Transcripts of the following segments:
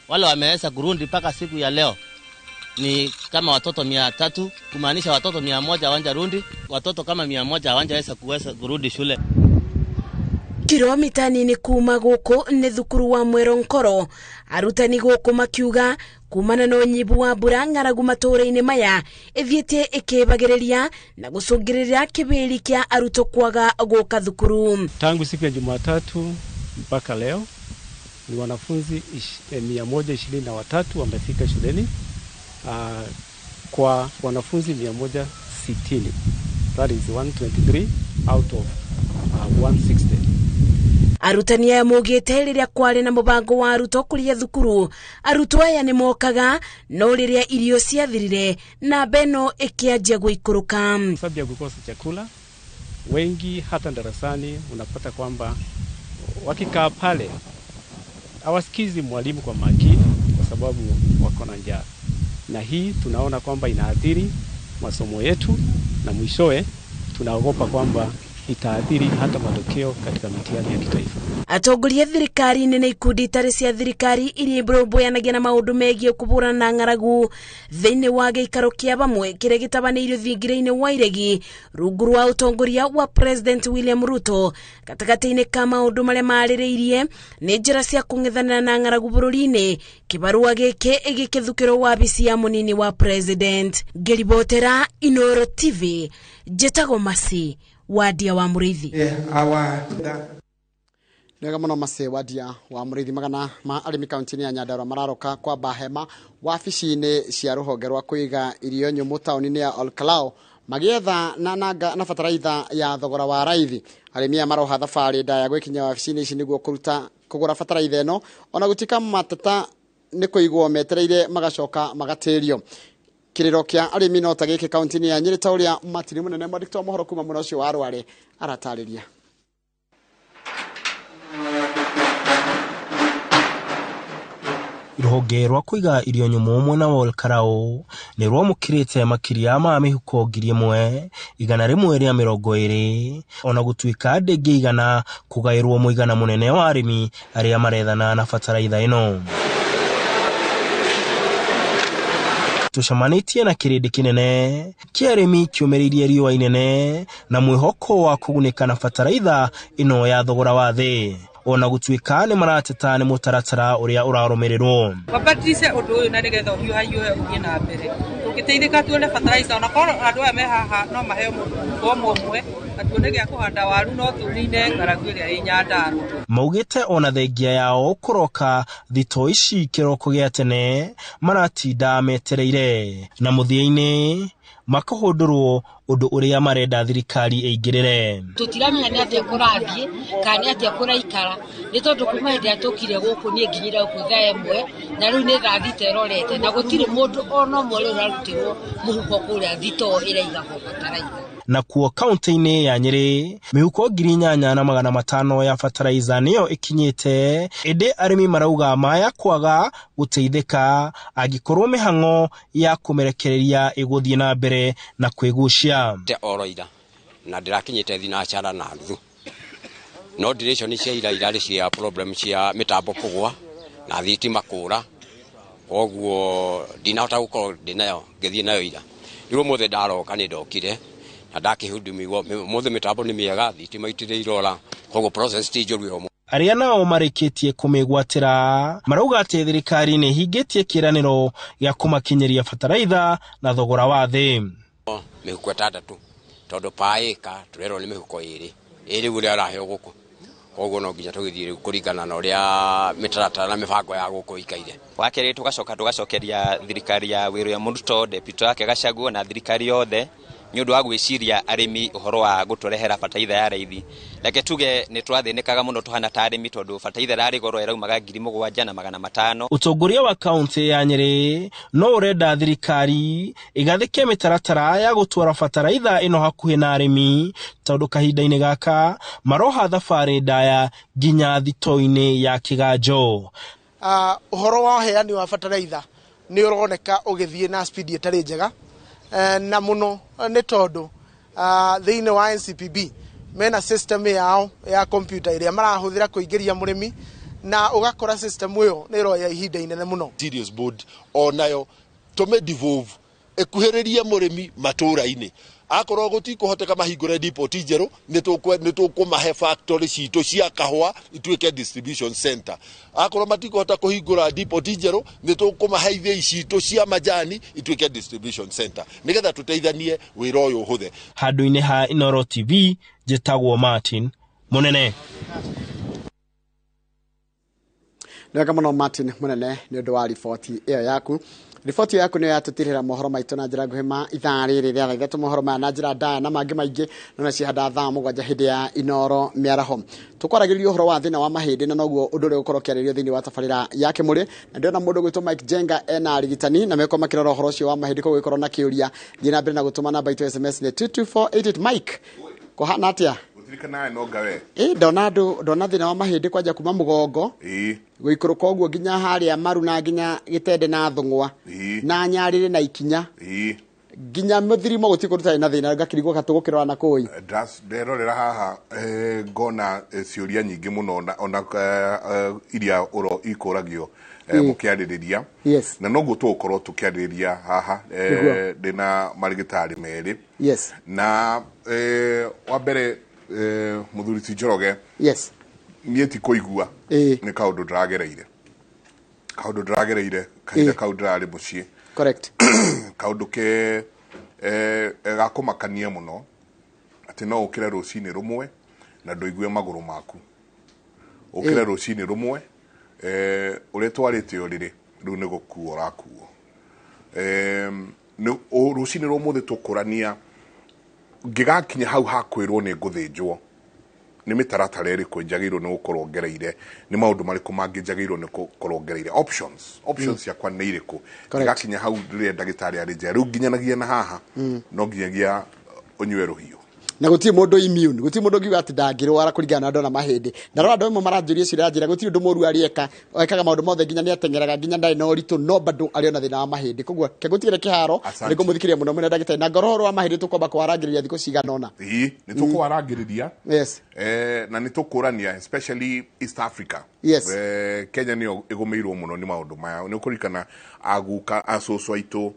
wale wameweza kurudi mpaka siku ya leo ni kama watoto 300, kumaanisha watoto 100 hawajarudi, watoto kama 100 hawajaweza kurudi shule. Kilomita nini kuma guku ni thukuru wa Mweronkoro, arutani guku makiuga kumana no nyibu wa mbura ng'aragu matũra-inĩ maya ithiĩte ĩkĩbagĩrĩria na gũcũngĩrĩria kĩbĩri kĩa arutwo kwaga gũka thukuru. Tangu siku ya Jumatatu mpaka leo ni wanafunzi 123 wamefika shuleni kwa wanafunzi 160. That is 123 out of 160. Arutani aya mugite riria kwari na mubango wa arutwo kuria thukuru, arutwo aya ni mokaga no riria irio ciathirire na beno ikianjia guikuruka. Sababu ya kukosa chakula, wengi hata darasani unapata kwamba wakikaa pale hawasikizi mwalimu kwa makini kwa sababu wako na njaa. Na hii tunaona kwamba inaathiri masomo yetu na mwishowe tunaogopa kwamba itaathiri hata matokeo katika mitihani ya kitaifa. Atongoria thirikari nene ikundi itari cia thirikari iria ibromboyanagia na maundu megie kuburana na ng'aragu thiini wa giikaro kia bamwe kiria gitabanĩirio thingire-inĩ wa iregi rungu rwa utongoria wa President William Ruto. Gatagati-inĩ ka maundu maria marĩrĩirie nĩ njĩra cia kũng'ethanĩra na ng'aragu bũrũri-inĩ. Kibarua gĩkĩ gĩkĩthukĩrwo wabici ya mũnini wa President. Ngĩribotera Inooro TV, njĩtagwo Masi Wadia wa Mũrĩithi. Nega muno Masi Wadia wa Mũrĩithi. Magana ma arĩmi kaunti-inĩ ya Nyandarua mararoka kwamba hema wabici-inĩ cia rũhonge rwa kũiga irio nyũmũ taũni-inĩ ya Olkalau magietha na bataraitha ya thogora wa raithi. Arĩmi aya maroha thabarĩ ndaya gwĩkinya wabici-inĩ ici nĩguo kũgũra bataraitha ĩno, ona gũtika mateta nĩ kũigwo metereire magacoka magatĩrio. Kiriro kia arĩmi no ta gĩkĩ kaunti-inĩ ya Nyĩrĩ ta ũrĩa matiri mũnene mwandĩki wa mohoro kuma mwena ũcio wa Rware aratarĩria. Rũhonge rwa kũiga irio nyũmũ mwena wa Olkalau nĩ rwamũkĩrĩte makĩria ma mĩhuko 1,000, 120, ona gũtuĩka ndĩngĩ igana kũgaĩrwo mũigana mũnene wa arĩmi arĩa marethana na bataraitha ĩno. Tucamanĩtie na kĩrĩndĩ kĩnene kĩa arĩmi kĩũmĩrĩirie riũa inene na mwĩhoko wa kũgunĩka na bataraitha ĩno ya thogora wa thĩ. Ona gũtuĩka nĩ marateta nĩ mũtaratara ũrĩa ũrarũmĩrĩrwo. Wabatice ũndũ ũyũ na nĩgetha ũhiũhe ũthiĩ na mbere. Ũgĩteithĩka tuone bataraitha ona korwo andũ aya me haha no maheo mũmwe atuone gĩa kũhanda waru no tũnine ng'aragu ĩrĩa ĩ Nyandarua. Maugĩte ona thengia yao kũroka thito ici kĩroko gĩa tene maratinda metereire na mũthia-inĩ makahũndũrwo ũndũ ũrĩa marenda thirikari ĩingĩrĩre. Tũtiramenya nĩ atĩa kũrathiĩ kana nĩ atĩa kũraikara nĩ tondũ kuma hĩndĩ ĩrĩa tũkire gũkũ niĩ nginyĩra gũkũ thaa 1 na rĩu nĩ thaa thita ĩrorete na gũtirĩ mũndũ ona ũmwe rĩu ũrarutirwo mũhuko kũrĩa thito ĩraigagwo bataraitha. Na kuo kaunti-inĩ ya Nyĩrĩ mĩhuko 8,500 ya bataraitha nĩyo ĩkinyĩte, ĩndĩ arĩmi marauga maya kwaga gũteithĩka angĩkorwo mĩhang'o ya kũmerekereria ĩgũthiĩ na mbere na kwĩgucia. Oroira na ndĩrakinyĩte thinacara na nuthu no duration cia ira irarĩ cia problem cia mĩtambo kũgwa na thitima kũra, koguo ndinahota gũkorwo ndĩnayo ngĩthiĩ nayo ira. Rĩu mũthĩ ndaroka nĩ ndokire na ndakĩhundumirwo mũthĩ mĩtambo nĩ mĩega, thitima itirĩ irora, koguo process ti njũru yo. Arĩa nao marĩkĩtie kũmĩgwatĩra marauga atĩ thirikari nĩ hingĩtie kĩĩranĩro gĩa kũmakinyĩria bataraitha na thogora wa thĩ. Mĩhuko 6 tondũ paĩka tũrerwo nĩ mĩhuko 2 ũrĩa araheo gũkũ, koguo no nginya tũgĩthiĩ kũringana na ũrĩa mĩtaratara na mĩbango ya gũkũ ikaire. Wakerĩ tũgacokeria thirikari ya William Ruto, deputy wake Gachagua na thirikari yothe nĩ ũndũ wa gwĩciria arĩmi ũhoro wa gũtũrehera bataraitha ya raithi. Reke tuge nĩ twathĩnĩkaga mũno tũhana ta arĩmi tondũ bataraitha yarĩ goro ĩraumaga 7,500. Ũtongoria wa kaunti ya Nyĩrĩ no ũrenda thirikari ĩgathĩke mĩtaratara ya gũtwara bataraitha ĩno hakuhĩ na arĩmi tondũ kahinda-inĩ gaka maroha thabarĩ ndaya nginya thito-inĩ ya kĩganjo. Ũhoro wa ũheani wa bataraitha nĩ ũroneka ũgĩthiĩ na speed ĩtarĩ njega na muno nĩ tondũ thĩinĩ wa NCPB mena system yao ya computer ĩrĩa marahũthĩra kũingĩria mũrĩmi na ugakora system yo nä roya ihinda inene muno. Serious board onayo tome devolve ekuhereria murimi matura-ini akorwo gutikuhoteka mahingure depot njeru nitukumahe factory cito cia kahwa ituike distribution center akorwo matikuhota kuhingura depot njeru nitukumahe ithei cito cia majani ituike distribution center nigetha tuteithanie wira uyu huthe. Handu-ini ha Inoro TV njitagwo Martin Munene. Ndega muno Martin Munene ni undu wa riboti iyo yaku. Riboti yaku ni yatutirira mohoro maitu na njira nguhima ithaa riri ria thaitatu mohoro ma na njira ndaya na mangi maingi nona cihanda thaa mugwanja hindi ya Inoro miaraho tukwaragiria uhoro wa thina wa mahindi na noguo undu uri gukorwo kiaririo thiini wa tabarira ya Kĩmũrĩ na ndiona mundu gwitwo Mike Jenga ena Ũrigitani na meko makirora uhoro ucio wa mahindi ko gwikorwo na kiuria thina mbere na gutuma namba itu SMS ni 22488 Mike kohana atia kana no gawe ndona thina wa mahindi kwanja kuma mugongo guikuruka uguo nginya haria maru na nginya gitende na thungwa na nyarire na ikinya nginya muthirimo gutikuruta na thina ngakirigwo katugukirwa na koi nderorera haha ngona ciuria nyingi muno ona iria uro ikuragio mukiaririria na noguo tukorwo tukiaririria haha ndina marigitari meri na wa mbere muthuri ti Njoroge niĩ ti kũigua nĩ kaũndũ ndĩragereire kahinda kau ndĩrarĩ mũciĩ kaũndũ ke gakũmakania mũno atĩ no ũkĩre rũcinĩ rũmwe na ndũigue magũrũ maku ũkĩre rũcinĩ rũmwe ũrĩa twarĩte ũrĩrĩ rĩu nĩ gũkuo ũrakuo rũcinĩ rwa ũmũthĩ tũkũrania ngigakinya hau hakwirwo ni nguthĩnjwo ni mitaratara ĩrĩkũ njagĩrĩirwo nĩ gũkorwo ngereire ni maũndũ marĩkũ mangĩ njagĩrĩirwo nĩ gũkorwo ngereire options ciakwa nĩ irĩkũ ngigakinya hau rĩrĩa ndagĩtarĩ arĩ nja rĩu nginyanagia na haha no nginyagia ũnyue rũhiũ na guti mundu immune guti mundu ngiuga ati ndangirwara kuringana na ndona mahindi ndarora andu amwe maranjuria ciira njira guti undu moru arieka ekaga maundu mothe nginya ni atengeraga nginya ndai no ritu no bado ariona thina wa mahindi koguo ke gutigire kiharo ni ngumuthikiria muno mwene ndagitari na ngororo wa mahindi tukomba kwarangiriria thiko cigana ona ni tukwarangiriria na ni tukurania especially East Africa Kenya ni igumirwo muno ni maundu maya ni kurikana aguka asoso aitu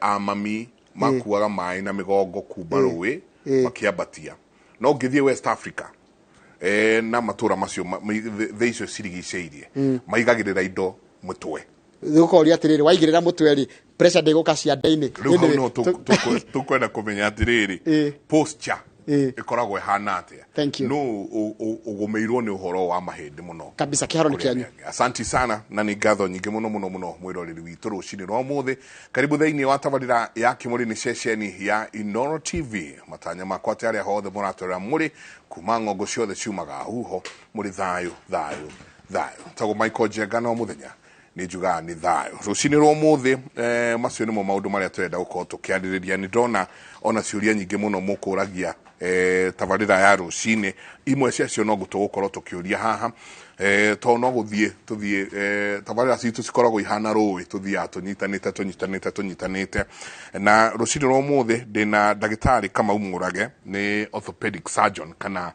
amami makuaga mai na migongo kuma rũĩ makiambatia no ngithie West Africa na matura macio theicio cirigiceirie maigagirira indo mutwe gukoria atiriri waigirira mutwe ri pressure ndiguka cia ndaini no tukwenda kumenya atiriri posture ikoragwo ihana atia no ugumeirwo ni uhoro wa mahindi muno kabisa kiharo ni kianyu asanti sana na ni ngatho nyingi muno mwiroreri witu rucini rwa muthi karibu thiini wa tabarira ya Kĩmũrĩ ni ceceni ya Inoro TV matanya makwa tari hothe muratorera muri kuma ng'ongo ciothe ciumaga huho muri thayo tago Michael Jenga no muthenya ni juga ni thayo rucini rwa muthi macio nimo maundu maria turenda gukorwo tukiaririria ni ndona ona ciuria nyingi muno mukuragia tabarira ya rucini imwe ciacio no gutugukorwo tukiuria haha to no guthie tabarira citu cikoragwo ihana rũĩ tuthia tunyitanite na rucini rwa muthi ndina ndagitari kama umurage ni orthopedic surgeon kana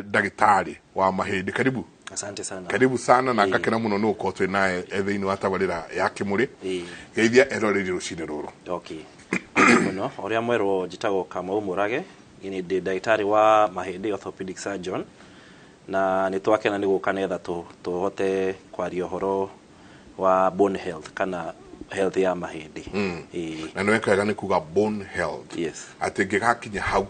ndagitari wa mahindi karibu. Asante sana. Karibu sana na ngakena muno no uko twinae thiini wa tabarira ya Kĩmũrĩ geithia eroreri rucini ruru. Okay. Muno oria mwerwo njitagwo kama umurage ni ndagitari wa mahindi orthopedic surgeon na ni twakena ni gukana etha tuhote kwaria horo wa bone health kana health ya mahindi na no ekaga ni kuga bone health ati ngigakinya hau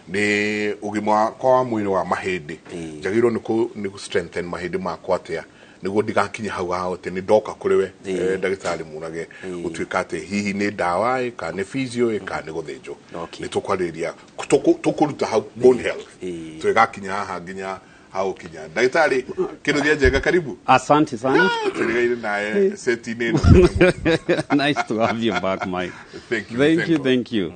ni ugima kwa mwiri wa mahindi njagirwo ni ku strengthen mahindi makwa atia niguo ndigakinya hau hao ati ni ndoka kuri we ndagitari munage utuika ati hihi ni dawa ka ni physio ka ni guthinjo ni tukwariria tukuruta hau bone health tugakinya haha nginya hao kinya ndagitari Kĩmũrĩ Jenga karibu. Asante sana. Tuligaire naye seti neno. Nice to have you back, Mike. Thank you.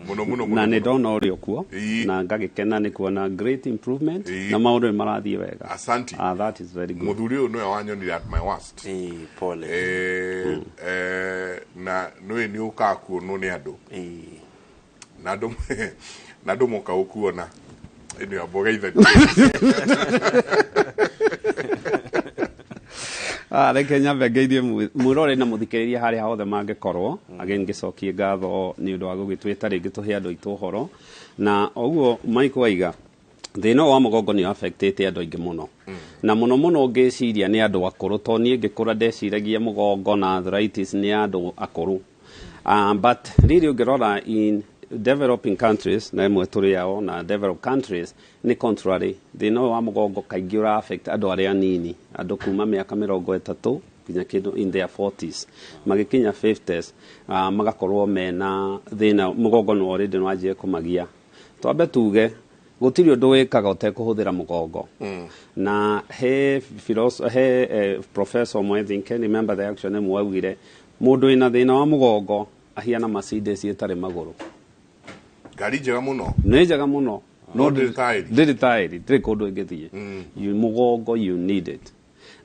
Na ne ndona uri okuo na ngagikena ni kuona great improvement na maundu marathie wega. Asante. That is very good. Muthuri uyu no wanyonire at my worst. Pole. Na no ni ukakuo no ni andu. Na andu moka ukuona ndio aboga ithani reke nyambe ngeithie mwirore na muthikiriria haria hothe mangikorwo agengicokie ngatho ni undu wa gugitwita ringi tuhe andu aitu horo na oguo Mike waiga thina wa mugongo ni affectete andu aingi muno na muno ngiciria ni andu akuru to nie ngikura ndeciragia mugongo na arthritis ni andu akuru but really ngirora in developing countries na imwe turi yao na developed countries ni contrary thina wa mugongo kaingi ura affect andu aria nini andu kuma miaka 30 kinya kindu in their 40s magikinya 50s magakorwo mena thina mugongo no already no ajie kumagia twambe tuge gutiri undu wikaga utekuhuthira mugongo na he professor Mwethinke remember the action mwaugire mundu ina thina wa mugongo ahiana Mercedes itari maguru gari njega muno ni njega muno no ndiri kundu ingithie you mugongo you need it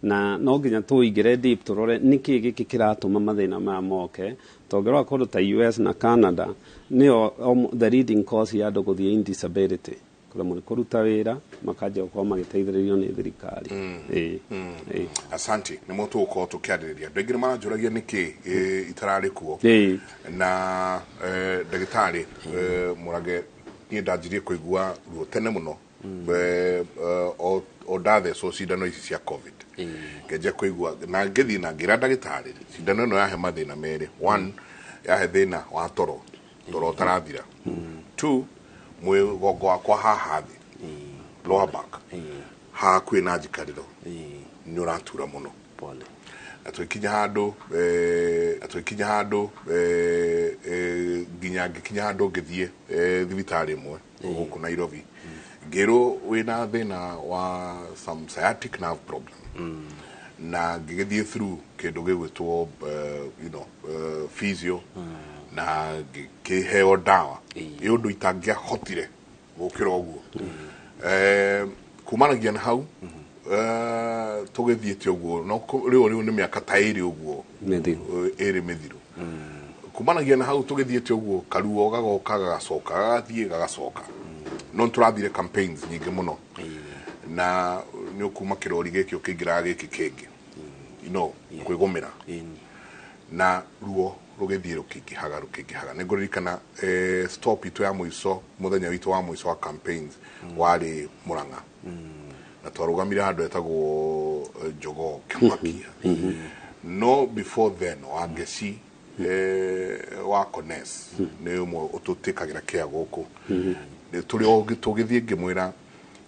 na no nginya tuigire deep turore niki giki kiratuma mathina ma moke tongera kundu ta US na Canada nio the leading cause ya andu guthie in disability kula muri kuruta wira makaje kwa magiteithiririo ni thirikari asante ni mutu uko tukiaririria ndegire manjuragia niki itarari kuo na ndagitari murage ni ndajirie kuigua ruo tene muno o ndathe so cindano ici cia covid ngeje kuigua na ngethi na ngira ndagitari cindano no yahe mathina meri one yahe thina wa toro tarathira two mugongo wakwa haha thi lower back ha kwina njikariro ni uratura muno pole atwikinya handu nginya handu ngithie thibitari imwe guku Nairobi ngero wina thina wa some sciatic nerve problem na ngigithie through kindu gigwitwo physio na ngiheo dawa yundu itangia hotire gukira uguo kumanagia na hau tugithiete uguo no riu ni miaka ta iri uguo mithiru kumanagia na hau tugithiete uguo karuo gagoka gagacoka gagacoka no turathire campaigns nyingi muno na ni ukuma kirori giki ukingira giki kingi kwigumira na ruo rugithie rukingihaga niguririkana stop itu ya muico muthenya witu wa muico wa campaigns wari Murang'a na twarugamire handu etagwo Jogo Kimakia no before then wangeci wa Kones ni umwe ututikagira kia guku turi tugithie ngimwira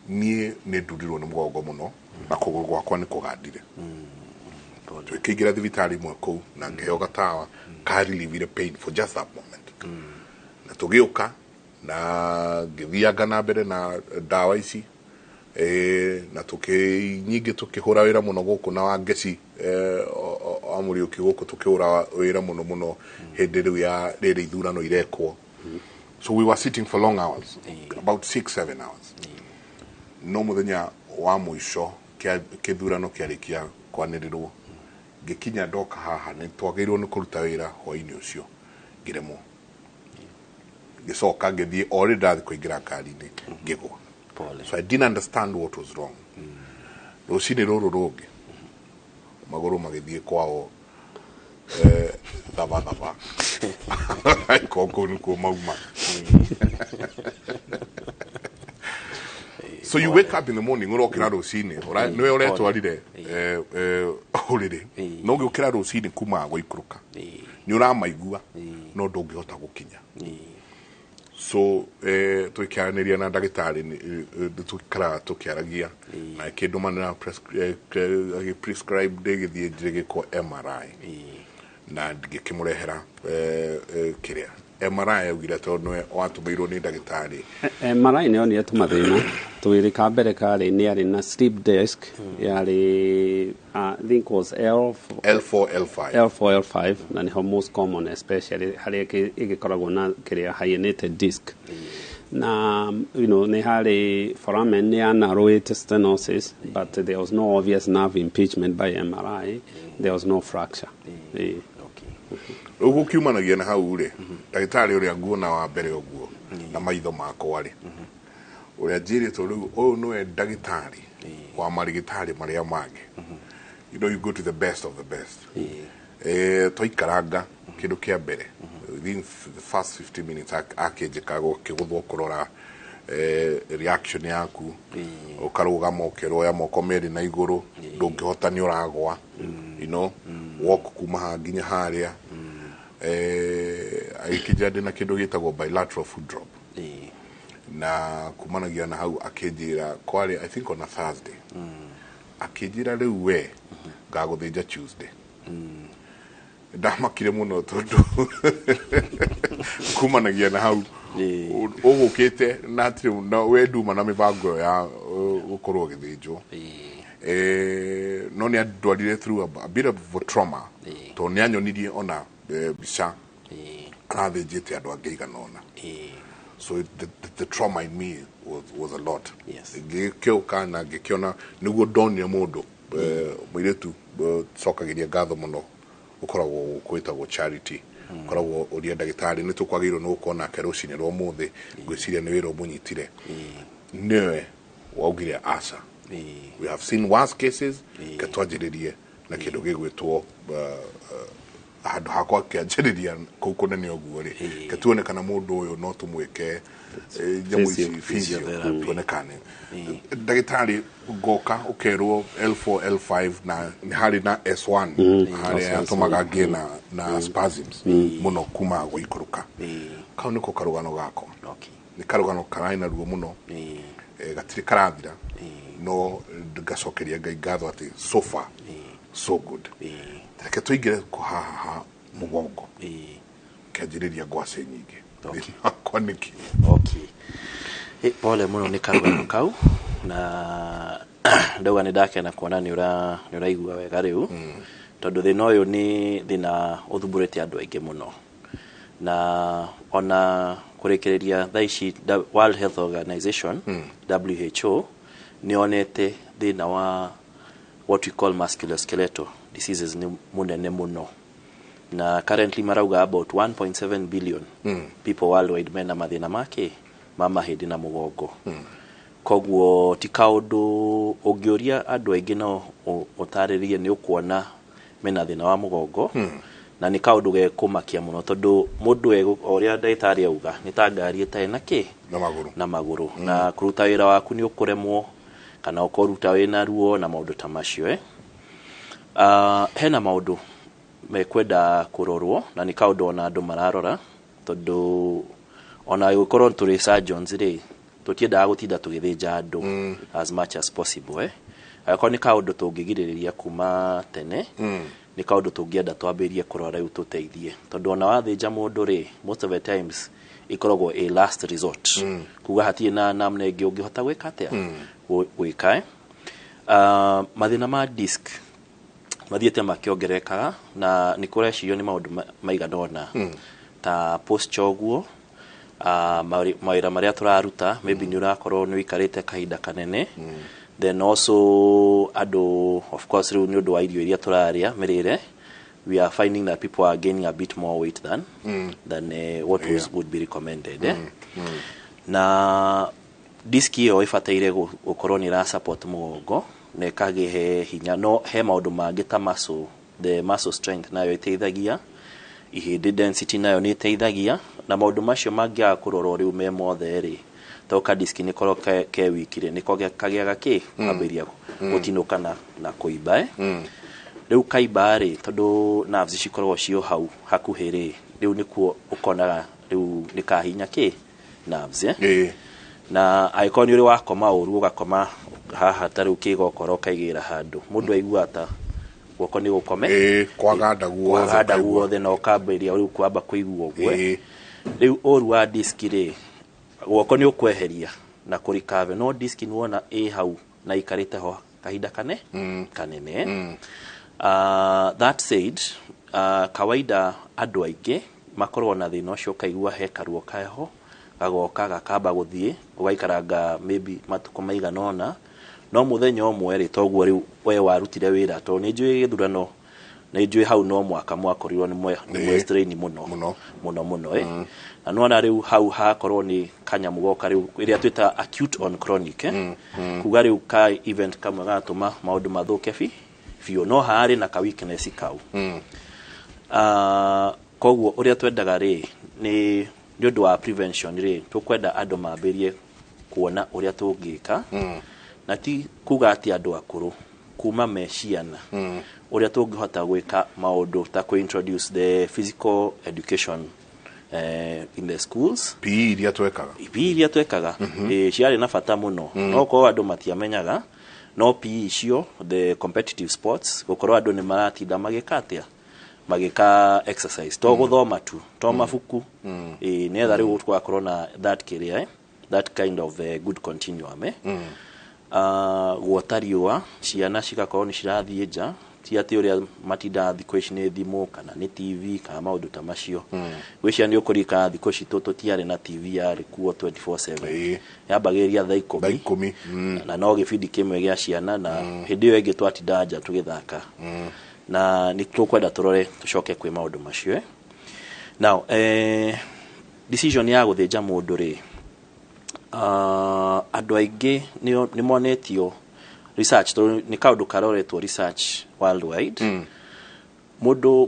nie ni ndurirwo ni mugongo muno na kuguru gwakwa ni kugandire twikigira thibitari imwe kuu na ngeheo gatawa ka relieve pain for just that moment na tugiuka na ngithianga na mbere na dawa ici na nyingi tukihura wira muno guku na wangeci amuri ukiguku tukihura wira muno hindi riu ya riri ithurano irekwo so we were sitting for long hours about 6-7 hours no muthenya wa muico kithurano kiarikia kwanirirwo gikinya ndoka haha ni twagirwo ni kuruta wira hwaini ucio ngiremo gicoka ngithie already ndathi kuingira ngari-ini ngigwa so I didn't understand what was wrong rucini ruru rungi maguru magithie kwao thaba koko ni ko mauma so you wake up in the morning urokira rucini right niwe uretwarire urire no ngiukira rucini kuma guikuruka ni uramaigua no ndungihota gukinya so tukiaraniria na ndagitari tukara tukiaragia na kindu mana prescribe ndegithie njigiko MRI na ngikimurehera kiria MRI augire tondu watumirwo ni ndagitari MRI ne oni atumathina twiri ka mbere kari ni ari na sleep disk yari I think was L4L5 na ni most common especially hari igikoragwo na kiria hyalinated disc na ni hari foramen ni narrowed stenosis but there was no obvious nerve impingement by MRI there was no fracture ugu kiumanagia na hau ri ndagitari uria nguona wa mbere uguo na maitho makwa ri uria njiri to riu uyu niwe ndagitari wa marigitari maria mangi you know, you go to the best of the best. Toikaranga kindu kia mbere within the first 50 minutes akenjeka gukiguthwo kurora reaction yaku ukarugama ukiroya moko meri na iguru ndungihota ni uragwa you know walk kuma nginya haria aikijade na kindu gitagwo bilateral foot drop na kumanagia na hau akenjira kwari I think on a Thursday akenjira riu we ngaguthinja Tuesday ndamakire muno tondu kumanagia na hau ugukite na atri na weduma na mibango ya ukorwo githinjo no ni adwalire through a bit of a trauma to ni anyonirie ona bisha arathinjite andu angeigana so the trauma in me was a lot ngikioka na ngikiona niguo ndonire mundu mwiretu cokagiria ngatho muno ukoragwo kwitagwo charity ukoragwo uria ndagitari ni tukwagirwo no ukona kerosinero rwo muthi gwiciria ni wira munyitire newe waugire asa we have seen worse cases katwajiririe na kindu gigwitwo handu hakwa kianjiriria kuko nene oguo ri katuone kana mundu uyu no tumwike jamu ici physio tuonekane ndagitari goka ukerwo L4 L5 na hari na S1 hari atumaga ngina na spasms muno kuma guikuruka kau niko karugano gako ni karugano karaina ruo muno gatiri karathira no ngacokeria ngai ngatho ati so far so good reke tuigire ko haha mugongo kajiriria ngwase nyingi kwaniki pole muno ni karugano kau na ndauga ni ndakena kuona ni uraigua wega riu tondu thina uyu ni thina uthumburite andu aingi muno na ona kurekereria thaici World Health Organization WHO ni onete thina wa what we call musculoskeletal diseases ni munene muno na currently marauga about 1.7 billion people worldwide mena mathina make mahĩndĩ na mugongo koguo ti kaundu ungioria andu aingi no utarĩrie ni ukuona mena thina wa mugongo na ni kaundu gekumakia muno tondu mundu uria ndagitari auga ni ta ngari itae na ki na maguru na kuruta wira waku ni ukuremwo kana ukoruta wina ruo na maundu ta macio hena maundu mekwenda kurorwo na ni kaundu ona andu mararora tondu ona gukorwo turi surgeons ri tutiendaga gutinda tugithinja andu as much as possible akon ni kaundu tungigiriria kuma tene ni kaundu tungienda twambirie kurora yu tuteithie tondu ona wathinja mundu ri most of the times ikoragwo a last resort kuga hatie na namna ingi ungihota gwika atia gwika mathina ma disc mathiete makiongerekaga na ni kurecirio ni maundu maiganona ta posture guo mawira maria turaruta maybe ni urakorwo ni wikarite kahinda kanene then also ado of course ni undu wa irio iria turaria mirire we are finding that people are gaining a bit more weight than what would be recommended na diski hiyo ifataire gukorwo ni ra support mugongo na kagihe hinya no he maundu mangi ta the muscle strength nayo iteithagia ihindi density nayo ni iteithagia na maundu macio mangia kurorwo riu me mothe ri toka diski ni koro ke wikire ni kagiaga ki abiria gutinuka na kuiba riu kaiba ri tondu nerves cikorwo cio hau hakuhiri riu nikuo ukonaga riu ni kahinya ki nerves na icon uri wakoma uru ugakoma haha tariu kigokoro kaigira handu mundu aigua ta guoko ni gukome kwaganda guo the no kaberia uri kwamba kuigua gwe riu oru wa diski ri guoko ni ukweheria na kurikave no diski nuona hau na ikarite ho kahinda kanene that said kawaida andu aingi makorwo na thina ucio kaigua he karuo kaeho gagoka gakamba guthie ugaikaranga maybe matuko maiganona no muthenya omwe ri toguo riu we warutire wira to ni njui githurano ni njui hau no mwaka mwakorirwo ni mwe strain muno na nona riu hau hakorwo ni kanyamu goka riu iria twita acute on chronic kuga riu ka event kamwe gatuma maundu mathuke biũ no harĩ na ka weakness kau koguo ũrĩa twendaga rĩ nĩ ũndũ wa prevention rĩ tũkwenda andũ mambĩrie kuona ũrĩa tũngĩka na ti kuga atĩ andũ akũrũ kuma meciana ũrĩa tũngĩhota gwĩka maũndũ ta introduce the physical education in the schools PE iria twekaga ciarĩ na bata mũno no korwo andũ matiamenyaga no PE icio the competitive sports gũkorwo andũ nĩ maratinda magĩka atĩa magĩka exercise to gũthoma tu to mabuku nĩgetha rĩu tũgakorwo na that kind of good continuum guota riũa ciana cigakorwo nĩ cirathiĩ nja ti atĩ ũrĩa matinda thikũ ici nĩ thimũ kana nĩ TV kana maũndũ ta macio gwĩcia nĩ ũkũrika thikũ ici tũtiarĩ na TV yarĩ kuo 24/7 yambagĩrĩria thaa 10 na no gĩbindi kĩmwe gĩa ciana na hĩndĩ ĩyo ĩngĩ twatinda nja tũgĩthaka na nĩ tũkwenda tũrore tũcoke kwĩ maũndũ macio now decision ya gũthĩnja mũndũ rĩ andũ aingĩ nĩ monetio research nĩ kaũndũ karoretwo research worldwide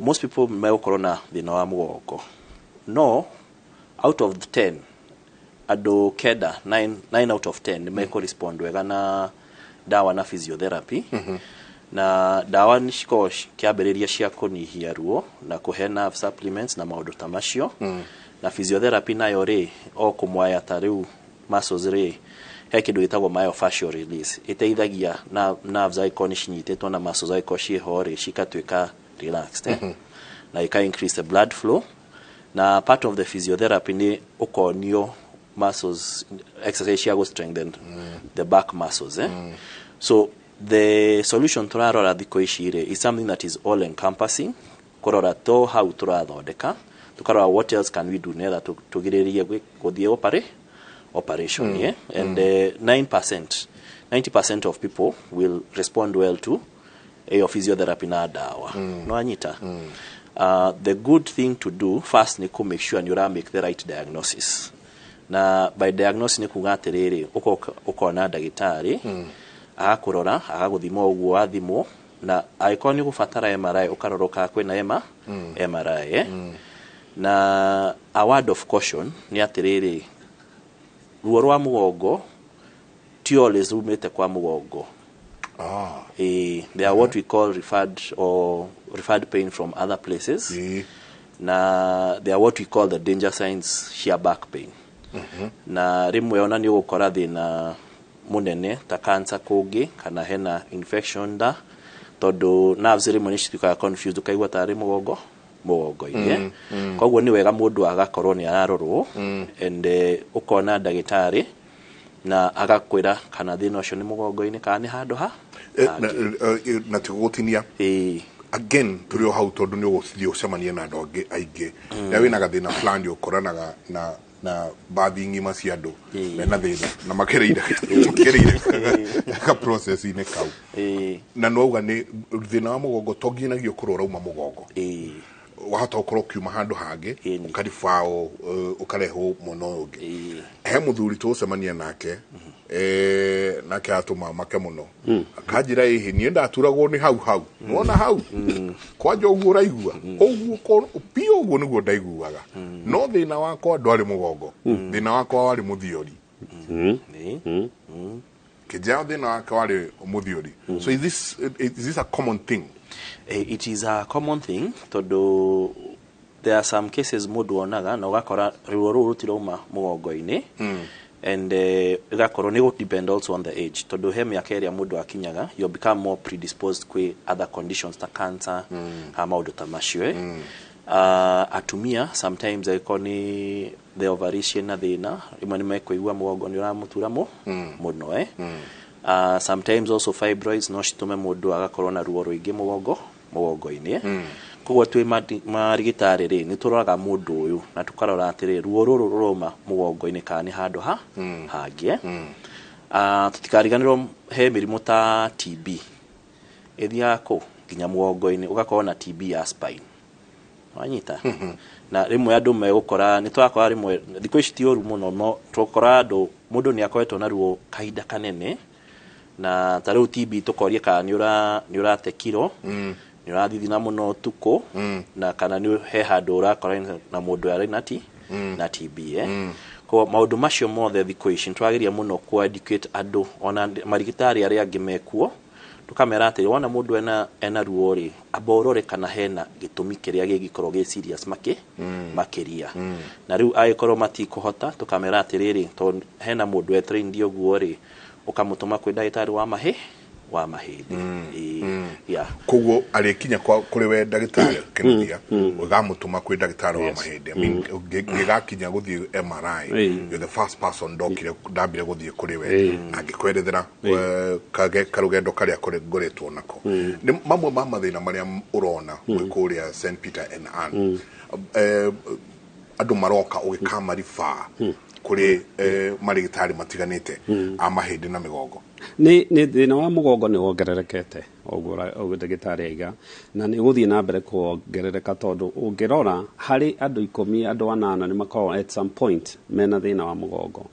most people megũkorwo na thĩna wa mũgongo no out of 10 andũ kenda 9 out of 10 nĩ mekũrespond wega na dawa na physiotherapy na dawa nĩ cikoragwo kĩambĩrĩria cia kũnyihia ruo na kũhe nerve supplements na maũndũ ta macio na physiotherapy nayo rĩ o kũmwaya ta rĩu muscles rĩ he kĩndũ gĩtagwo myofascial release ĩteithagia nerves icon cinyitĩtwo na muscles icon ciĩho rĩ cikatuĩka relaxed na ika increase the blood flow na part of the physiotherapy nĩ ũkonio muscles exercise cia strengthen the back muscles so the solution tũrarora thikũ ici rĩ is something that is all encompassing kũrora to how tũrathondeka tũkarora what else can we do nĩgetha tũgirĩrĩrie gũthiĩ operation and 90% of people will respond well to a physiotherapy na dawa no anyita the good thing to do first ni make sure you make the right diagnosis na by diagnosis ni kuga atĩrĩrĩ ũkona ndagĩtarĩ agakũrora agagũthima ũguo wathimwo na angĩkorwo nĩ ũgũbatara MRI ũkaroroka kwĩna MRI na a word of caution ni atĩrĩrĩ ruo rwa mũgongo ti always rumĩte kwa mũgongo they are what we call referred pain from other places na they are what we call the danger signs cia back pain na rĩmwe ona nĩ ũgũkora thĩna mũnene ta cancer kũngĩ kana hena infection da tondũ nerves rĩmwe nĩ cituĩkaga confused ũkaigua tarĩ mũgongo-inĩ koguo nĩ wega mũndũ agakorwo nĩ ararorwo and ũkona ndagĩtarĩ na agakwĩra kana thĩna ũcio nĩ mũgongo-inĩ kana nĩ handũ ha na tigũtinia again tũrĩ o hau tondũ nĩ ũgũthiĩ ũcemanie na andũ angĩ aingĩ rĩrĩa wĩna gathĩna fulani ũkoranaga na bathi ng'ima cia andũ mena thĩna na makereire ka process-inĩ kau na nouga nĩ thĩna wa mũgongo to nginagio kũrora uma mũgongo wahota ũkorwo kiuma handũ hangĩ ũkaribao ũkarehwo mwena ũyũ ũngĩ he mũthuri tũgũcemania nake nake atũma make mũno akanjĩra ĩhĩ niĩ ndaturagwo nĩ hau nĩwona hau kwanja ũguo ũraigua ũguo pia ũguo nĩguo ndaiguaga no thĩna wakwa ndwarĩ mũgongo thĩna wakwa warĩ mũthiori kĩnjao thĩna wakwa warĩ mũthiori so is this a common thing? It is a common thing tondũ there are some cases mũndũ onaga na ũgakora ruo rũu rũtirauma mũgongo-inĩ and igakorwo nĩ depend also on the age tondũ he mĩaka ĩrĩa mũndũ akinyaga you become more predisposed kwĩ other conditions ta cancer ha maũndũ ta macio atumia sometimes akorwo nĩ the ovaries na thĩna rĩmwe nĩ mekũigua mũgongo nĩ ũramũtura mũno sometimes also fibroids no citume mũndũ agakorwo na ruo rũingĩ mũgongo-inĩ koguo twĩ marigĩtarĩ rĩ nĩ tũroraga mũndũ ũyũ na tũkarora atĩrĩ ruo rũrũ rũroma mũgongo-inĩ kana nĩ handũ hangĩ tũtikariganĩrwo he mĩrimũ ta TB ĩthiaga kũ nginya mũgongo-inĩ ũgakorwo na TB ya spine wanyita na rĩmwe andũ megũkora nĩ twakora rĩmwe thikũ ici ti ũru mũno no tũkora andũ mũndũ nĩ akoretwo na ruo kahinda kanene na ta rĩu TB tukoria kana nĩ ũrate kiro nĩ ũrathithina mũno tuko na kana nĩ he handũ ũrakora na mũndũ arĩ na TB kwa maũndũ macio mothe thikũ ici twagĩria mũno ku educate andũ ona marigitari arĩa angĩ mekuo tukamera atĩ wona mũndũ ena ruo rĩ aborore kana hena gĩtũmi kĩrĩa gĩgĩkorwo gĩ serious makĩria na rĩu agĩkorwo matikũhota tukamera atĩ rĩrĩ tondũ hena mũndũ trained ũguo rĩ ukamũtũma kwĩ ndagĩtarĩ wa mahĩndĩ koguo arĩkinya kũrĩ we ndagĩtarĩ Kĩmũrĩ ũgamũtũma kwĩ ndagĩtarĩ wa mahĩndĩ ngĩgakinya gũthiĩ MRI you're the first person ndambire gũthiĩ kũrĩ we angĩkwerethera karũgendo karĩa ngoretwo nako nĩ mamwe ma mathĩna marĩa ũrona gwĩ kũrĩa St Peter and Anne andũ maroka ũgĩkamariba kuri marigitari matiganite a mahĩndĩ na mĩgongo nĩ thĩna wa mũgongo nĩ wongererekete ũguo ndagĩtarĩ aiga na nĩ gũthiĩ na mbere kuongerereka tondũ ũngĩrora harĩ andũ 10 andũ 8 nĩ makoragwo at some point mena thĩna wa mũgongo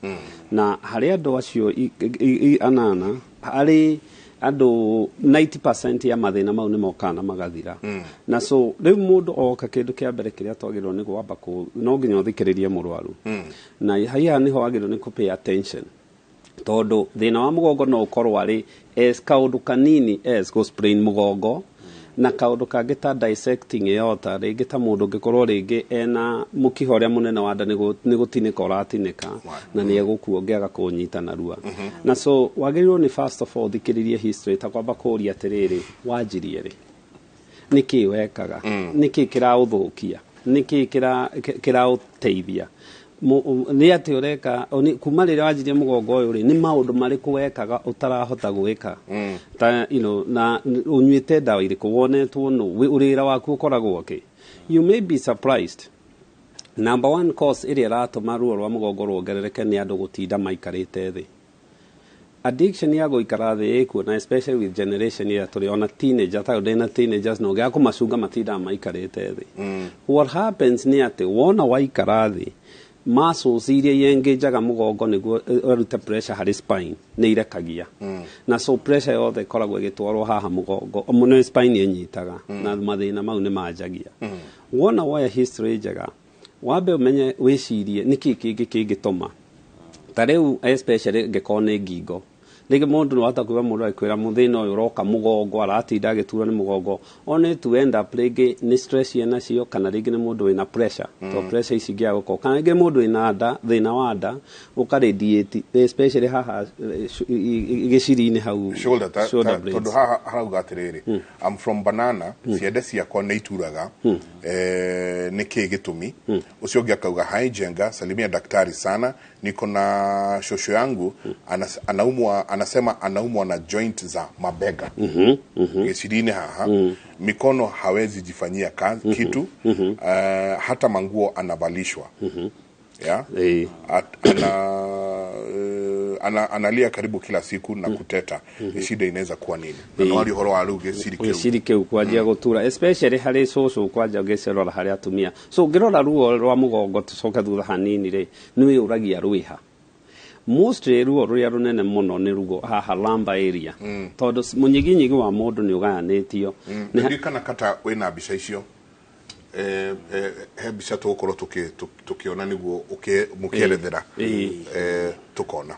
na harĩ andũ acio 8 harĩ andũ 90% ya mathĩna mau nĩ mokaga na magathira na so rĩu mũndũ oka kĩndũ kĩa mbere kĩrĩa twagĩrĩirwo nĩ gwamba no nginya ũthikĩrĩrie mũrwaru na haha nĩho wagĩrĩirwo nĩ pay attention tondũ thĩna wa mũgongo no ũkorwo arĩ kaũndũ kanini sprain mũgongo na kaũndũ kangĩ ta dissecting aorta rĩngĩ ta mũndũ ũngĩkorwo rĩngĩ ena mũkiha ũrĩa mũnene wa nda nĩ gũtinĩka ũratinĩka na nĩ egũkua ũngĩaga kũnyita narua na so wagĩrĩirwo nĩ first of all thikĩrĩrie history ta kwamba kũũria atĩrĩrĩ wanjirie rĩ nĩkĩ wekaga nĩkĩ kĩraũthũkia nĩkĩ kĩraũteithia nĩ atĩ ũreka kuma rĩrĩa wanjirie mũgongo ũyũ rĩ nĩ maũndũ marĩkũ wekaga ũtarahota gwĩka ta na ũnyuĩte ndawa irĩkũ wonetwo ũrĩra waku ũkoragwo kĩ you may be surprised number one cause ĩrĩa ĩratũma ruo rwa mũgongo ruongerereke nĩ andũ gũtinda maikarĩte thĩ addiction ya gũikara thĩ ĩkuo na especially with generation ĩrĩa tũrĩ ona teenager ta ndĩna teenagers no gĩa kũmacunga matinda maikarĩte thĩ what happens nĩ atĩ wona waikara thĩ muscles iria yengejaga mũgongo nĩguo ũrute pressure harĩ spine nĩ irekagia na so pressure yothe ĩkoragwo ĩgĩtwarwo haha mũgongo mũno spine ĩnyitaga na mathĩna mau nĩ manjagia wona woya history njega wambe ũmenye wĩcirie nĩkĩ kĩngĩ kĩngĩtũma ta rĩu especially ngĩkorwo nĩ ngingo rĩngĩ mũndũ nĩwahota kũigua mũndũ agĩkwĩra mũthĩna ũyũ ũroka mũgongo aratinda agĩturwo nĩ mũgongo one to end up rĩngĩ nĩ stress yena cio kana rĩngĩ nĩ mũndũ wĩna pressure to pressure ici ingĩaga gũkorwo kana rĩngĩ mũndũ wĩna nda thĩna wa nda ũkaradiate especially haha gĩciri-inĩ hau shoulder tondũ haha harauga atĩrĩrĩ I'm from banana ciende ciakwa nĩ ituraga nĩkĩ gĩtũmi ũcio ũngĩ akauga hi Jenga salimia daktari sana niko na shosho yangu anasema anaumwa na joint za mabega gĩciri-inĩ haha mikono hawezi jifanyia kitu hata manguo anavalishwa analia karibu kila siku na kuteta shida inaweza kuwa nini na wali horo wa ruge gĩciri kĩu kwanjia gũtura especially harĩ cũcũ kwanja ũngĩcerora harĩ atumia so ngĩrora ruo rwa mũgongo tũcoke thutha hanini rĩ nĩ wĩyũragia rwĩha mostly ruo rũrĩa rũnene mũno nĩ ruo haha lumbar area tondũ mũnyiginyigi wa mũndũ nĩ ũgayanĩtio nĩ kana kata wĩna mbica icio he mbica tũgũkorwo tũkĩona nĩguo mũkĩerethera tũkona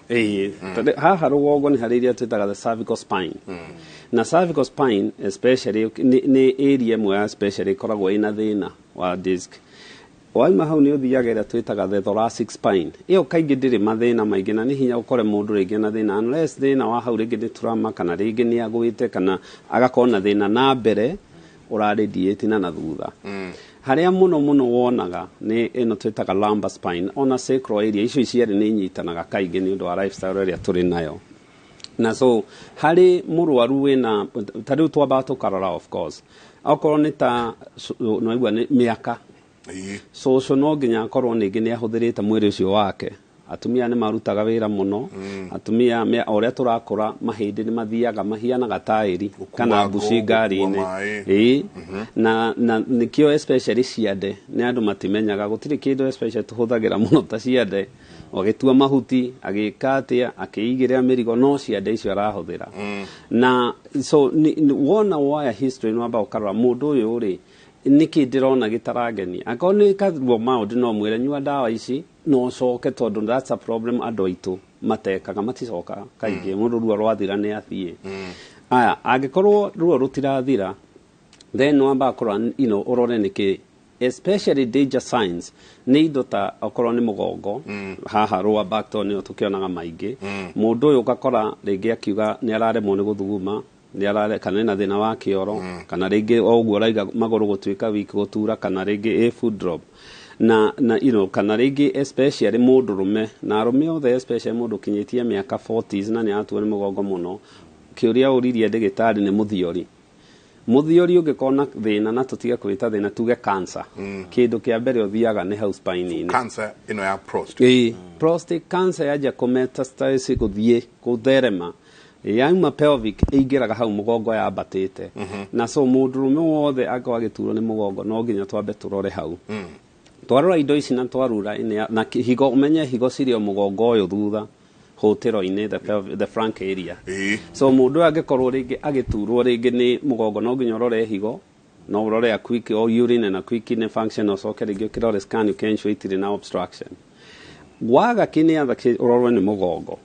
haha rũgongo nĩ harĩ iria twĩtaga the cervical spine na cervical spine especially nĩ area ĩmwe ya especially ĩkoragwo ĩna thĩna wa disc waima hau nĩ ũthiaga ĩrĩa twĩtaga the thoracic spine ĩyo kaingĩ ndĩrĩ mathĩna maingĩ na nĩ hinya ũkore mũndũ rĩngĩ na thĩna unless thĩna wa hau rĩngĩ nĩ trauma kana rĩngĩ nĩ agwĩte kana agakorwo na thĩna na mbere ũraradiate na thutha harĩa mũno wonaga nĩ ĩno twĩtaga lumbar spine ona sacral area icio cierĩ nĩ inyitanaga kaingĩ nĩ ũndũ wa lifestyle ĩrĩa tũrĩ nayo na so harĩ mũrwaru wĩna ta rĩu twambaga tũkarora of course okorwo nĩ ta noigua nĩ mĩaka cũcũ no nginya akorwo ningĩ nĩ ahũthĩrĩte mwĩrĩ ũcio wake atumia nĩ marutaga wĩra mũno atumia oria turakũra mahĩndĩ nĩ mathiaga mahianaga taĩri kana mbuci ngari-inĩ na nikio especially ciande nĩ andũ matimenyaga gũtirĩ kĩndũ especially tuhũthagĩra mũno ta ciande agĩtua mahuti agĩka atĩa akĩigĩrĩra mĩrigo no ciande icio arahũthĩra na so wona waya history nĩ wamba ũkarora mũndũ ũyũ rĩ niki ndirona gitarageni akoni karuo maũndũ no mwĩre nyua ndawa ici no coke tondũ that's a problem andũ aitũ matekaga maticoka kaingĩ mũndũ ruo rwathira nĩ athiĩ aya angĩkorwo ruo rutirathira then wamba kora ũrore nĩkĩ especially danger signs nĩ indo ta okorwo nĩ mũgongo haha rũa back to nĩ tukionaga maingĩ mũndũ ũyũ ũgakora rĩngĩ akiuga nĩ araremwo nĩ gũthuguma nĩ arare kana na thĩna wa kĩoro kana rĩngĩ ũguo raiga magũrũ gũtuĩka wiki gũtura kana rĩngĩ food drop na kana rĩngĩ especially mũndũrũme na arũme othe especially mũndũ kinyĩtie mĩaka 40s na nĩ atuo nĩ mũgongo mũno kĩũria ũririe ndagĩtarĩ nĩ mũthiori ũngĩkona thĩna na tũtige kwĩta thĩna tuge cancer kĩndũ kĩa mbere ũthiaga nĩ house spine-inĩ cancer ĩno ya prostate prostate cancer yaja kũmetastasize gũthiĩ gũtherema yauma pelvic ĩingĩraga hau mũgongo yambatĩte na so mũndũrũme wothe akwa gĩturwo nĩ mũgongo no nginya twambe tũrore hau twarora indo ici na twarura na higo umenye higo cirio mũgongo ũyũ thutha hũtĩro-inĩ the frank area so mũndũ angĩkorwo rĩngĩ agĩturwo rĩngĩ nĩ mũgongo no nginya ũrore higo no ũrore a quick or urine na quick kidney function ũcoke rĩngĩ ũkĩrore scan ũkensho itirĩ na obstruction waga kĩnĩ ũrorwo nĩ mũgongo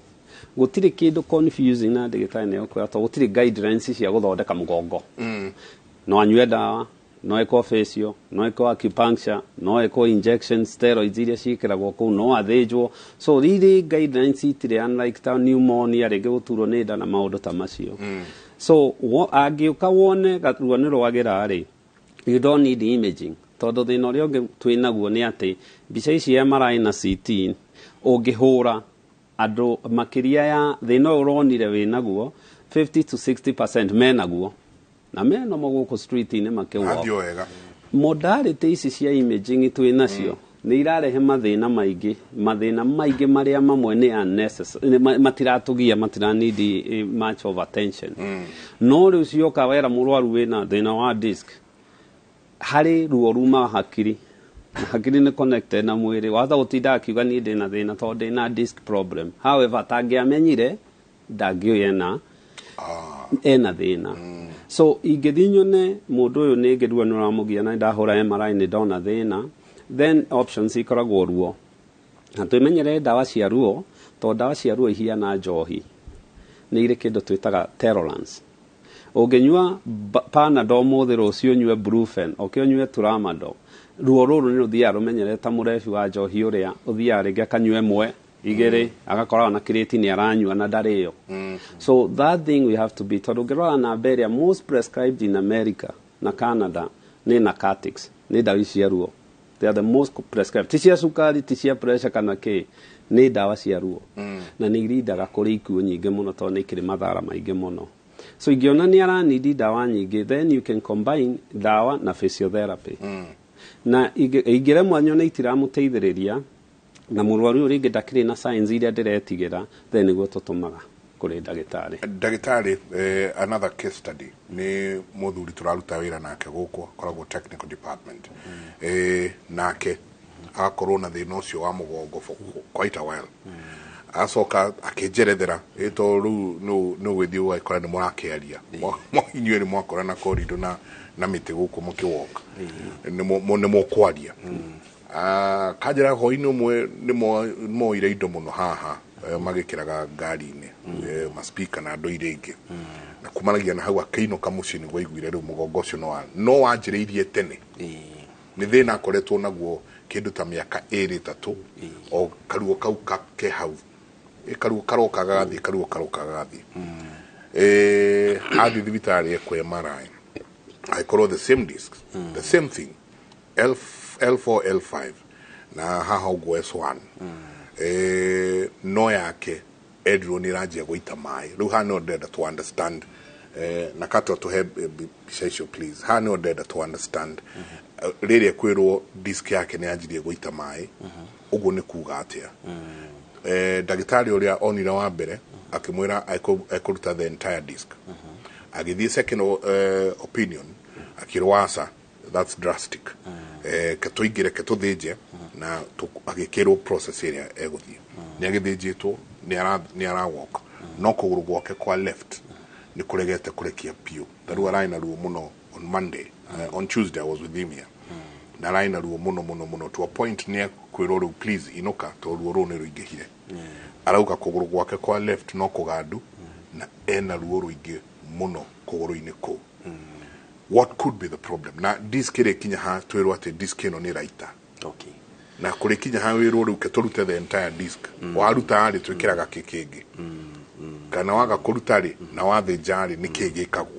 gũtirĩ kĩndũ confusing na ndagĩtarĩ nĩ ũkwĩra to gũtirĩ guidelines cia gũthondeka mũgongo no anyue ndawa no eko facial no eko acupuncture no eko injection steroids iria ciĩkĩragwo kũu no athĩnjwo so really guidelines itirĩ unlike ta pneumonia rĩngĩ gũturwo nĩ nda na maũndũ ta macio so angĩũka wone ruo nĩ rwagĩra rĩ you don't need imaging tondũ thĩna ũrĩa ũngĩ twĩnaguo nĩ atĩ mbica ici MRI na CT ũngĩhũra andũ makĩria ya thĩna ũronire wĩnaguo 50 to 60% menaguo na mena magũkũ street-inĩ makĩũa modality ici cia imaging twĩ nacio nĩ irarehe mathĩna maingĩ marĩa mamwe nĩ unnecessary matiratugia matiranidi much of attention no rĩu cioka wera mũrwaru wĩna thĩna wa disc harĩ ruo ruma hakiri nĩ connected na mwĩrĩ watha gũtinda akiuga niĩ ndĩna thĩna tondũ ndĩna disc problem however tangĩamenyire ndangĩoya ena thĩna so ingĩthiĩ nyone mũndũ ũyũ nĩ ngĩrua nĩ ũramũgia na ndahũra MRI nĩ ndona thĩna then options ikoragwo ruo na twĩmenyere ndawa cia ruo tondũ ndawa cia ruo ihiana njohi nĩ irĩ kĩndũ twĩtaga tolerance ũngĩnyua Panadol mũthĩ rũciũ nyue Brufen ũkĩnyue Tramadol ruo rũrũ nĩ rũthiaga rũmenyere ta mũrebi wa njohi ũrĩa ũthiaga rĩngĩ akanyue mwe igere agakorwo na kireti ni aranyua na ndarĩyo so that thing we have to be tondũ ngĩrora na beria most prescribed in America na Canada nĩ narcotics nĩ ndawa cia ruo they are the most prescribed tisia sukari tisia pressure kana kĩ nĩ ndawa cia ruo na nĩ irindaga kũrĩ ikuũ nyingĩ mũno tondũ nĩ ikĩrĩ mathara maingĩ mũno so ingĩona nĩ aranidi ndawa nyingĩ then you can combine ndawa na physiotherapy na ingĩremwo nyone itiramũteithĩrĩria na mũrwaru rĩngĩ ndakĩrĩ na signs iria ndĩretigĩra then nĩguo tũtũmaga kũrĩ ndagĩtarĩ another case study nĩ mũthuri tũraruta wĩra nake gũkũ koragwo technical department nake agakorwo na thĩna ũcio wa mũgongo for quite a while acoka akĩnjerethera to rĩu no gwĩthiĩ ũgakora nĩ mũrakĩaria inyuĩ nĩ mwakora na korido na mĩtĩ gũkũ mũkĩwoka nĩ mũkwaria kajira hoini umwe nĩ moire indo mũno haha magĩkĩraga ngari-inĩ maspika na andũ irĩ ingĩ na kumanagia na hau akĩinũka mũciĩ nĩguo aiguire rĩu mũgongo ũcio no wanjĩrĩirie tene nĩ thĩna akoretwo naguo kĩndũ ta mĩaka 2-3 o karuo kau ke hau karuo karokaga gathiĩ athiĩ thibitarĩ ekwo MRI agĩkorwo the same disc the same thing L4 L5 na haha ũguo S1 no yake edro nĩ ranjia gũita maĩ rĩu hana ndenda to understand na kato to have bicia please hana ndenda to understand rĩrĩa kwĩrwo disk yake nĩ yanjirie gũita maĩ ũguo nĩ kuga atĩa ndagitari uria onira wa mbere akimwira akuruta the entire disc agithie second opinion akirwasa that's drastic katuigire katuthinje na agikirwo process area eguthie ni agithinjitwo ni ara walk no kuguru gwake kwa left ni kuregete kurekia pio taru araina ruo muno on Monday on Tuesday I was with him here na araina ruo muno to a point ni kwirwo please inuka to ruo ru ni ruingihire arauka kuguru gwake kwa left no kugandu na ena ruo ruingi muno kuguru-ini ku what could be the problem na disc ire kinya ha twirwo ati disc ino ni raita okay na kuri kinya ha wirwo ru keturute the entire disc waruta ari twikiraga kikingi kana waga kuruta ri na wathinja ri ni kigikagwo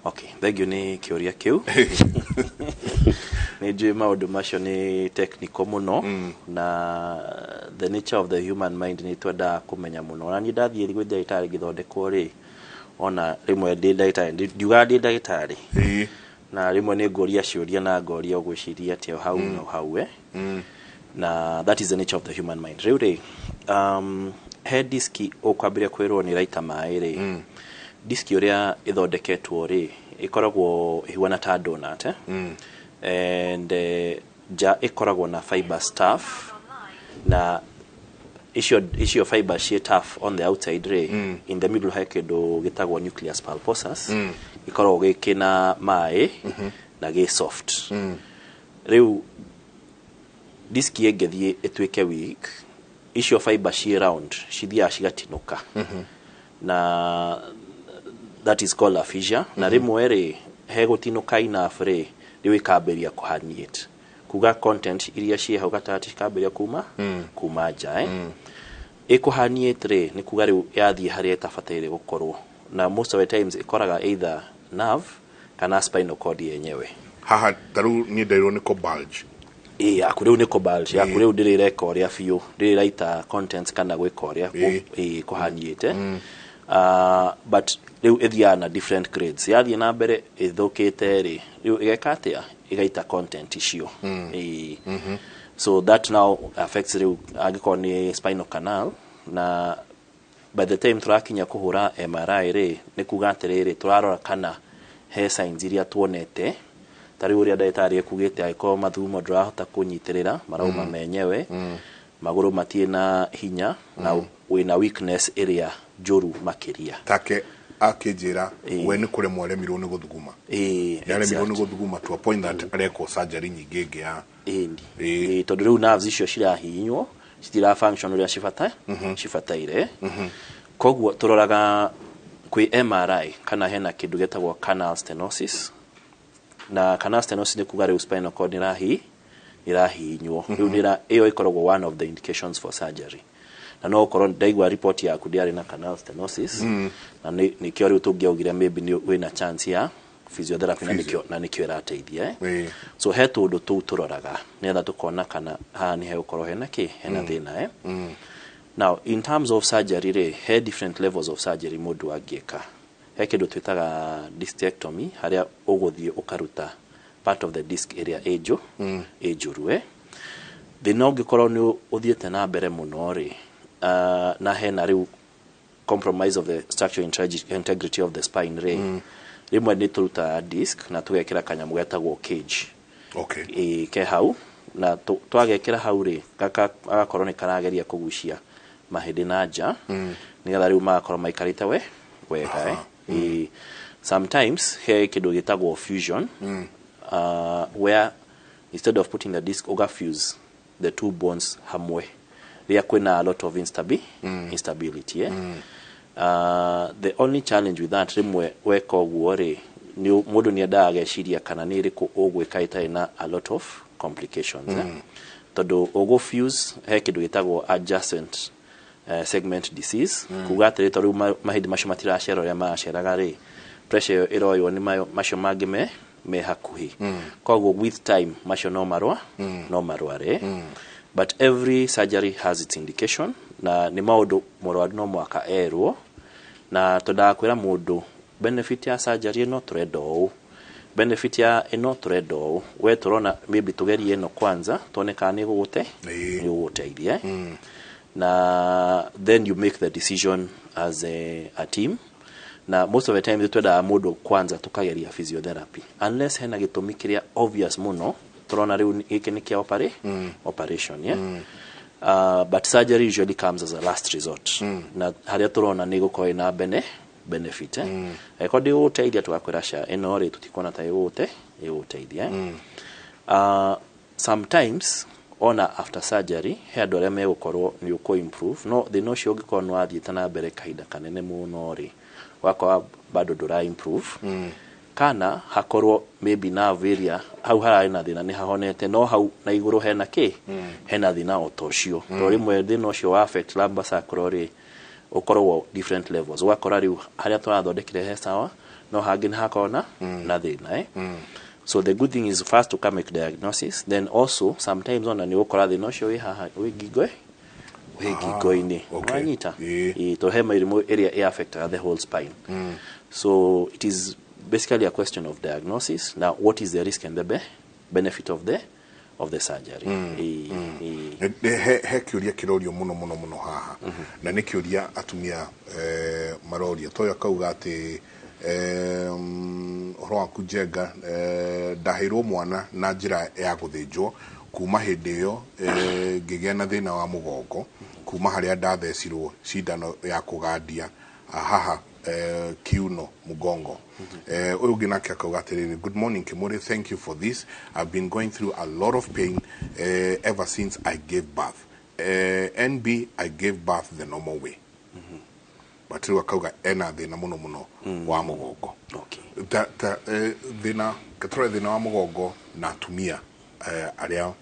okay thank you ni kiuria kiu ni njui maundu macio ni technical muno na the nature of the human mind ni twenda kumenya muno na ni ndathie gwi ndagitari githondekwo ri ona rimwe ndi ndagitari ndiuga ndi ndagitari na rimwe ni ngoria ciuria na ngoria gwiciria ati hau no hau na that is the nature of the human mind riu head disk ukwambiria kwirwo ni raita mai ri disk uria ithondeketwo ri ikoragwo ihwana ta donut and ja ikoragwo na fiber stuff na issue fiber she tough on the outside ray in the middle hakedo gitagwo nucleus pulposus ikoragwo gikina mai na ge soft riu disk yegethie etweke weak issue fiber she round shithia shigatinuka na that is called a fissure na rimwe ri hegutinuka enough ri riwikamberia kuhaniate kuga content iria cie hau gatati kamberia kuma nja ikuhaniate ri ni kuga riu yathie haria itabatire gukorwo na most of the times ikoraga either nerve kana spinal cord yenyewe haha taru ni ndairo ni ko bulge akuriu ni ko bulge akuriu ndireka uria biu ndiraita contents kana gwika uria kuhaniate but riu ithia na different grades yathie na mbere ithukite ri riu igekatia igaita content icio so that now affects riu angiko ni spinal canal na by the time turakinya kuhura MRI ri ni kuga atiriri turarora kana he signs iria tuonete tari uria ndagitari ekugite aiko mathumo ndurahota kunyitirira marauma menyewe maguru matie na hinya na wina weakness area njuru makiria take akijira we ni kure mwaremirwo ni guthuguma yaremirwo ni guthuguma to a point that areko surgery nyingege ya tondu riu nerves icio cirahinywo citira function uria cifataire koguo turoraga kwi MRI kana hena kindu getagwo canal stenosis na canal stenosis ni kuga riu spinal cord irahinywo riu iyo ikoragwo one of the indications for surgery na no korwo ndaigwa report yaku ndiari na canal stenosis na ni kio riu tungiaugire maybe ni wina chance ya physiotherapy na nikio irateithia so he tundu tu turoraga netha tukona kana ha ni he ukorwo hena thina now in terms of surgery re he different levels of surgery mundu angieka he kindu twitaga discectomy haria uguthie ukaruta part of the disc area ejurwe thina ungikorwo ni uthiete na mbere muno ri na hena riu compromise of the structural integrity of the spine ray rimwe ni turuta disc na tugekira kanyamu getagwo cage ke hau na twagekira hau ri agakorwo ni karageria kugucia mahindi na nja nigetha riu magakorwo maikarite wega sometimes he kindu gitagwo fusion where instead of putting the disc fuse the two bones hamwe there kwina a lot of instability the only challenge with that rimwe weka guo ri ni mundu ni endaga geciria kana ni riku ugwika itai na a lot of complications tondu fuse he kindu gitagwo adjacent segment disease kuga atiri tondu mahindi macio matiracera uria maceraga ri pressure iroywo ni macio mangi me hakuhi koguo with time macio no marware but every surgery has its indication na ni maundu murwaru no mwaka erwo na tondakwira mundu benefit ya surgery no turendo benefit ya ino turedo we turona maybe tugerie ino kwanza tuone kana ni guteithia na then you make the decision as a team. Na most of the time twenda mundu kwanza tukageria physiotherapy unless hena gitumi kiria obvious muno turona riu iki ni kia operation but surgery usually comes as a last resort na haria turona ni gukorwo na benefit kodi uteithia tugakwirasha ino ri tutikona ta yuteithia sometimes ona after surgery head ore me gukorwo ni uko improve no the no cio gikorwo no athieta na mbere kahinda kanene muno ri wako bado dura improve kana hakorwo maybe na area hau harari na thina ni hahonete no hau na iguru hena hena thina otocio to rimwe thina ucio wa affect lumbar sacral ukorwo different levels wakora riu haria twathondekire he sawa no hangi ni hakona na thina so the good thing is first to come make diagnosis, then also sometimes on ni ukora thina ucio wi haha wi gigoini wanyita to hema irimu area affect the whole spine so it is basically a question of diagnosis. Now what is the risk and the benefit of the surgery he kiuria kirorio muno haha na ni kiuria atumia maroria toyo kauga ati horo waku Njenga ndahirwo mwana na njira ya guthinjwo kuma hindi iyo ngigea na thina wa mugongo kuma haria ndathecirwo cindano ya kugandia haha kiuno mugongo uyu ungi nake akauga atiriri good morning Kĩmũrĩ, thank you for this. I've been going through a lot of pain ever since I gave birth. NB I gave birth the normal way but riu akauga ena thina muno wa mugongo thina katore thina wa mugongo na atumia aria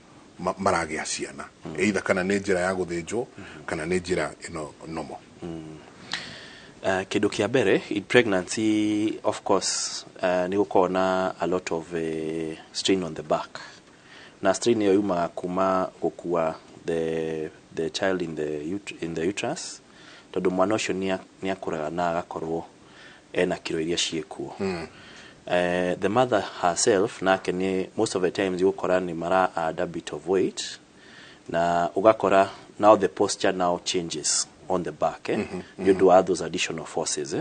maragia ciana either kana ni njira ya guthinjwo kana ni njira ino normal kidu kia mbere in pregnancy of course ni gukona a lot of strain on the back na strain yo yuma kuma gukua the child in the uterus tondu mwana ucio ni akuraga na agakorwo ena kiro iria ciekuo the mother herself nake ni most of the times gukora ni mara add a bit of weight na ugakora now the posture now changes on the back you do add those additional forces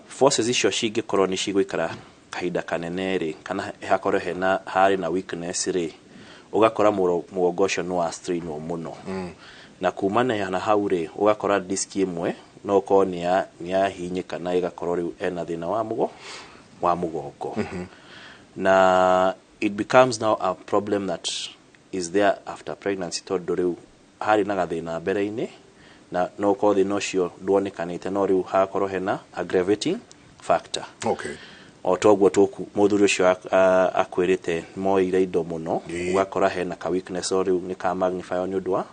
forces icio cingikorwo ni cigwikara kahinda kanene ri kana hakorwo hena hari na weakness ri ugakora mugongo ucio no strain muno na kumana na hau ri ugakora disk imwe no ko ni ya hinyika na igakorwo riu ena thina wa mugongo na it becomes now a problem that is there after pregnancy tondu riu hari na gathina mbere-ini na no ko thina ucio duonekanite no riu hakorwo hena aggravating factor otogwo toku muthuri ucio akwirite moire indo muno ugakora hena ka weakness or riu ni ka magnify ni udwa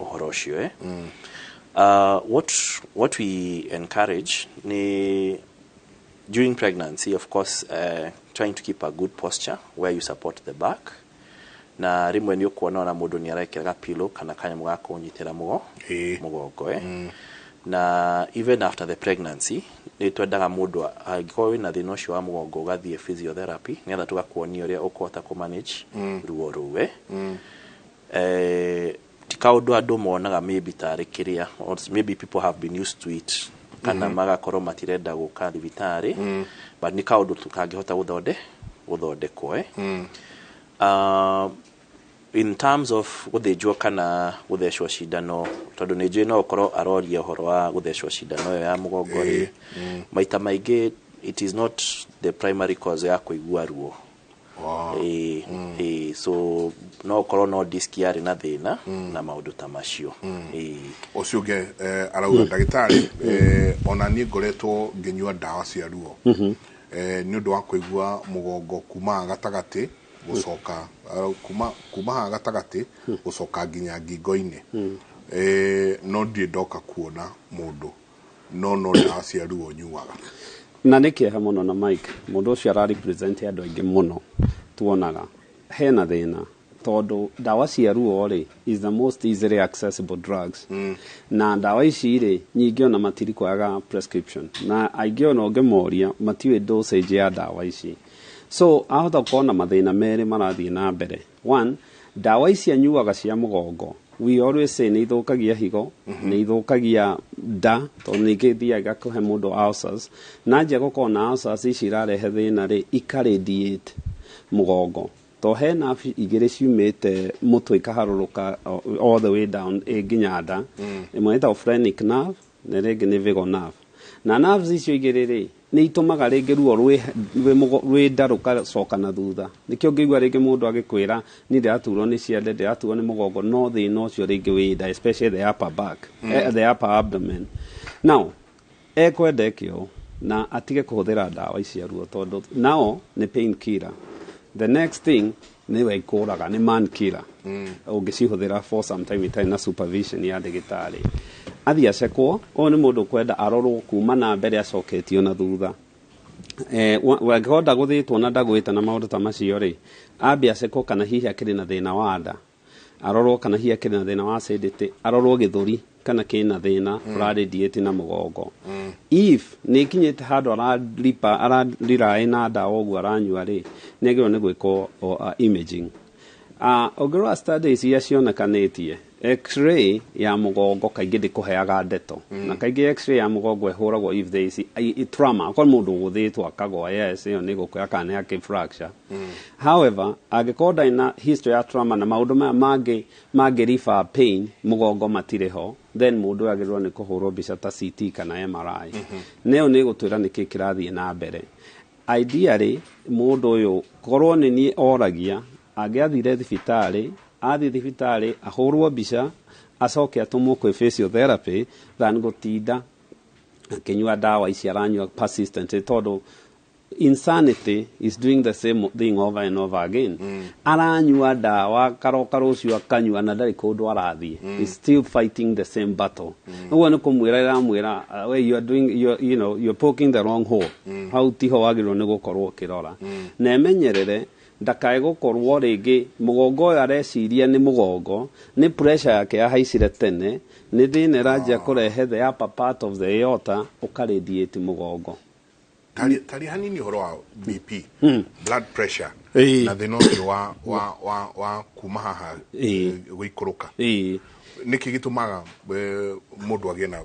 uhoro ucio what we encourage ni during pregnancy of course trying to keep a good posture where you support the back na rimwe ni ukuona na mundu ni arekera pillow kana kanyamu ga kunyitira mugongo na even after the pregnancy ni twendaga mundu angĩkorwo na thina ucio wa mugongo ugathie physiotherapy niatha tugakuonia uria ukota ku manage ruo ruwe tikaudu andu monaga maybe tari kiria or maybe people have been used to it kana magakorwo matirenda guka thibitari but ni kaudu tukangihota guthondekwo in terms of guthĩnjwo kana guthecwo cindano tondu ni njui no ukorwo aroria uhoro wa guthecwo cindano ya mugongo ri maita maingi it is not the primary cause ya kuigua ruo so no ukorwo no disk yari na thina na maundu ta macio ucio unge arauga ndagitari ona ni ngoretwo nginyua ndawa cia ruo ni undu wa kuigua mugongo kuma gatagati gucoka kuma gatagati gucoka nginya ngingo-ini no ndi ndoka kuona mundu no ndawa cia ruo nyuaga na nikiha muno na Mike mundu ucio ara represent andu aingi muno tuonaga hena thina tondu ndawa cia ruo ri is the most easily accessible drugs na ndawa ici ri nyingi ona matiri kwaga prescription na aingĩ ona ũngĩmoria matiũĩ dosage ya ndawa ici so ahota kuona mathĩna merĩ marathiĩ na mbere. One, ndawa ici anyuaga cia mũgongo we always say nĩ ithũkagia higo nĩ ithũkagia nda tondũ nĩ igĩthiaga kũhe mũndũ ulcers na nja gũkorwo na ulcers ici irarehe thĩna rĩ ikaradiate mũgongo to he nerve igĩrĩ ciumĩte mũtwe ikaharũrũka all the way down nginya nda ĩmwe ĩtagwo phrenic nerve na rĩngĩ nĩ vagal nerve na nerves icio igĩrĩ rĩ nĩ itumaga rĩngĩ ruo rwĩ nda rũgacoka na thutha nĩkĩo ngĩigua rĩngĩ mũndũ agĩkwĩra nĩ ndĩraturwo nĩ ciande ndĩraturwo nĩ mũgongo no thĩna ũcio rĩngĩ wĩ nda especially the upper back the upper abdomen. Now ekwenda kĩo na atige kũhũthĩra ndawa ici cia ruo tondũ nao nĩ pain killer. The next thing nĩwe ikũraga nĩ man killer ũngĩcihũthĩra for some time itarĩ na supervision ya ndagĩtarĩ athiĩ acekwo o nĩ mũndũ kwenda arorwo kuma na mbere acoketio na thutha wangĩhota gũthĩtwo na ndagwĩte na maũndũ ta macio rĩ ambia acekwo kana hihi akĩrĩ na thĩna wa nda arorwo kana hihi akĩrĩ na thĩna wa acidity arorwo gĩthũri kana kĩna thĩna ũraradiate na mũgongo if nĩ kinyĩte handũ ararira na ndawa ũguo aranyua rĩ nĩ agĩrĩirwo nĩ gwĩkwo imaging. Ũngĩrora studies iria cionekanĩtie x-ray ya mũgongo kaingĩ ndĩkũheaga ndeto na kaingĩ x-ray ya mũgongo ĩhũragwo if there is trauma okorwo mũndũ gũthĩtwo akagwa yes ĩyo nĩ gũkũya kana yake fracture. However angĩkorwo ndarĩ na history ya trauma na maũndũ maya mangĩ refer pain mũgongo matirĩ ho then mũndũ agĩrĩirwo nĩ kũhũrwo mbica ta CT kana MRI nĩyo nĩ gũtwĩra nĩkĩ kĩrathiĩ na mbere. Ideally mũndũ ũyũ korwo nĩ niĩ oragia angĩathire thibitarĩ athiĩ thibitarĩ ahũrwo mbica acoke atũmwo kwĩ physiotherapy than gũtinda akĩnyua ndawa ici aranyua persistently tondũ insanity is doing the same thing over and over again. Aranyua ndawa karoka rũciũ akanyua na ndarĩ kũndũ arathiĩ is still fighting the same battle. Ũguo nĩ kũmwĩra iramwĩra you are doing you're poking the wrong hole hau tiho wagĩrĩirwo nĩ gũkorwo ũkĩrora na emenyerere ndakae gũkorwo rĩngĩ mũgongo ũyũ areciria nĩ mũgongo nĩ pressure yake yahaicire tene nĩ thĩna ĩranjia kũrehe the upper part of the aorta ũkaradiate mũgongo. Tari hanini ũhoro wa BP blood pressure na thĩna ũcio wa kuma haha gũikũrũka nĩkĩ gĩtũmaga mũndũ agĩe na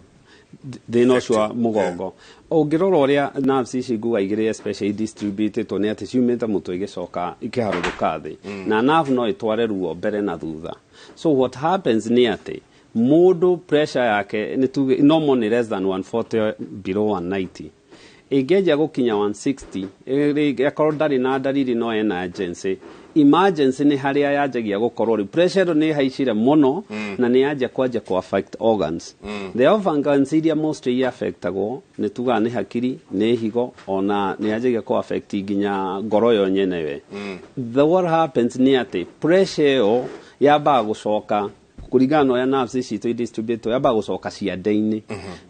thĩna ũcio wa mũgongo. Ũngĩrora ũrĩa nerves ici nguga igĩrĩ especially distributed nĩ atĩ ciumĩte mũtwe igĩcoka ikĩharũrũka thĩ na nerve no ĩtware ruo mbere na thutha. So what happens nĩ atĩ mũndũ pressure yake nĩ normal nĩ less than 140 below 190 ĩngĩanjia gũkinya 160 akorwo ndarĩ na ndariri no ena emergency nĩ harĩa yanjagia gũkorwo rĩ pressure nĩ haicire mũno na nĩ yanjia kwanja ku affect organs. The organs iria mostly affectagwo nĩ tuga nĩ hakiri nĩ higo ona nĩ yanjagia ku affect nginya ngoro yo nyenewe. What happens nĩ atĩ pressure ĩyo yambaga gũcoka kũringana na ũrĩa nerves ici distribute yambaga gũcoka ciande-inĩ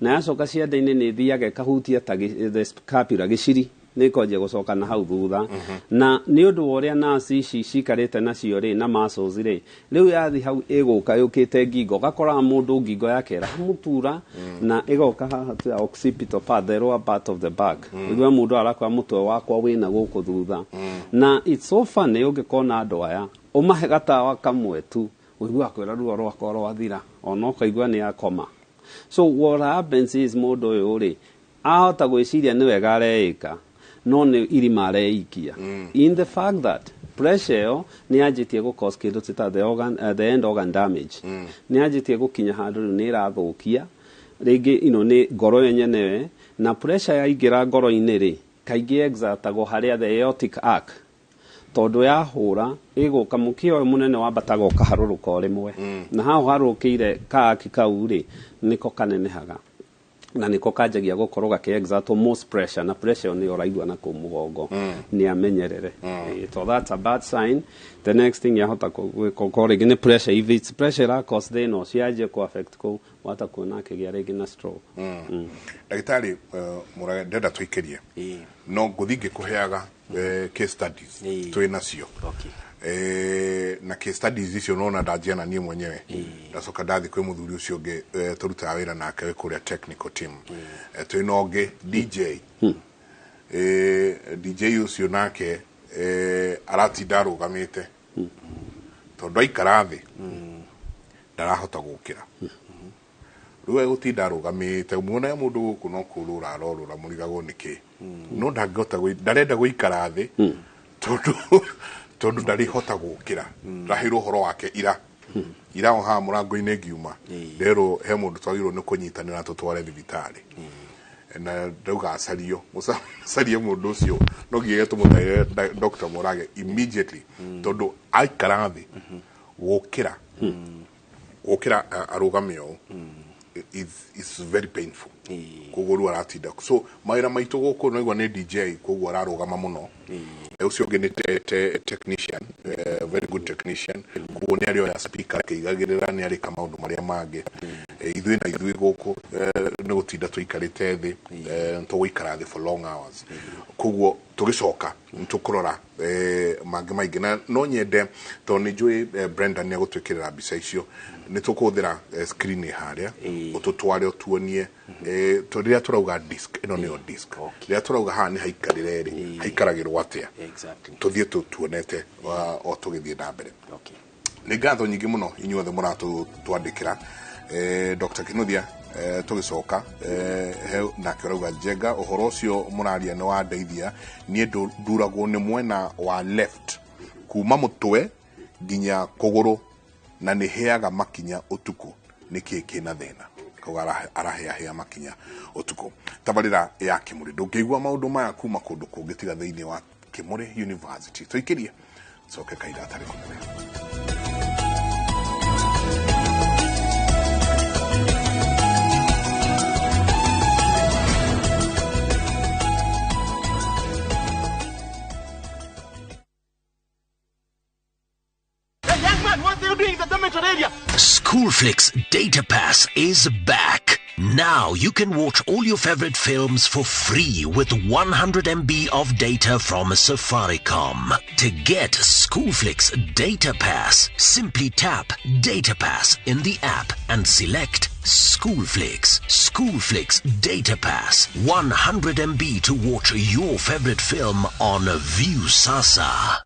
na yacoka ciande-inĩ nĩ thiaga ĩkahutia ta the scapula gĩciri nĩ kwanjia gũcoka na hau thutha na nĩ ũndũ wa ũrĩa nerves ici cikarĩte nacio rĩ na muscles rĩ rĩu yathi hau ĩgũka yũkĩte ngingo gakoraga mũndũ ngingo yake ĩramũtura na ĩgoka haha tu occipital part the lower part of the back rĩu mũndũ arakwa mũtwe wakwa wĩna gũkũ thutha na it's so funny ũngĩkorwo na andũ aya ũmahe gatawa kamwe tu ũigua kwĩra ruo rwakwa rwathira ona ũkaigua nĩ akoma. So what happens is mũndũ ũyũ rĩ ahota gwĩciria nĩ wega areĩka no nĩ irima areikia in the fact that pressure ĩyo nĩ yanjĩtie gũcause kĩndũ tita the end organ damage nĩ yanjĩtie gũkinya handũ rĩu nĩ ĩrathũkia rĩngĩ nĩ ngoro yenyewe na pressure yaingĩra ngoro-inĩ rĩ kaingĩ exertagwo harĩa the aortic arch tondũ yahũra ĩgũka mũkĩo ũyũ mũnene wambataga ũkaharũrũka o rĩmwe na haha harũkĩire kaaki kau rĩ nĩko kanenehaga na nĩko kanjagia gũkorwo gakĩ-exert most pressure na pressure nĩ ũraigua na kũu mũgongo nĩ amenyerere. So that's a bad sign. The next thing yahota gũkorwo rĩngĩ nĩ pressure if it's pressure ĩrakos thĩna ũcio yanjie kũ affect kũu wahota kuona akĩgĩa rĩngĩ na stroke. Ndagĩtarĩ Mũrage ndenda tũikĩrie no ngũthinge kũheaga case studies twĩ nacio na case studies icio nona ndajiana niĩ mwenyewe ndacoka ndathi kwĩ mũthuri ũcio ũngĩ tũrutaga wĩra nake wĩ kũrĩa technical team twĩ na ũngĩ DJ ũcio nake aratinda arũgamĩte tondũ aikara thĩ ndarahota gũkĩra rĩu egũtinda arũgamĩte muona mũndũ gũkũ no kũrũra arorũra mũrigagwo nĩkĩ no ndarenda gũikara thĩ tondu ndari hota gũkĩra rahirwo horo wake ira o ha mũrango-inĩ ngiuma ndero he mũndũ twagĩrwo nĩ kũnyitanĩra tũtware thibitarĩ na ndauga acario mũndũ ũcio no nginya tũmũthaire Dr. Mũrage immediately tondu aikara thĩ gũkĩra arũgame ũũ is very painful kuguru aratinda so mawira maitu gũkũ no igwa ni DJ koguo ararũgama muno ucio ũngĩ ni technician very good technician koguo ni ario ya speaker keigagirira ni ari kama maundu maria mangĩ ithuĩ gũkũ ni gũtinda tũikarĩte thĩ tũgũikara thĩ for long hours koguo tũgicoka nĩtũkũrora mangĩ maingĩ na no nyende tondũ nĩ njũĩ Brenda nĩ agũtwĩkĩrĩra mbica icio nĩ tũkũhũthĩra screen harĩa ũtũtware ũtuonie rĩrĩa tũrauga disk ĩno nĩyo disk rĩrĩa tũrauga haha nĩ haikarĩre rĩ haikaragĩrwo atĩa tũthiĩ tũtuonete o tũgĩthiĩ na mbere nĩ ngatho nyingĩ mũno inyuothe mũratwandĩkĩra Dr. Kinuthia tũgĩcoka nake arauga Njenga ũhoro ũcio mũraria nĩ wa ndeithia niĩ nduragwo nĩ mwena wa left kuma mũtwe nginya kũgũrũ na nĩ heaga makinya ũtukũ nĩkĩ kĩna thĩna kauga arahea makinya ũtukũ tabarĩra ya Kĩmũrĩ ndũngĩigua maũndũ maya kuma kũndũ kũngĩ tiga thĩinĩ wa Kĩmũrĩ University tũikĩrie coke kaida atarĩ kũmenya Schoolflix Data Pass is back. Now you can watch all your favorite films for free with 100 MB of data from Safaricom. To get Schoolflix Data Pass, simply tap Data Pass in the app and select Schoolflix. Schoolflix Data Pass, 100 MB to watch your favorite film on View Sasa.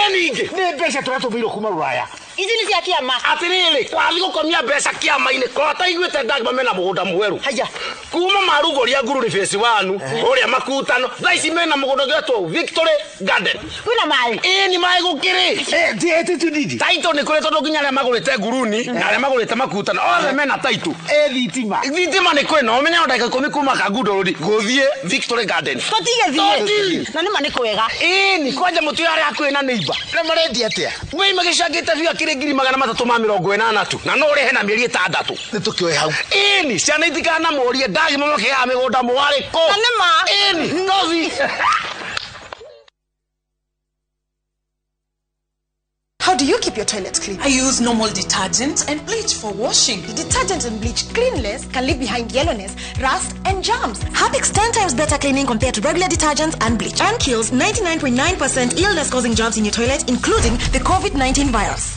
Ni mbeca turatũmĩirwo kuma Rũraya. Ici nĩ cia kĩama. Atĩrĩrĩ, twathiĩ gũkomia mbeca kĩama-inĩ kota iguĩte ndagima mena mũgũnda mwerũ. Haya. Kuma Marugũria Ngururi phase 1, ũrĩa Makutano, thaa ici mena mũgũnda gwetwo Victory Garden. Kwĩna maĩ? Ni maĩ gũkĩrĩ. Tiĩti tunini. Taito nĩ kũrĩ tondũ nginya arĩa magũrĩte Nguruni na arĩa magũrĩte Makutano othe mena taito. Thitima. Thitima nĩ kwĩna ũmenya ndagĩka 10 kuma Kangundũrũri gũthiĩ Victory Garden. Tũtigethie. Na nĩ ma nĩ kwega. Ni kwanja mũtu arĩa hakuhĩ na neighbor. Nĩ marendia atĩa? Wei magĩcangĩte biga kĩrĩ 380 na no ũrĩhe na mĩeri 6. Nĩ tũkĩoe hau. Ni ciana itikana mũrie ndagima makĩga mĩgũnda mwarĩko. Na nĩ ma. Novi. How do you keep your toilets clean? I use normal detergent and bleach for washing. The detergent and bleach cleanless can leave behind yellowness, rust, and germs. Harpic's 10 times better cleaning compared to regular detergents and bleach, and kills 99.9% illness-causing germs in your toilet, including the COVID-19 virus.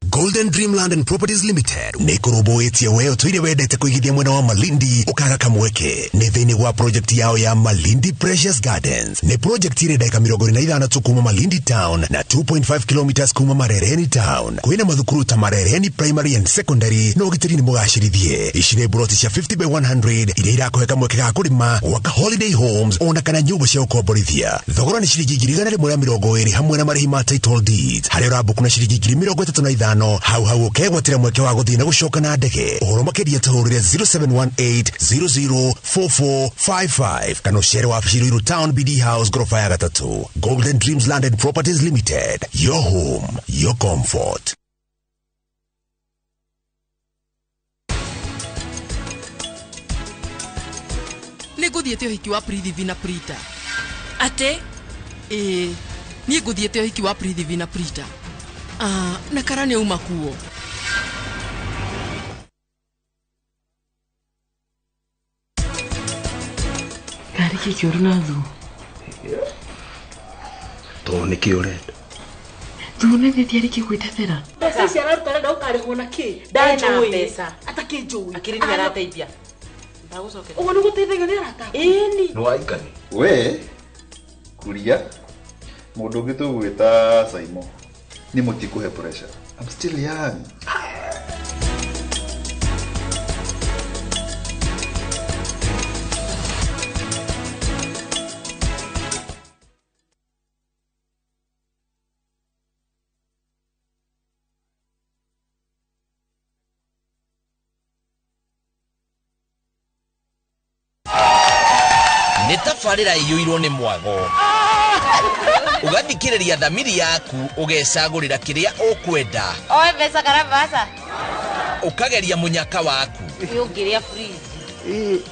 Golden Dreamland and Properties Limited nĩkũrũmbũĩtie we ũtũire wendete kũigithia mwena wa Malindi ũkaga kamweke nĩ thĩinĩ wa project yao ya Malindi Precious Gardens. Nĩ project ĩrĩ dakika 25 tu kuma Malindi Town na 2.5 kilometers kuma Marereni Town. Kwĩna mathukuru ta Marereni Primary and Secondary na ũgitĩri nĩ mũgacĩrithie. Ici nĩ broti cia 50 by 100 iria irakũhe kamweke ga kũrĩma gwaka holiday homes ona kana nyũmba cia ũkomborithia. Thogora nĩ ciringi 120 hamwe na marĩhi ma title deeds. Harĩa ũrambũku na ciringi 35 hau ukegwatĩra mweke wa gũthiĩ na gũcoka na ndege. Ũhoro makĩria tũhũrĩre 0718004455 kana ũcere wabici Ruiru Town BD House gorofa ya 3. Golden Dreams Land and Properties Limited, your home, your comfort. Nĩngũthiĩte ũhiki wa Prithivi na Prita. Ate? Niĩ ngũthiĩte ũhiki wa Prithivi na Prita. Na karani uma kuo. Niki kĩũru na thu. To niki urenda. Thu nĩ thithi ariki gwĩtethera. Mbeca ici araruta renda ũkarĩhwo na kĩ? Ndena mbeca. Atakĩnjũĩ. Akĩrĩthia arateithia. Ndagũcokera. Ũguo nĩ gũteithagio nĩ arata. Ĩni. Nĩ waikani. We kuria mũndũ ũngĩ tũgwĩta Saimo nĩ mũtikũhe pressure. I'm still young. Nitafarira iyuirwo ni mwago ugathikiriria thamiri yaku ugecagurira kiria ukwenda oe mbeca karabasa ukageria munyaka waku yongeria freeze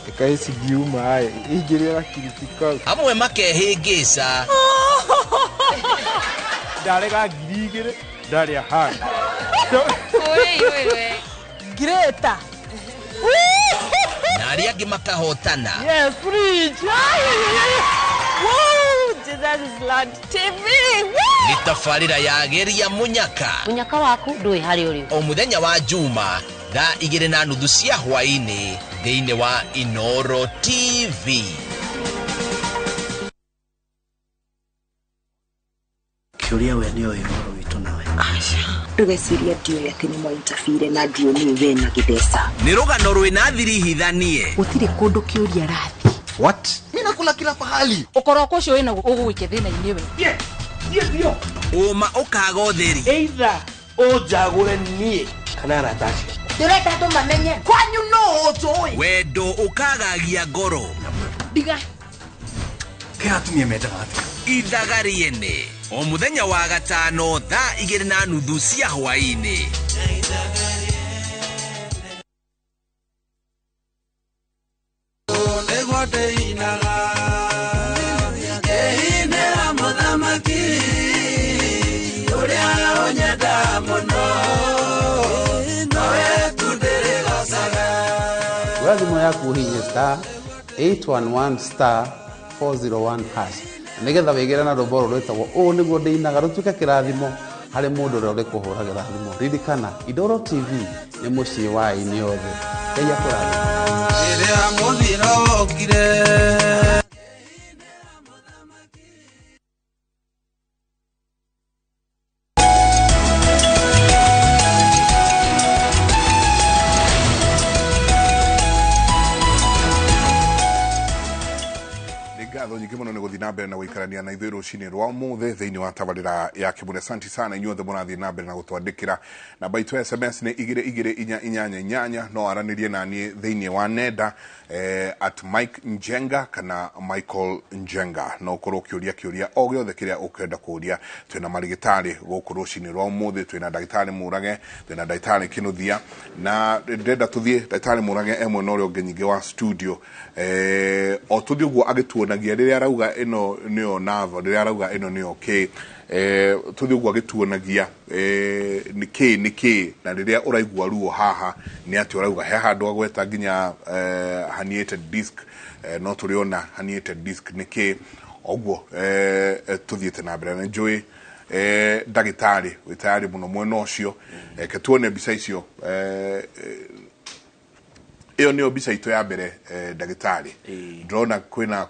ikaisi giuma ingiria kiritika amwe makehingisa ndarega ngirigire ndari ahana oe Greta na aria angi makahotana. Yes, preach. Woo, Jesus is Lord TV. Ni tafarira yageria munyaka waku ndui hari uri o muthenya wa Juma thaa 2:30 cia hwaini thiini wa Inoro TV. Kiuria we nio Inoro witu nawe. Asha ndugeciria ndio yake ni mwaitafire na ndio ni we na githesa ni rugano rwina thiri hithanie gutire kundu kiuria rathi. What? Mimi nakula kila pahali. Ukoroko cio wina ugwike thina iniwe Ndio. Uma ukaga utheri Either ojagure nie kana ratashi. direta tu mamenye Kwanyu no toy. wendo ukagagia ngoro diga Kiatumie meta wapi? ithagariene o muthenya wa gatano thaa 2:30 cia hwaini. Thimũ yaku hihinya star 811 star 401 hash nigetha wigire na rwimbo rwitagwo ũũ nĩguo ndĩinaga rũtuĩke kĩrathimo harĩ mũndũ ũrĩa ũrĩkũhũragĩra thimũ. Ririkana Inoro TV nĩ mũciĩ wa aini othe. Ngai akũrathime. nyingĩ mũno nĩ gũthiĩ na mbere na gũikarania na ithuĩ rũcinĩ rwa ũmũthĩ thĩinĩ wa tabarĩra ya Kĩmũrĩ. Asante sana inyuothe mũrathiĩ na mbere na gũtwandĩkĩra. Namba itũ ya SMS nĩ 22488 no aranĩrie naniĩ thĩinĩ wa nenda at Mike Njenga kana Michael Njenga. No ũkorwo kĩũria o gĩothe kĩrĩa ũkwenda kũũria. Twĩna marigĩtarĩ gũkũ rũcinĩ rwa ũmũthĩ, twĩna ndagĩtarĩ Mũrage, twĩna ndagĩtarĩ Kĩnuthia, na ndĩrenda tũthiĩ ndagĩtarĩ Mũrage mwena ũrĩa ũngĩ nyingĩ wa studio. O tũthiĩ ũguo agĩtuonagia rĩrĩa arauga ĩno nĩyo navo, rĩrĩa arauga ĩno nĩyo kĩ, tũthiĩ ũguo agĩtuonagia nĩkĩ, na rĩrĩa ũraigua ruo haha nĩ atĩ ũrauga he handũ agweta nginya herniated disc, no tũrĩona herniated disc nĩkĩ. Ũguo tũthiĩte na mbere. Nĩ njũĩ ndagĩtarĩ wĩ tayari mũno mwena ũcio, ke tuone mbica icio. Iyo niyo mbica itũ ya mbere ndagĩtarĩ. Ndrona kwĩna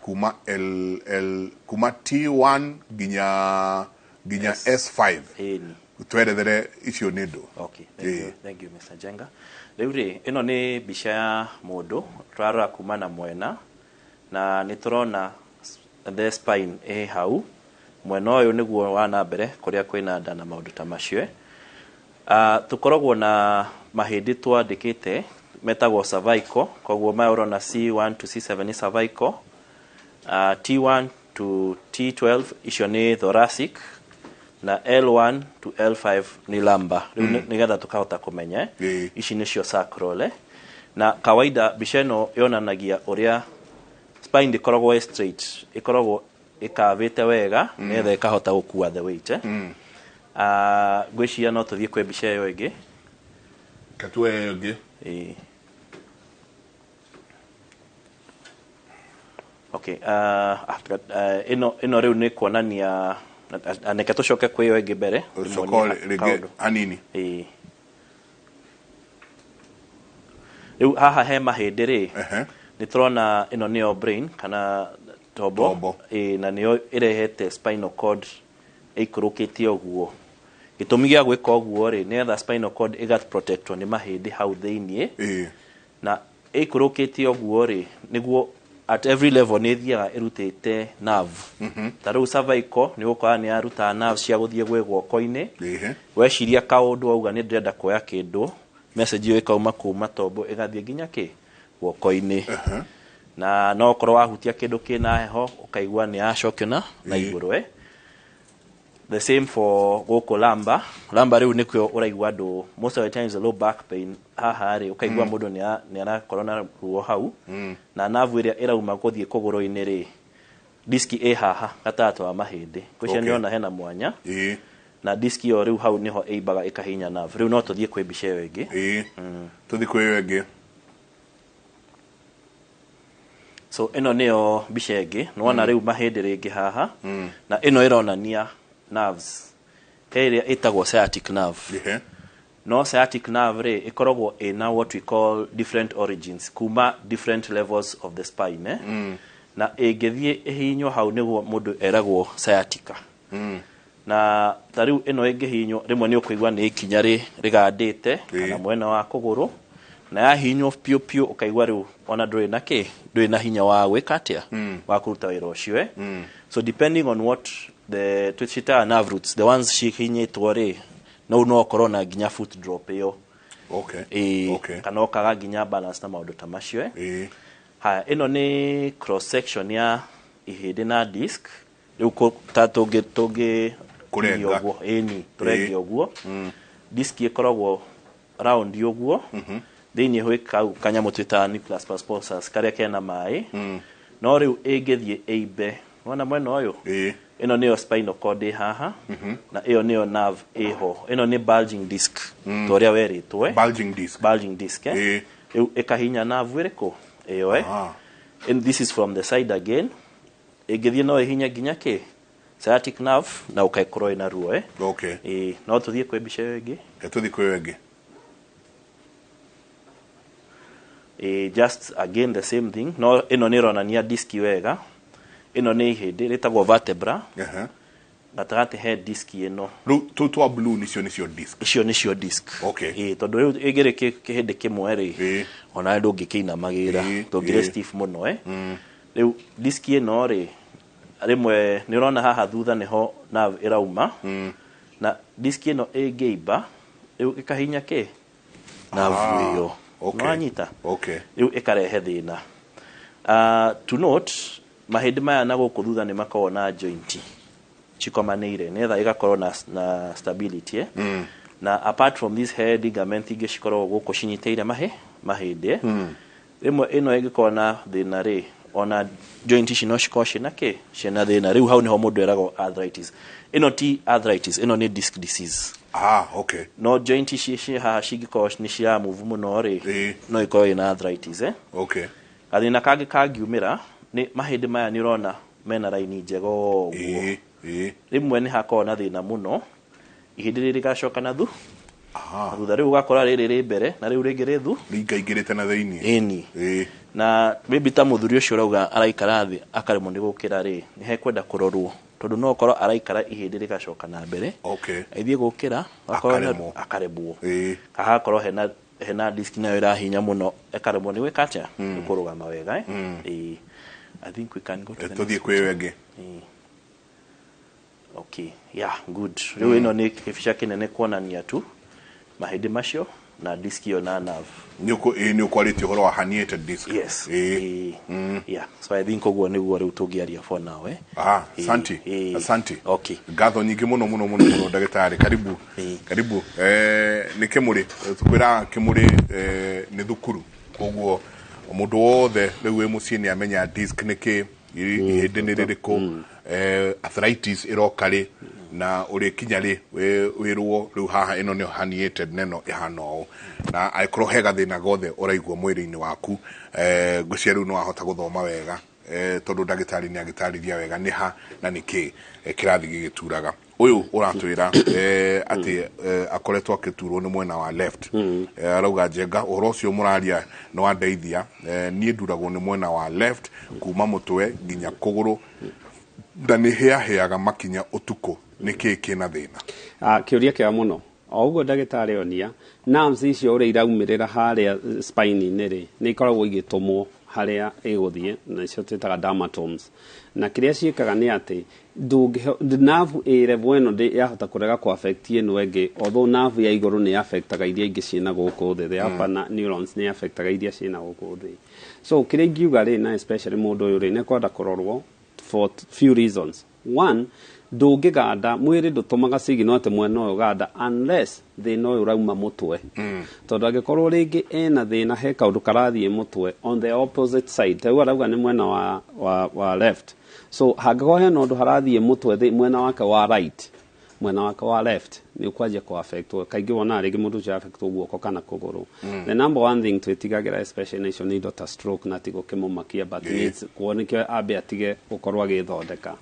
kuma T1 nginya S5. Twerethere icio nĩ ndũ. Okay, thank you Mr. Njenga. Rĩu rĩ, ĩno nĩ mbica ya mũndũ tũrarora kuma na mwena, na nĩ tũrona the spine hau mwena ũyũ nĩguo wa na mbere kũrĩa kwĩna nda na maũndũ ta macio. Tũkoragwo na mahĩndĩ twandĩkĩte metagwo cervical, koguo maya ũrona C1 to C7 ni cervical, T1 to T12 icio ni thoracic, na L1 to L5 ni lumbar. Nigetha tukahota kumenya ici nicio sacral, na kawaida mbica ĩno yonanagia ũrĩa spine ikoragwo straight, ikoragwo ikavĩte wega nigetha ikahota gũkua the weight. Ngwĩciria no tũthiĩ kwĩ mbica ĩyo ĩngĩ. Katue ĩyo ĩngĩ. Okay, ino riu ni kuonania aneke tucoke kwi yo ingi mbere anini riu haha he mahindi ri ni turona ino niyo brain kana tombo na niyo irehete spinal cord ikurukitie uguo gitumi gia gwika uguo ri ni etha spinal cord igat protectwo ni mahindi hau thiini na ikurukitie uguo ri niguo at every level ni thiaga irutite nerve taru cervical ni gukora ni aruta nerve cia guthie gwe gwoko-ini weciria kaundu auga ni ndenda kuoya kindu message yo ikauma kuma tombo igathie nginya ki gwoko-ini na no korwo wahutia kindu kina heho ukaigua ni acokio na iguru the same for goko lamba riu nikyo uraigua andu most of the times the low back pain haha ri ukaigua mundu ni arakorwo na ruo hau na nerve iria irauma guthie kuguru-ini ri diski haha gatatu wa mahindi kucia niona hena mwanya na diski yo riu hau niho eibaga ikahinya nerve riu no tuthie kwi mbica yo ingi tuthie kwi yo ingi so ino niyo mbica ingi nona riu mahindi ringi haha na ino ironania nerves area itagwo sciatic nerve no sciatic nerve ri ikoragwo ina what we call different origins kuma different levels of the spine na ingithie ihinyo hau niguo mundu eragwo sciatica na tariu ino ingihinyo rimwe ni ukuigwa ni ikinya rigandite kana mwena wa kuguru na ya hinyo pio ukaigwa riu ona nduri na hinya wa gwikatia wa kuruta wira ucio so depending on what the twitchita nerve roots the ones shikinyitwo ri no korona ginya foot drop yo kana okaga ginya balance na maundu ta macio ha ino ni cross section ya ihindi na disc riu ta tungi kurenga turengi uguo disc ikoragwo round uguo thiini hwika kanyamu twita nucleus pulposus karia kena mai no riu ingithie eibe wana mwena uyu ino niyo spinal cord haha na iyo niyo nerve eho ino ni bulging disc toria weritwe bulging disc ikahinya nerve iriku iyo and this is from the side again ingithie no ihinya ginya ki sciatic nerve na ukaikorwo ina ruo no tuthie kwi mbica yo ingi tuthie kwi yo ingi just again the same thing no ino ni ronania disc wega ino ni ihindi ritagwo vertebra gatagati he disc ino riu twa blue nicio disc icio disc tondu riu igire kihindi kimwe ri ona ndungikiinamagira tongire stiff muno riu disc ino ri rimwe ni urona haha thutha niho nerve irauma na disc ino ingeiba riu ikahinya ki nerve iyo nwanyita riu ikarehe thina to note mahindi maya na guku thutha ni makorwo na joint chikomanire netha igakorwo na stability na apart from this head ligament ingi cikorwo guku cinyiteire mahindi rimwe ino ingikorwo na thina ri ona joint ici no cikorwo cina ki cina thina riu hau niho mundu eragwo arthritis ino ti arthritis ino ni disc disease no joint ici haha cingikorwo ni cia move muno ri no ikorwo ina arthritis gathina kangi kangiumira ni mahindi maya ni urona mena raini njega uguo rimwe ni hakorwo na thina muno ihindi riri gacoka na thutha riu ugakora riri ri mbere na riu ringi ri ringaingirite na thiini na maybe ta muthuri ucio urauga araikara thi akaremwo ni gukira ri ni hekwenda kurorwo tondu no korwo araikara ihindi rigacoka na mbere aithie gukira akaremwo agakorwo hena disc nayo irahinya muno akaremwo ni gwikatia kurugama wega I think we can go to the next one. Okay, yeah, good. Riu ino ni kificha kinene kuonania tu mahindi macio na disc yo na nerve. Ni ukwaliti horo wa herniated disc. Yes. Yeah, so I think oguo niguo riu tungiaria for now asante. Okay. Ngatho nyingi muno ndagitari karibu. Ni Kĩmũrĩ tukwira Kĩmũrĩ ni thukuru koguo mundu wothe riu wi mucii ni amenya disc niki ihindi ni ririku arthritis irokari na uri kinya ri wirwo riu haha ino ni herniated neno ihano na aikoro hega thina gothe uraigwa mwiri-ini waku ngwiciria riu no ahota guthoma wega tondu ndagitari ni agitarithia wega ni ha na niki kirathi gigituraga uyu uratwira ati akoretwo akiturwo ni mwena wa left arauga Njenga uhoro ucio muraria no wandeithia nie nduragwo ni mwena wa left kuma mutwe nginya kuguru na ni heaga makinya utuku niki kina thina kiuria kia muno o uguo ndagitari onia nerves icio uri iraumirira haria spine-ini ri ni ikoragwo igitumwo haria iguthie na icio twitaga dermatomes na kiria ciikaga ni ati nerve level eno yahota kurega ku affect eno enge although nerve ya iguru ni affectaga iria ingi ciina guku thi the upper neurons ni affectaga iria ciina guku thi so kiria ingiuga ri na especially mundu uyu ri ni kwenda kurorwo for few reasons. One, ndungiganda mwiri ndutumaga signal ati mwena uyu ganda unless thina uyu rauma mutwe tondu angikorwo ringi ena thina he kaundu karathie mutwe on the opposite side tau arauga ni mwena wa left so hangikorwo hena undu harathie mutwe mwena wake wa right mwena wake wa left ni ukwaje ku affect kaingi wona ringi mundu ja affect guoko kana kuguru the number one thing twitigagira especially nation need to stroke na tigo kimumakia but needs kuoneke abe atige gukorwo agithondeka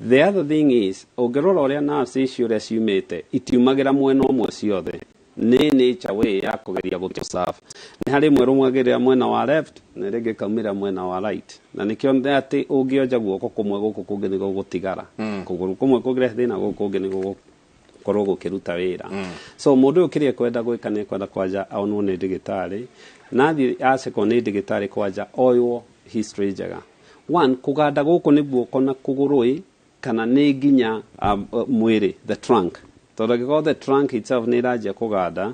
the other thing is ogirora uria nerves icio ria ciumite itiumagira mwena umwe ciothe ni nature way ya kugeria gutusafa ni hari mwe rumwagiria mwena wa left na ringi kaumira mwena wa right na nikio nde ati ungioja guoko kumwe guku kungi ni gugutigara kuguru kumwe kugire thina guku kungi ni gukorwo gukiruta wira so mundu ukirie kwenda gwika ni kwenda kwanja aonwo ni ndigitari nathi aceko ni ndigitari kwanja oywo history njega one kuganda guku ni guoko na kugurui kana ni nginya mwiri the trunk tondu angĩkorwo the trunk itself nĩ ĩranjia kũganda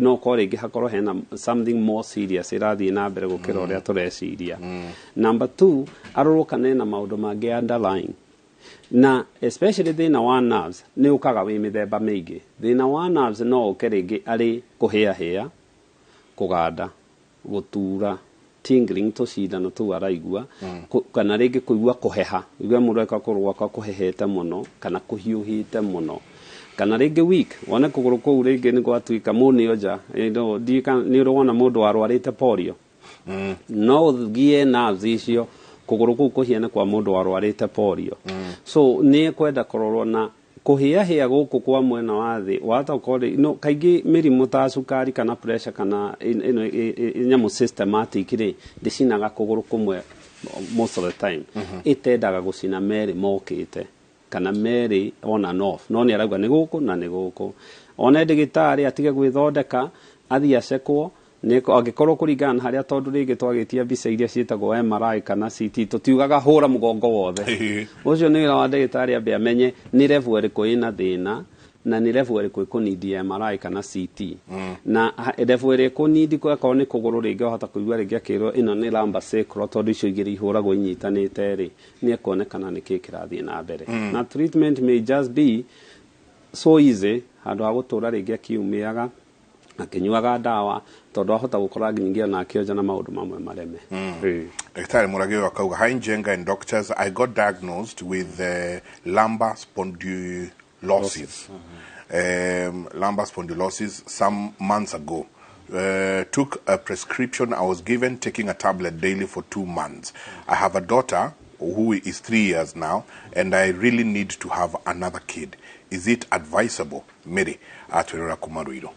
no korwo rĩngĩ hakorwo hena something more serious ĩrathiĩ na mbere gũkĩra ũrĩa tũreciria number two arorwo kana ena maũndũ mangĩ underlying na especially thĩna wa nerves nĩ ũkaga wĩ mĩthemba mĩingĩ thĩna wa nerves no ũke rĩngĩ arĩ kũhĩahĩa kũganda gũtura tingling tũcindano tũu araigua kana rĩngĩ kũigua kũheha igua mũndũ akakorwo gwaka kũhehete mũno kana kũhiũhĩte mũno kana rĩngĩ weak wona kũgũrũ kũu rĩngĩ nĩ gwatuĩka mũnĩoja nĩ ũrona mũndũ warwarĩte polio no ũthiĩ nerves icio kũgũrũ kũu kũhiana kwa mũndũ warwarĩte polio so nĩ kwenda kũrorwo na kuhia guku kwa mwena wa thi wata kore no kaingi mirimu ta sukari kana pressure kana nyamu systematic ri ndicinaga kuguru kumwe most of the time itendaga gucina meri mokite kana meri on and off no ni arauga ni guku na ni guku ona ndigitari atige gwithondeka athia sekwo niko agikorwo kuringana haria tondu ringi twagitia mbica iria cietagwo MRI kana CT tutiugaga hura mugongo wothe ucio ni wira wa ndagitari ambe amenye ni level iriku ina thina na ni level iriku ikunidia MRI kana CT na level iriku nidi kwa ni kuguru ringi hota kuigua ringi akirwo ino ni lumbar sacral tondu icio igiri ihuragwo inyitanite ri ni ekonekana ni kikirathie na mbere na treatment may just be so easy handu ha gutura ringi akiumiaga akinyuaga dawa tondu ahota gukora ngingia na akioja na maundu mamwe mareme Daktari Muragio akauga hi Njenga and doctors I got diagnosed with lumbar spondylosis lumbar spondylosis some months ago took a prescription I was given taking a tablet daily for 2 months I have a daughter who is 3 years now and I really need to have another kid is it advisable Mary atwirora kumaruiro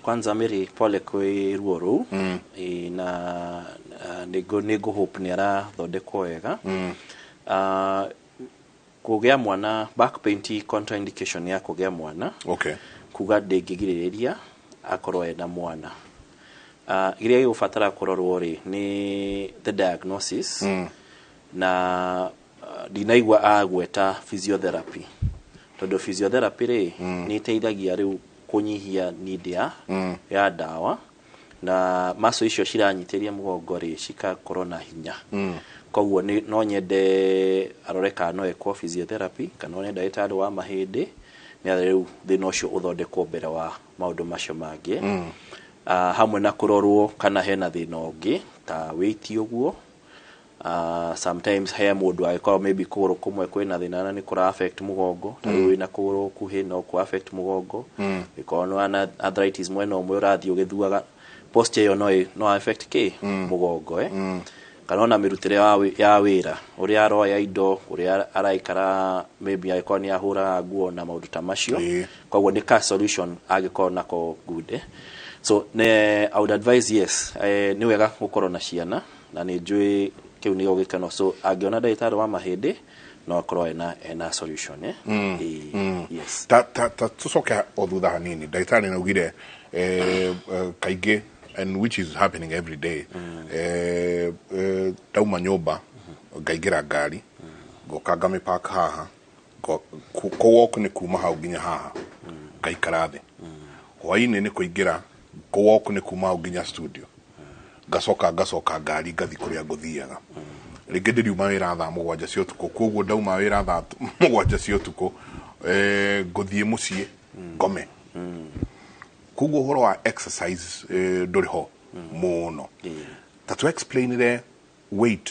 kwanza Mary pole kwi ruo ruu na nego hope ni ara thondekwo wega kugea mwana back pain contraindication ya kugea mwana kuga ndingigiriria akorwo ena mwana iria yufatara kurorwo ri ni the diagnosis na dinaigwa agweta physiotherapy tondu physiotherapy ri ni teithagia riu kunyihia need ya dawa na maso icio ciranyitiria mugongo ri cikakorwo na hinya koguo no nyende aroreka no ekwo physiotherapy kana one ndagĩtarĩ wa mahĩndĩ nĩ riu thĩna ũcio ũthondekwo mbere wa maũndũ macio mangĩ hamwe na kũrorwo kana hena thĩna ũngĩ ta weight ũguo sometimes he mũndũ agĩkorwo maybe kũgũrũ kũmwe kwĩna thĩna na nĩ kũra affect mugongo ta rĩu wĩna kũgũrũ kuhĩ no ku affect mugongo ĩkorwo na arthritis mwena ũmwe ũrathiĩ ũgĩthuaga posture yo no affect ke mugongo kana ona mirutire ya wira uria aroya indo uria araikara maybe aiko ni ahura nguo na maundu ta macio koguo ni ka solution agiko nako good so I would advise yes ni wega gukorwo na ciana na ni njui kiu ni ogikano so angiona ndagitari wa mahindi no akorwo ena solution yes ta tucoke o thutha hanini ndagitari naugire kaingi and which is happening every day tauma nyumba ngaigira ngari ngoka ngamipark haha ko walk ni kuma hau nginya haha ngaikara thi hwaini ni kuingira ko walk ni kuma hau nginya studio ngacoka ngari ngathi kuria nguthiaga ringi ndiriuma wira thaa 7 cia utuku koguo ndauma wira thaa 7 cia utuku nguthie mucii ngome koguo horo wa exercise nduri ho muno tatu explain there weight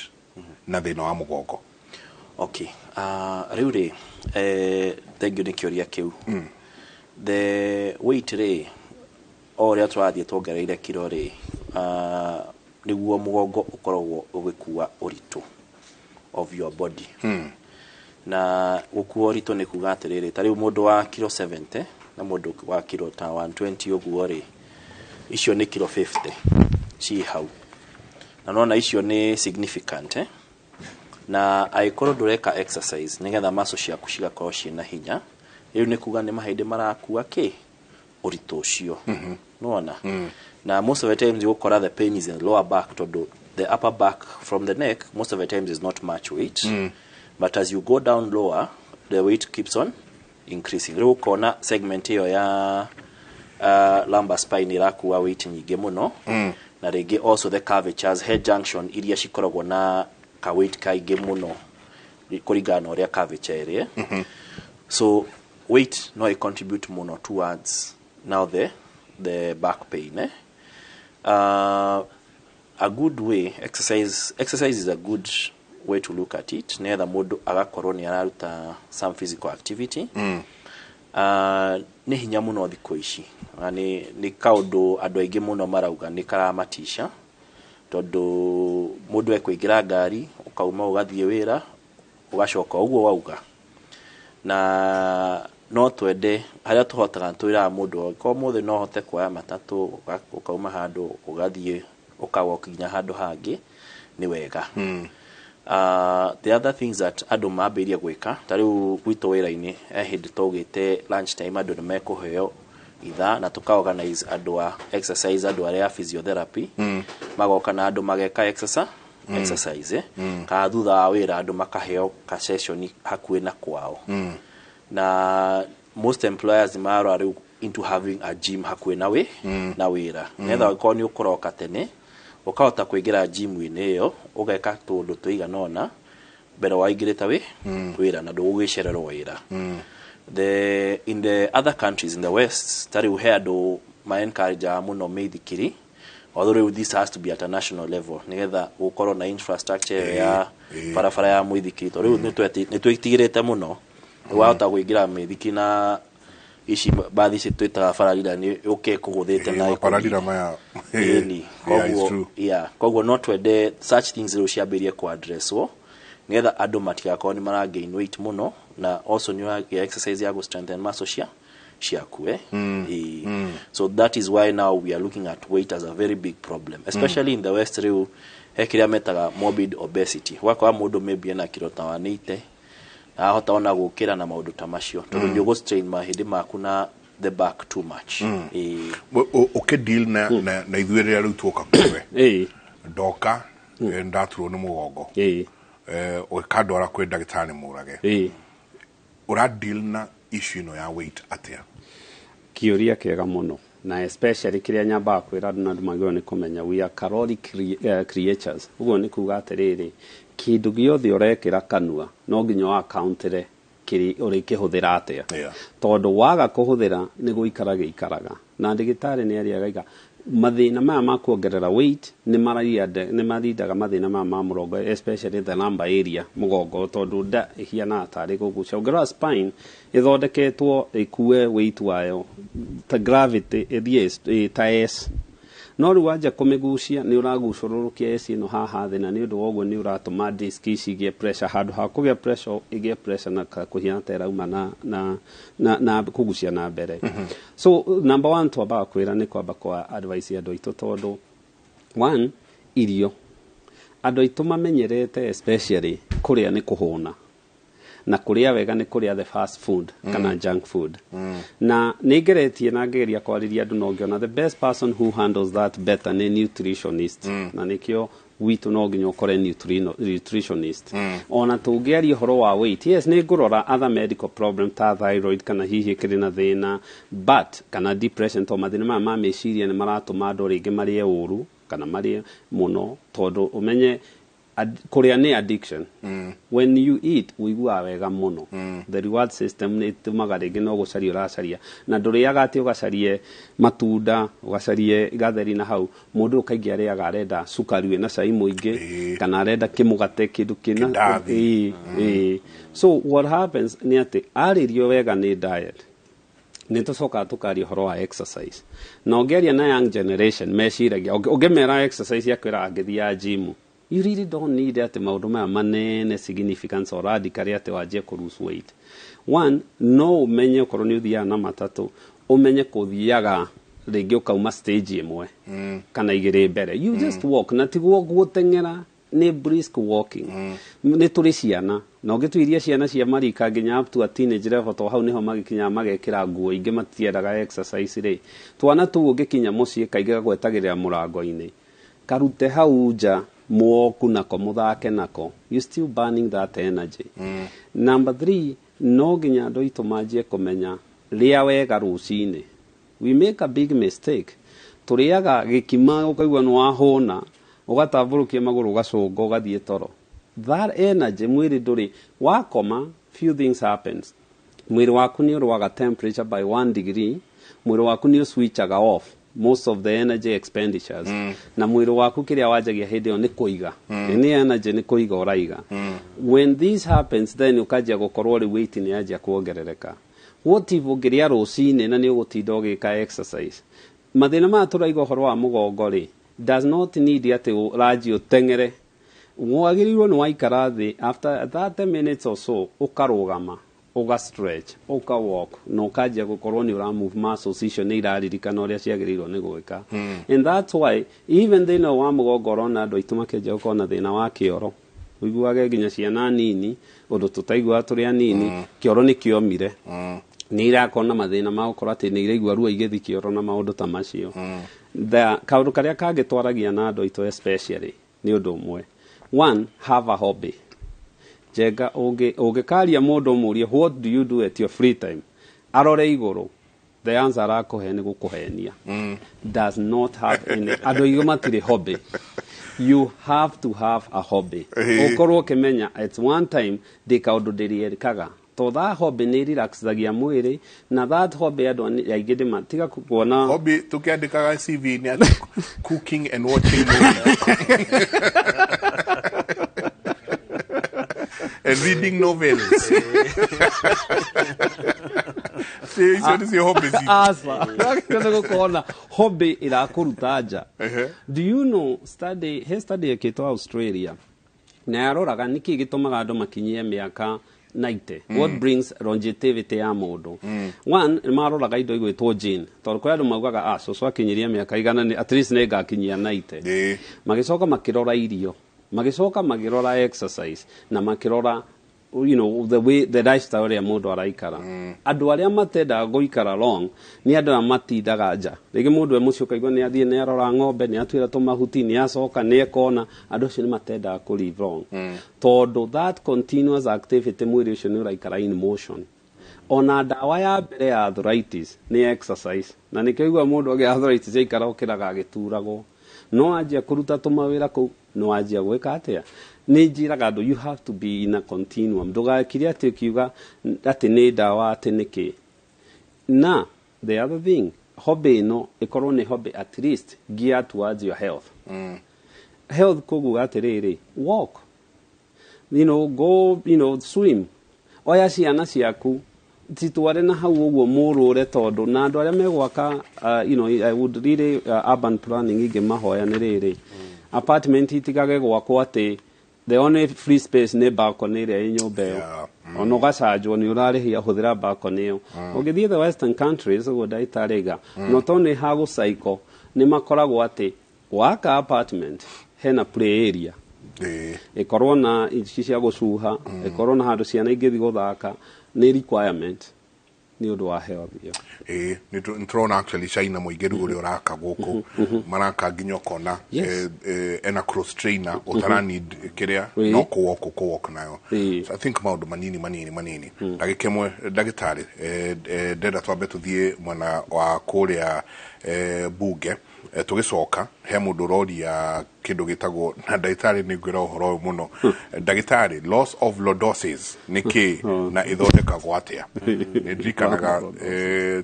na thina wa mugongo okay riuri thank you nikiuria kiu the weight ri oria twathie tuongereire kilo ri niguo mugongo ukoragwo ugikuwa uritu of your body na gukua uritu ni kuga atiriri tari mundu wa kilo 70 na mundu wa kilo ta 120 uguo ri icio ni kilo 50 ci hau na nona icio ni significant na aikoro ndureka exercise nigetha muscle ciaku cigakorwo ciina hinya riu ni kuga ni mahindi marakua ki uritu ucio nona na most of the times you ukora the pain is in the lower back to the upper back from the neck most of the times is not much weight but as you go down lower the weight keeps on increasing riu kona segment hiyo ya lumbar spine irakuwa weight nyingi muno na rigi also the curvatures head junction iria cikoragwo na ka weight kaingi muno kuringana uria curvature iri so weight no I contribute muno towards now the back pain a good way exercise is a good way to look at it neither mundu agakorwo ni araruta some physical activity ni hinya muno thikũ ici ni kaundu andu aingi muno marauga ni karamatisha tondu mundu ekũingira ngari ukauma ugathie wira ugacoka uguo wauga na no twende haria tuhotaga twira mundu ko muthe no hote kuoya matatu ukauma handu ugathie ukawa kinya handu hangi ni wega the other things that andu mambiria gwika tariu gwito wira-ini hindi tugite lunch time andu nimekuheo itha na tukaorganize andu a exercise andu aria physiotherapy magoka na andu mageka exercise ka thutha wa wira andu makaheo ka session hakuhi na kwao na most employers are into having a gym hakuhi na wira netha ko ni ukoroka tene ukahota kuingira gym-ini iyo ugeka tundu tuiganona mbere waingirita wira na ndugugicererwo wira in the other countries in the west tari uheado my encourage muno meithikiri although this has to be at a national level nigetha ukorwo na infrastructure ya barabara ya muithikiri to riu ni twitigirite muno wahota kuingira meithiki na ici baadhi citwitaga bararira ni uke kuguthite na bararira maya koguo not wede such things ro ciambirie ku addresswo nigetha andu matigakorwo ni mara gain weight muno na also new exercise ya go strengthen muscle ciaku so that is why now we are looking at weight as a very big problem especially in the west riu hekiria metaga morbid obesity wakwa mundu maybe na kilo ta 180 ahota ona gukira na maundu ta macio tondu ni go strain mahindi maku na the back too much okay deal na ithuire riu tuoka kwe ndoka ndaturo ni mugongo ukandwara kwi ndagitari murage ura deal na issue no ya weight atia kiuria kiega muno na especially kiria nyamba kwira andu magio ni kumenya we are caloric creatures ugo ni kuga atiriri kindu giothe urekira kanua no nginya wa countere kiri uri kihuthira atia tondu waga kuhuthira ni guikaraga na ndigitari ni ariaga mathina maya ma kuongerera weight ni marindaga mathina maya ma mugongo especially the lumbar area mugongo tondu nda ihiana atari gugucia ungera spine ithondeketwo ikue weight wayo ta gravity ta S no rĩu wanja kũmĩgucia nĩ ũragucũrũrũkia eci ĩno haha thĩ na nĩ ũndũ wa ũguo nĩ ũratũma disk ici igĩe pressure handũ ha kũgĩa pressure igĩe pressure na kũhiana ta ĩrauma na kũgucia na mbere. So number one twambaga kwĩra nĩ kwamba kwa advice andũ aitũ tondũ one, irio andũ aitũ mamenyerete especially kũrĩa nĩ kũhũna na kũrĩa wega nĩ kũrĩa the fast food kana junk food. Na nĩ ngeretie na ngeria kwarĩria andũ no ngĩona the best person who handles that better nĩ nutritionist. Na nĩkĩo witũ no nginya ũkore nutritionist. Ona tũngĩaria ũhoro wa weight, yes nĩ ngũrora other medical problem ta thyroid kana hihi kĩrĩ na thĩna but kana depression to mathĩna maya ma meciria nĩ maratũma andũ rĩngĩ marĩe ũru kana marĩe mũno tondũ ũmenye kũrĩa nĩ addiction. When you eat ũiguaga wega mũno. The reward system nĩ ĩtũmaga rĩngĩ no gũcaria ũracaria na ndũrĩaga atĩ ũgacarie matunda ũgacarie gatheri na hau mũndũ ũkaingĩ arĩaga arenda cukari wĩna cai mũingĩ kana arenda kĩmũgate kĩndũ kĩna so what happens nĩ atĩ arĩrio wega nĩ diet nĩ tũcokaga tũkaria ũhoro wa exercise na ũngĩaria na young generation meciragia ũngĩmera exercise yakwĩra angĩthiaga gym. You really don't need atĩ maũndũ maya manene significance or radical atĩ wanjie kũ lose weight. One, no ũmenye ũkorwo nĩ ũthiaga na matatũ ũmenye kũthiaga rĩngĩ ũkauma stage ĩmwe kana igĩrĩ mbere. You just walk na tiguo gũteng'era nĩ brisk walking. Nĩ tũrĩ ciana na ũngĩtuĩria ciana cia marika nginya up to a teenage level to hau niho magĩkinya magekĩra nguo ingĩ matiendaga exercise rĩ. Twana tũu ũngĩkinya mũciĩ kaingĩ gagwetagĩrĩra mũrango-inĩ karute hau nja mwoku nako muthake nako, you still burning that energy. Number 3, no nginya andũ aitũ manjie kũmenya rĩa wega rũcinĩ. We make a big mistake. Tũrĩaga gĩkima ũkaigua nĩ wahũna ũgatambũrũkia magũrũ ũgacũnga ũgathiĩ toro. That energy mwĩrĩ ndũrĩ wakoma, few things happens. Mwĩrĩ waku nĩ ũrũaga temperature by 1 degree, mwĩrĩ waku nĩ ũswitchaga off most of the energy expenditures. Na mwĩrĩ waku kĩrĩa wanjagia hĩndĩ ĩyo nĩ kũiga. Any energy nĩ kũiga ũraiga. When this happens then ũkanjia gũkorwo rĩ weight nĩ yanjia kuongerereka. What if ũngĩrĩa rũcinĩ na nĩ ũgũtinda ũgĩka exercise? Mathĩna maya tũraiga ũhoro wa mũgongo rĩ does not need atĩ ũranjia ũteng'ere. Wagĩrĩirwo nĩ waikara thĩ after 30 minutes or so ũkarũgama uga stretch uka walk no kajia gukorwo ni ura move muscles icio ni iraririkana uria ciagĩrĩirwo ni gwĩka. And that's why even thĩna wa mũgongo na andũ aitũ makĩnjia gũkorwo na thĩna wa kĩoro ũiguage nginya ciana nini ũndũ tũtaiguaga tũrĩ anini kĩoro nĩ kĩomire nĩ irakorwo na mathĩna ma gũkorwo atĩ nĩ iraigua ruo igĩthi kĩoro na maũndũ ta macio. Kaũndũ karĩa kangĩtwaragia na andũ aitũ especially nĩ ũndũ ũmwe. One, have a hobby. Jenga ũngĩkaria mũndũ ũmũrie what do you do at your free time, arore igũrũ, the answer akũhe nĩ gũkũhenia. Does not have any. Andũ aigũ matirĩ hobby. You have to have a hobby. Ũkorwo ũkĩmenya at one time ndĩ kaũndũ ndĩrĩekaga to that hobby nĩ relaxagia mwĩrĩ na that hobby andũ aingĩ ndĩmatiga kuona hobby tũkĩandĩkaga CV nĩ atĩ cooking and watching movies and reading novels. Hobby irakuruta nja. Do you know study ĩkĩtwo Australia na yaroraga nĩkĩ gĩtũmaga andũ makinyie mĩaka 90. What brings longevity ya mũndũ? One, maroraga indo igwĩtwo gene. Tondũ kwa andũ maugaga cũcũ akinyiria mĩaka igana at least nĩ ngakinyia 90. Magĩcoka makĩrora irio, magĩcoka magĩrora exercise na makĩrora the lifestyle ya mũndũ araikara. Andũ arĩa matendaga gũikara long ni andũ matindaga nja. Rĩngĩ mũndũ mũciĩ ũkaigua nĩ athiĩ nĩ arora ng'ombe, nĩ atuĩra tũmahuti, nĩ acoka nĩ ekona, andũ acio nĩ matendaga kũ live long. Tondũ that continuous activity mwĩrĩ ũcio nĩ ũraikara in motion. Ona ndawa ya mbere ya arthritis nĩ exercise. Na nĩkĩigua mũndũ agĩa arthritis aikara ũkĩraga agĩturagwo. No anjia kũruta tũmawĩra kũu, no anjia gwĩka atĩa. Nĩnjiraga andũ you have to be in a continuum. Ndũgakire atĩ ũkiuga atĩ nĩ ndawa atĩ nĩkĩ. Na the other thing, hobby ĩno ĩkorwo nĩ hobby at least geared towards your health. Health kũguga atĩrĩrĩ, walk, go, swim. Oya ciana ciaku titware na hau uguo murure tondu na andu aria megwaka I would really urban planning ingĩmahoya nĩ rĩrĩ apartment itigage gwakwo ati the only free space nĩ balcony ĩrĩa ĩ nyũmba ĩyo ona ũgacajwo nĩ ũrarĩhia hũthĩra balcony ĩyo ũngĩthiĩ the western countries ũguo ndaitarĩga not only ha gũcaiko nĩ makoragwo ati waka apartment hena play area ikorwo na ici cia gucuha ikorwo na handu ciana ingĩthi guthaka nĩ requirement ni undu wa health yo ni turona actually China muigeru uri uraka guku maraka nginya kona ena cross trainer utara need kiria no kuwalk nayo so I think maundu manini ndagikemwe ndagitari ndenda twambe tuthie mwana wa kuria bunge tugicoka he mundu roria kindu gitagwo na ndagitari ni ngwira uhoro muno ndagitari loss of lordosis niki na ithondekagwo atia ndirikanaga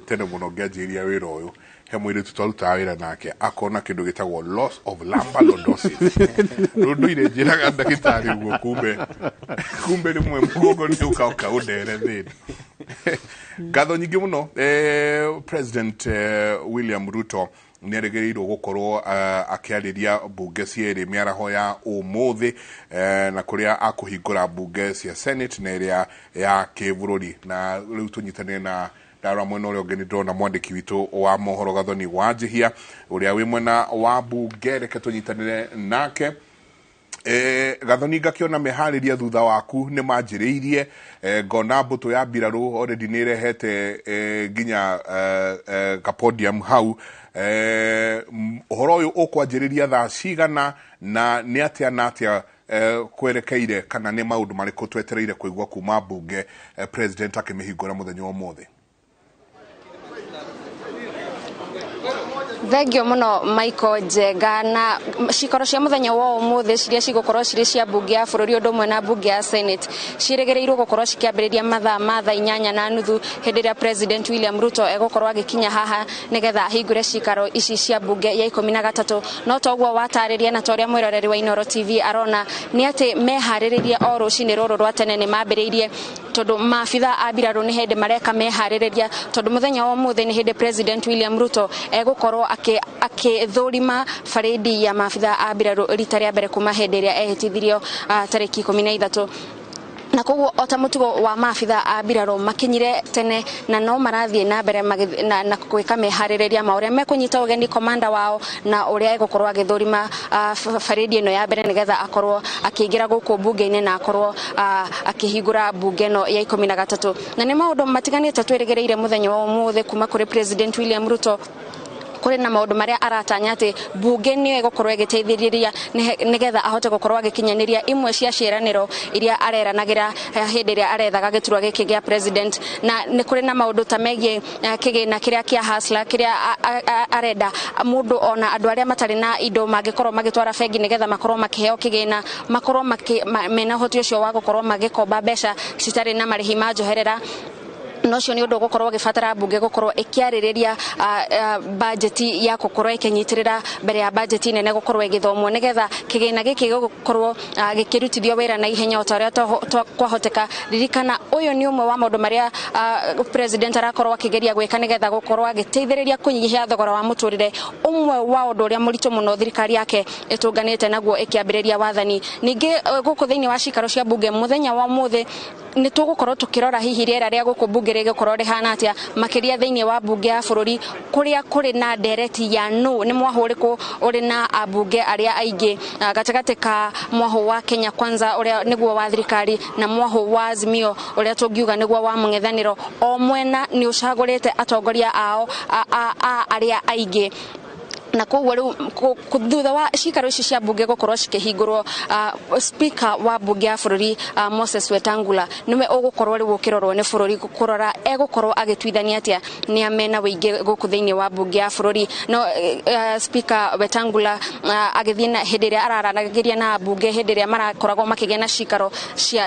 tene muno ngianjiria wira uyu he mwiri tutaruta wira nake akona kindu gitagwo loss of lumbar lordosis rundu-ire njiraga ndagitari uguo kumbe rimwe mugongo ni ukauka udere thini ngatho nyingi muno President William Ruto nĩarĩgĩrĩirwo gũkorwo akĩarĩria mbunge cierĩ mĩaraho ya ũmũthĩ na kũrĩa akũhingũra mbunge cia Senate na ĩrĩa ya kĩbũrũri na rĩu tũnyitanĩre na ndara mwena ũrĩa ũngĩ nĩndĩrona mwandĩki witũ wa mohoro Gathoni Wanjihia ũrĩa wĩ mwena wa mbunge reke tũnyitanĩre nake Gathoni ngakĩona meharĩria thutha waku nĩ manjĩrĩirie ngona mbũtũ ya mbirarũ already nĩ ĩrehete nginya kapodium hau uhoro uyu ukwanjiriria thaa cigana na ni atia kwerekeire kana ni maundu mariko twetereire kuigwa kuma bunge president akimihingura muthenya wa mothe Thengio muno Michael Njenga na cikaro cia muthenya wa umuthi ciria cigukorwo ciri cia bunge ya bururi undu mwe na bunge ya Senate ciregereirwo gukorwo cikiambiriria mathaa 8:30 hindi ria President William Ruto egukorwo agikinya haha nigetha ahingure cikaro ici cia bunge ya 13 no toguo watariria na toria mwiroreri wa Inoro TV arona ni ati mehariririe o rucini ruru rwa tene ni mambiriirie tondu maabitha a mbirarũ ni hindi mareka mehaririria tondu muthenya wa umuthi ni hindi President William Ruto egukorwo akithurima faredi ya maabitha a mbirarũ rita rĩa mbere kuma hĩndĩ ĩrĩa ehĩtithirio tarĩki 13 na koguo ota mutugo wa maabitha a mbirarũ makinyire tene na no marathie na mbere na gwika mehaririria ma uria mekunyita ugeni komanda wao na uria egukorwo agithurima faredi ino ya mbere nigetha akorwo akiingira guku bunge-ini na akorwo akihingura bunge no ya 13 na ni maundu matiganite twirigereire muthenya wa umuthi kuma kuri President William Ruto kuri na maundu maria aratanya ati bunge ni egukorwo igiteithiriria nigetha ahote gukorwo agikinyaniria imwe cia ciraniro iria areranagira hindi ria arethaga giturwa giki gia president na ni kuri na maundu ta megie kigina kiria kia hasla kiria arenda mundu ona andu aria matari na indo magikorwo magitwara bengi nigetha makorwo makiheo kigina makorwo mena hoti ucio wa gukorwo magikomba mbeca citari na marihi ma njoherera nocio ni undu gukorwo gifatara bunge gukorwo ikiaririria budget ya gukorwo ikinyitirira mbere ya budget nene gukorwo igithomwo nigetha kigina giki gukorwo gikirutithio wira na ihenya utaria kwahoteka ririkana uyu ni umwe wa maundu maria president arakorwo akigeria gwika nigetha gukorwo agiteithiriria kunyihia thogora wa muturire umwe wa undu uria muritu muno thirikari yake itunganite naguo ikiambiriria wathani ningi guku thiini wa cikaro cia bunge muthenya wa muthi ni tugukorwo tukirora hihi riera ria guku bunge rigukorwo rihana atia makiria thiini wa bunge ya bururi kuria kuri na ndereti ya no ni mwahuriku uri na abunge aria aingi gatagati ka mwaho wa Kenya Kwanza uria niguo wa thirikari na mwaho wa Azimio uria tungiuga niguo wa mung'ethaniro o mwena ni ucagurite atongoria ao aria aingi na koguo riu thutha wa cikaro ici cia bunge gukorwo cikihingurwo speaker wa bunge ya bururi Moses Wetangula niwe ugukorwo riu ukirorwo ni bururi kurora egukorwo agitwithania atia ni amena wingi guku thiini wa bunge ya bururi no speaker Wetangula agithie na hindi ria araranagiria na bunge hindi ria marakoragwo makigea na cikaro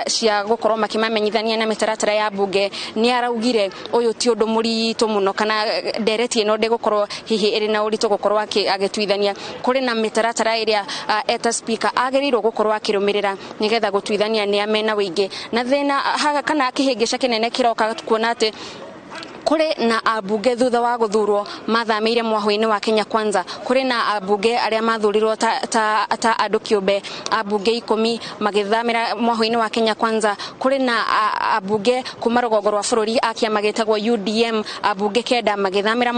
cia gukorwo makimamenyithania na mitaratara ya bunge ni araugire uyu ti undu muritu muno kana ndereti ino ndigukorwo hihi iri na uritu gukorwo agĩtuithania kũrĩ na mĩtaratara ĩrĩa eta speaker agĩrĩirwo gũkorwo akĩrũmĩrĩra nĩgetha gũtuithania nĩ amena wĩingĩ na thĩna kana kĩhĩngĩca kĩnene kĩroka kuona atĩ kũrĩ na ambunge thutha wa gũthurwo mathamĩire mwahũ-inĩ wa Kenya Kwanza kũrĩ na ambunge arĩa mathurirwo ta andũ kĩũmbe ambunge 10 magĩthamĩra mwahũ-inĩ wa Kenya Kwanza kũrĩ na ambunge kuma rũgongo rwa bũrũri akĩama gĩtagwo UDM ambunge 9 magĩthamĩra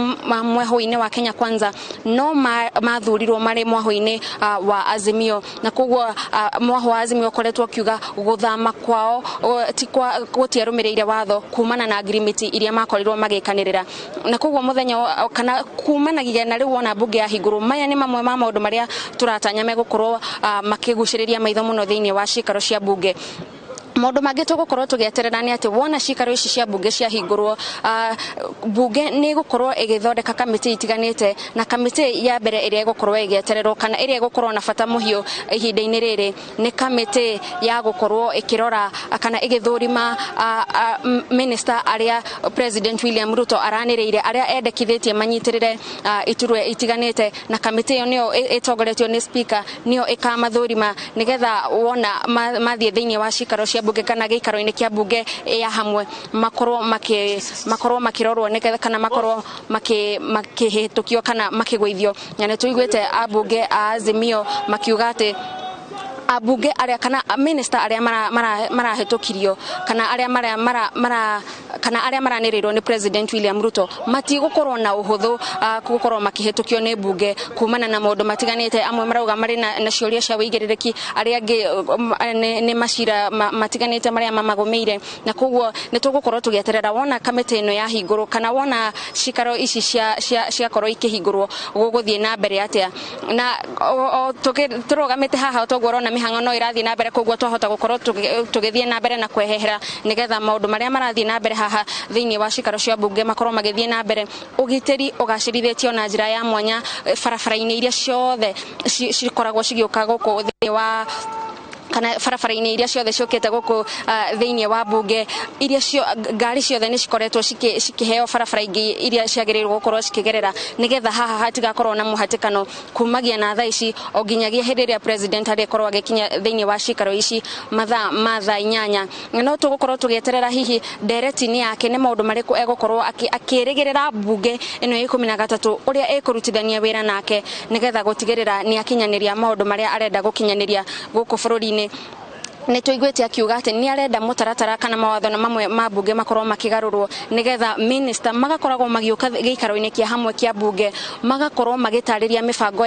mwahũ-inĩ wa Kenya Kwanza no mathurirwo marĩ mwahũ-inĩ wa Azimio na koguo mwahũ wa Azimio koretwo kiuga gũthama kwao gũtiarũmĩrĩire watho kumana na ngirimiti iria makorirwo magĩkanĩrĩra na koguo mũthenya kana kumanagia na rĩu wona mbunge ya hingũrwo maya nĩ mamwe ma maũndũ marĩa tũratanya megũkorwo makĩgucĩrĩria maitho mũno thĩinĩ wa cikaro cia mbunge maũndũ mangĩ tũgũkorwo tũgĩeterera nĩ atĩ wona cikaro ici cia mbunge cia hingũrwo mbunge nĩ ĩgũkorwo ĩgĩthondeka kamĩtĩ itiganĩte na kamĩtĩ ya mbere ĩrĩa ĩgũkorwo ĩgĩetererwo kana ĩrĩa ĩgũkorwo na bata mũhiũ ihinda-inĩ rĩrĩ nĩ kamĩtĩ ya gũkorwo ĩkĩrora kana ĩgĩthũrima minister arĩa President William Ruto aranĩrĩire arĩa endekithĩtie manyitĩrĩre iturwa itiganĩte na kamĩtĩ ĩyo nĩyo ĩtongoretio nĩ speaker nĩyo ĩkamathũrima nĩgetha wona mathiĩ thĩinĩ wa cikaro cia mbunge kana gĩikaro-inĩ kĩa mbunge ya hamwe makorwo makĩrorwo nĩgetha kana makorwo makĩhĩtũkio kana makĩgũithio na nĩ tũiguĩte ambunge a Azimio makiuga atĩ ambunge arĩa kana minister arĩa marahĩtũkirio kana arĩa maranĩrĩirwo nĩ President William Ruto matigũkorwo na ũhũthũ gũkorwo makĩhĩtũkio nĩ mbunge kumana na maũndũ matiganĩte amwe marauga marĩ na ciũria cia wĩigĩrĩrĩki arĩa angĩ nĩ macira matiganĩte marĩa mamagũmĩire na koguo nĩ tũgũkorwo tũgĩeterera wona kamĩtĩ ĩno ya hingũrwo kana wona cikaro ici ciakorwo ikĩhingũrwo gũgũthiĩ na mbere atĩa na tũrũgamĩte haha tũgũrwo mĩhang'o no ĩrathiĩ na mbere koguo twahota gũkorwo tũgĩthiĩ na mbere na kwehehera nĩgetha maũndũ marĩa marathiĩ na mbere haha thĩinĩ wa cikaro cia mbunge makorwo magĩthiĩ na mbere ũgitĩri ũgacĩrithĩtio na njĩra ya mwanya barabara-inĩ iria ciothe cikoragwo cigĩũka gũkũ thĩinĩ wa kana barabara-inĩ iria ciothe ciũkĩte gũkũ thĩinĩ wa mbunge iria ngari ciothe nĩ cikoretwo cikĩheo barabara ingĩ iria ciagĩrĩirwo gũkorwo cikĩgerera nĩgetha haha hatigakorwo na mũhatĩkano kumagia na thaa ici o nginyagia hĩndĩ ĩrĩa president arĩkorwo agĩkinya thĩinĩ wa cikaro ici mathaa 8 no tũgũkorwo tũgĩeterera hihi ndereti-inĩ yake nĩ maũndũ marĩkũ egũkorwo akĩrĩgĩrĩra mbunge ĩno ya 13 ũrĩa ĩkũrutithania wĩra nake nĩgetha gũtigĩrĩra nĩ akinyanĩria maũndũ marĩa arenda gũkinyanĩria gũkũ bũrũri-inĩ nĩ tũiguĩte akiuga atĩ nĩ arenda mũtaratara kana mawatho na mamwe ma mbunge makorwo makĩgarũrwo nĩgetha minister magakoragwo magĩũka gĩikaro-inĩ kĩa hamwe kĩa mbunge magakorwo magĩtarĩria mĩbango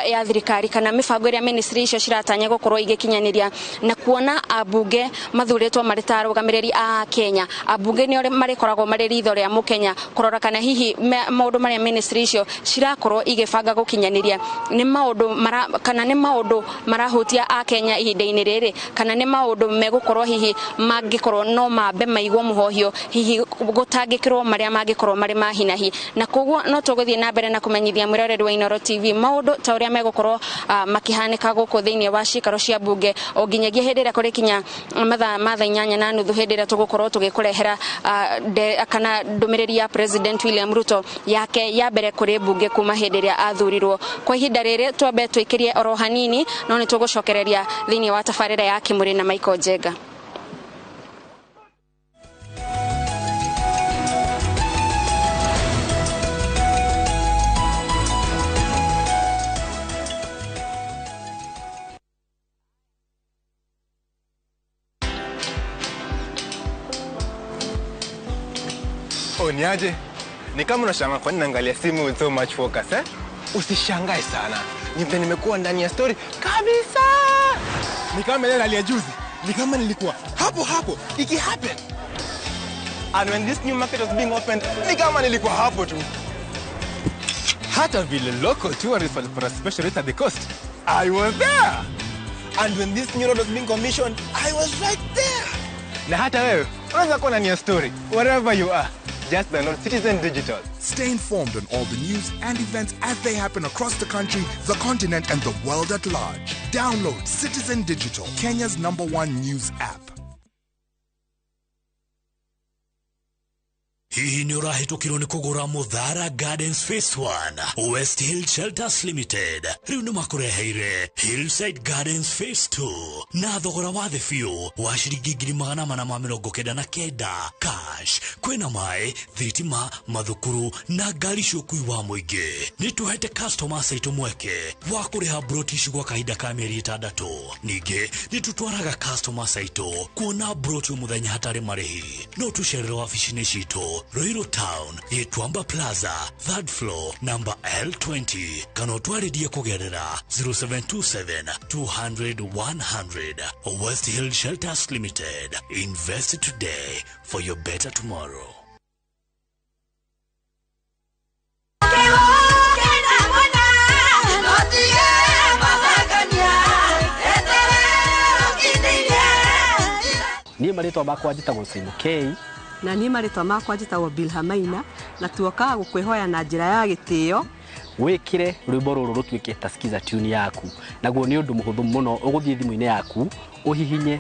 ya thirikari kana mĩbango ĩrĩa ministry icio ciratanya gũkorwo igĩkinyanĩria na kuona ambunge mathurĩtwo marĩ ta arũgamĩrĩri a Kenya ambunge nĩ marĩkoragwo marĩ ritho rĩa mũkenya kũrora kana hihi maũndũ marĩa ministry icio cirakorwo igĩbanga gũkinyanĩria nĩ maũndũ marahutia a Kenya ihinda-inĩ rĩrĩ kana nĩ maũndũ megũkorwo hihi mangĩkorwo no mambe maigwo mũhohio hihi gũtangĩkĩrwo marĩa mangĩkorwo marĩ mahinahi na koguo no tũgũthiĩ na mbere na kũmenyithia mwĩroreri wa Inooro TV maũndũ ta ũrĩa megũkorwo makĩhanĩka gũkũ thĩinĩ wa cikaro cia mbunge o nginyagia hĩndĩ ĩrĩa kũrĩkinya mathaa 8:30 hĩndĩ ĩrĩa tũgũkorwo tũgĩkũrehera kana ndũmĩrĩri ya President William Ruto yake ya mbere kũrĩ mbunge kuma hĩndĩ ĩrĩa athurirwo kwa ihinda rĩrĩ twambe twĩkĩrie oro hanini no nĩ tũgũcokereria thĩinĩ wa tabarĩra ya Kĩmũrĩ na Michael Njenga. Niaje? Ni kama unashangaa kwa nini naangalia simu with so much focus eh? Usishangae sana. Nimekuwa ndani ya story kabisa. Ni kama ile ya juzi. Ni kama nilikuwa hapo iki happen. And when this new market was being opened, ni kama nilikuwa hapo tu. Hata vile local tourists for a special rate at the coast, I was there. And when this new road was being commissioned, I was right there. Na hata wewe unaweza kuwa ndani ya story wherever you are. Just download Citizen Digital. Stay informed on all the news and events as they happen across the country, the continent, and the world at large. Download Citizen Digital, Kenya's #1 news app. hihi nĩ ũrahĩtũkirwo nĩ kũgũra Muthara Gardens Phase 1 West Hill Shelters Limited rĩu nĩ makũreheire Hillside Gardens Phase 2 na thogora wa thĩ biũ wa ciringi 499 cash kwĩna maĩ thitima mathukuru na ngari cia ũkui wa mũingĩ nĩ tũhete customers aitũ mweke wa kũrĩha brotici gwa kahinda ka mĩeri 6 ningĩ nĩ tũtwaraga customers aitũ kuona broti mũthenya hatarĩ marĩhi no tũcerere wabici-inĩ citũ Ruiru Town Gĩtuamba Plaza 3rd floor number L20 kana ũtwarĩrie kũgerera 0727 200 100 West Hill Shelters Limited. Invest today for your better tomorrow. Niĩ marĩtwa makwa njĩtagwo Simon K na niĩ marĩtwa makwa njĩtagwo Bilhamaina na tuokaga gũkwĩhoya na njĩra ya gĩtĩo wĩkĩre rwĩmbo rũrũ rũtuĩke ta skiza tune yaku naguo nĩ ũndũ mũhũthũ mũno ũgũthiĩ thimũ-inĩ yaku ũhihinye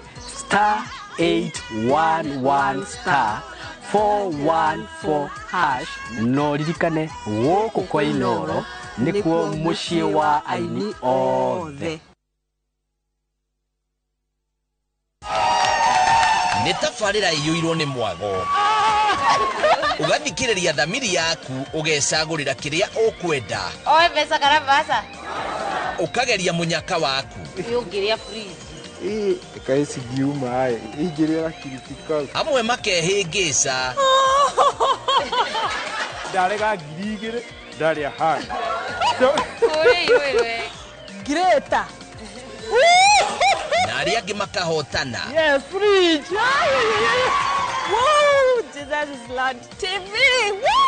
*811 414 hash no ririkane gũkũ kwa Inoro nĩkuo mũciĩ wa aini othe. Nĩ tabarĩra ĩiyũirwo nĩ mwago ũgathikĩrĩria thamiri yaku ũgecagũrĩra kĩrĩa ũkwenda oe mbeca kana basa ũkageria mũnyaka waku yũngĩrĩa freeze kaisi giuma ai ingĩrĩra kirikika amwe makehĩngĩca ndarega 2,000 ndaria hana Greta na arĩa angĩ makahotana. Yes, fridge. Woo, Jesus is Lord TV.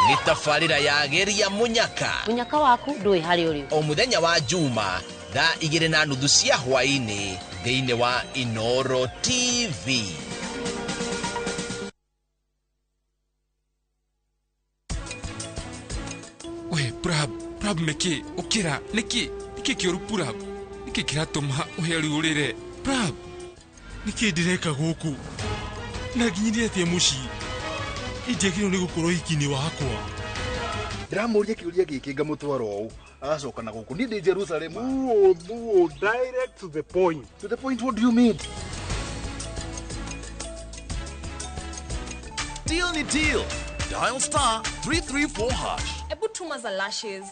Nĩ tabarĩra yageria mũnyaka. Mũnyaka waku ndũĩ harĩ ũrĩ. O mũthenya wa Juma thaa 2:30 cia hwaĩ-inĩ thĩinĩ wa Inoro TV. We, Prab meki, ukira, niki kĩũru Prab. Niki kĩratũma ũherũrĩre. Prab, niki ndireka gũkũ. Na nginyire atĩa mũciĩ. Injekirwo nĩ gũkorwo ikinĩ wakwa. Ndiramũria kĩũria gĩkĩ ngamũtwara ũũ. Agacoka na gũkũ. Niĩ ndĩ Jerusalem. Direct to the point. To the point, what do you mean? Deal ni deal. Dial *334#. Ebu tuma za lashes.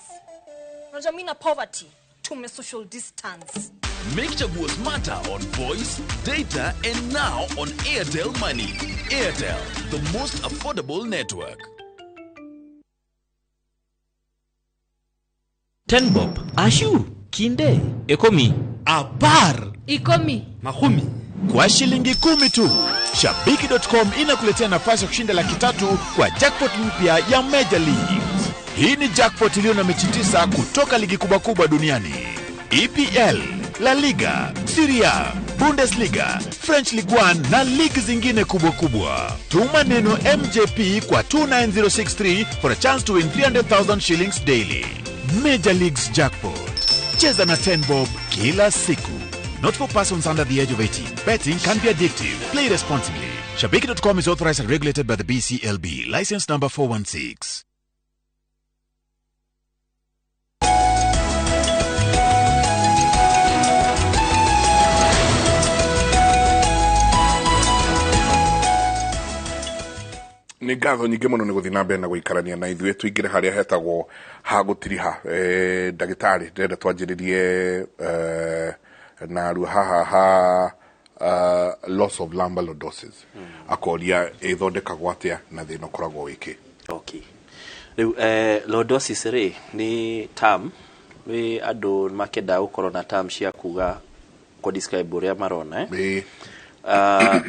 Unajua mimi na poverty. Tume social distance. Make chaguo smarter on voice, data, and now on Airtel Money. Airtel, the most affordable network. 10 bob, ashu, kinde, ekomi, abar, ikomi, mahumi. Kwa shilingi 10 tu, Shabiki.com inakuletea nafasi ya kushinda $300,000 kwa jackpot mpya ya Major League. Hii ni jackpot iliyo na mechi 9 kutoka ligi kubwa duniani. EPL, La Liga, Serie A, Bundesliga, French Ligue 1 na ligi zingine kubwa. Tuma neno MJP kwa 29063 for a chance to win 300,000 shillings daily. Major League's jackpot. Cheza na 10 bob kila siku. Not for persons under the age of 18. Betting can be addictive. Play responsibly. Shabiki.com is authorized and regulated by the BCLB. License number 416. Nĩ ngatho nyingĩ mũno nĩ gũthiĩ na mbere na gũikarania na ithuĩ tũingĩre harĩa hetagwo ha gũtiriha ndagĩtarĩ ndĩrenda twanjĩrĩrie na rua haha loss of lumbar lordosis akoria ĩthondekagwo atĩa na thĩna ũkoragwo wĩkĩ. Okay. Rĩu lordosis rĩ nĩ term we andũ makenda gũkorwo na term cia kuga ko describe ũrĩa marona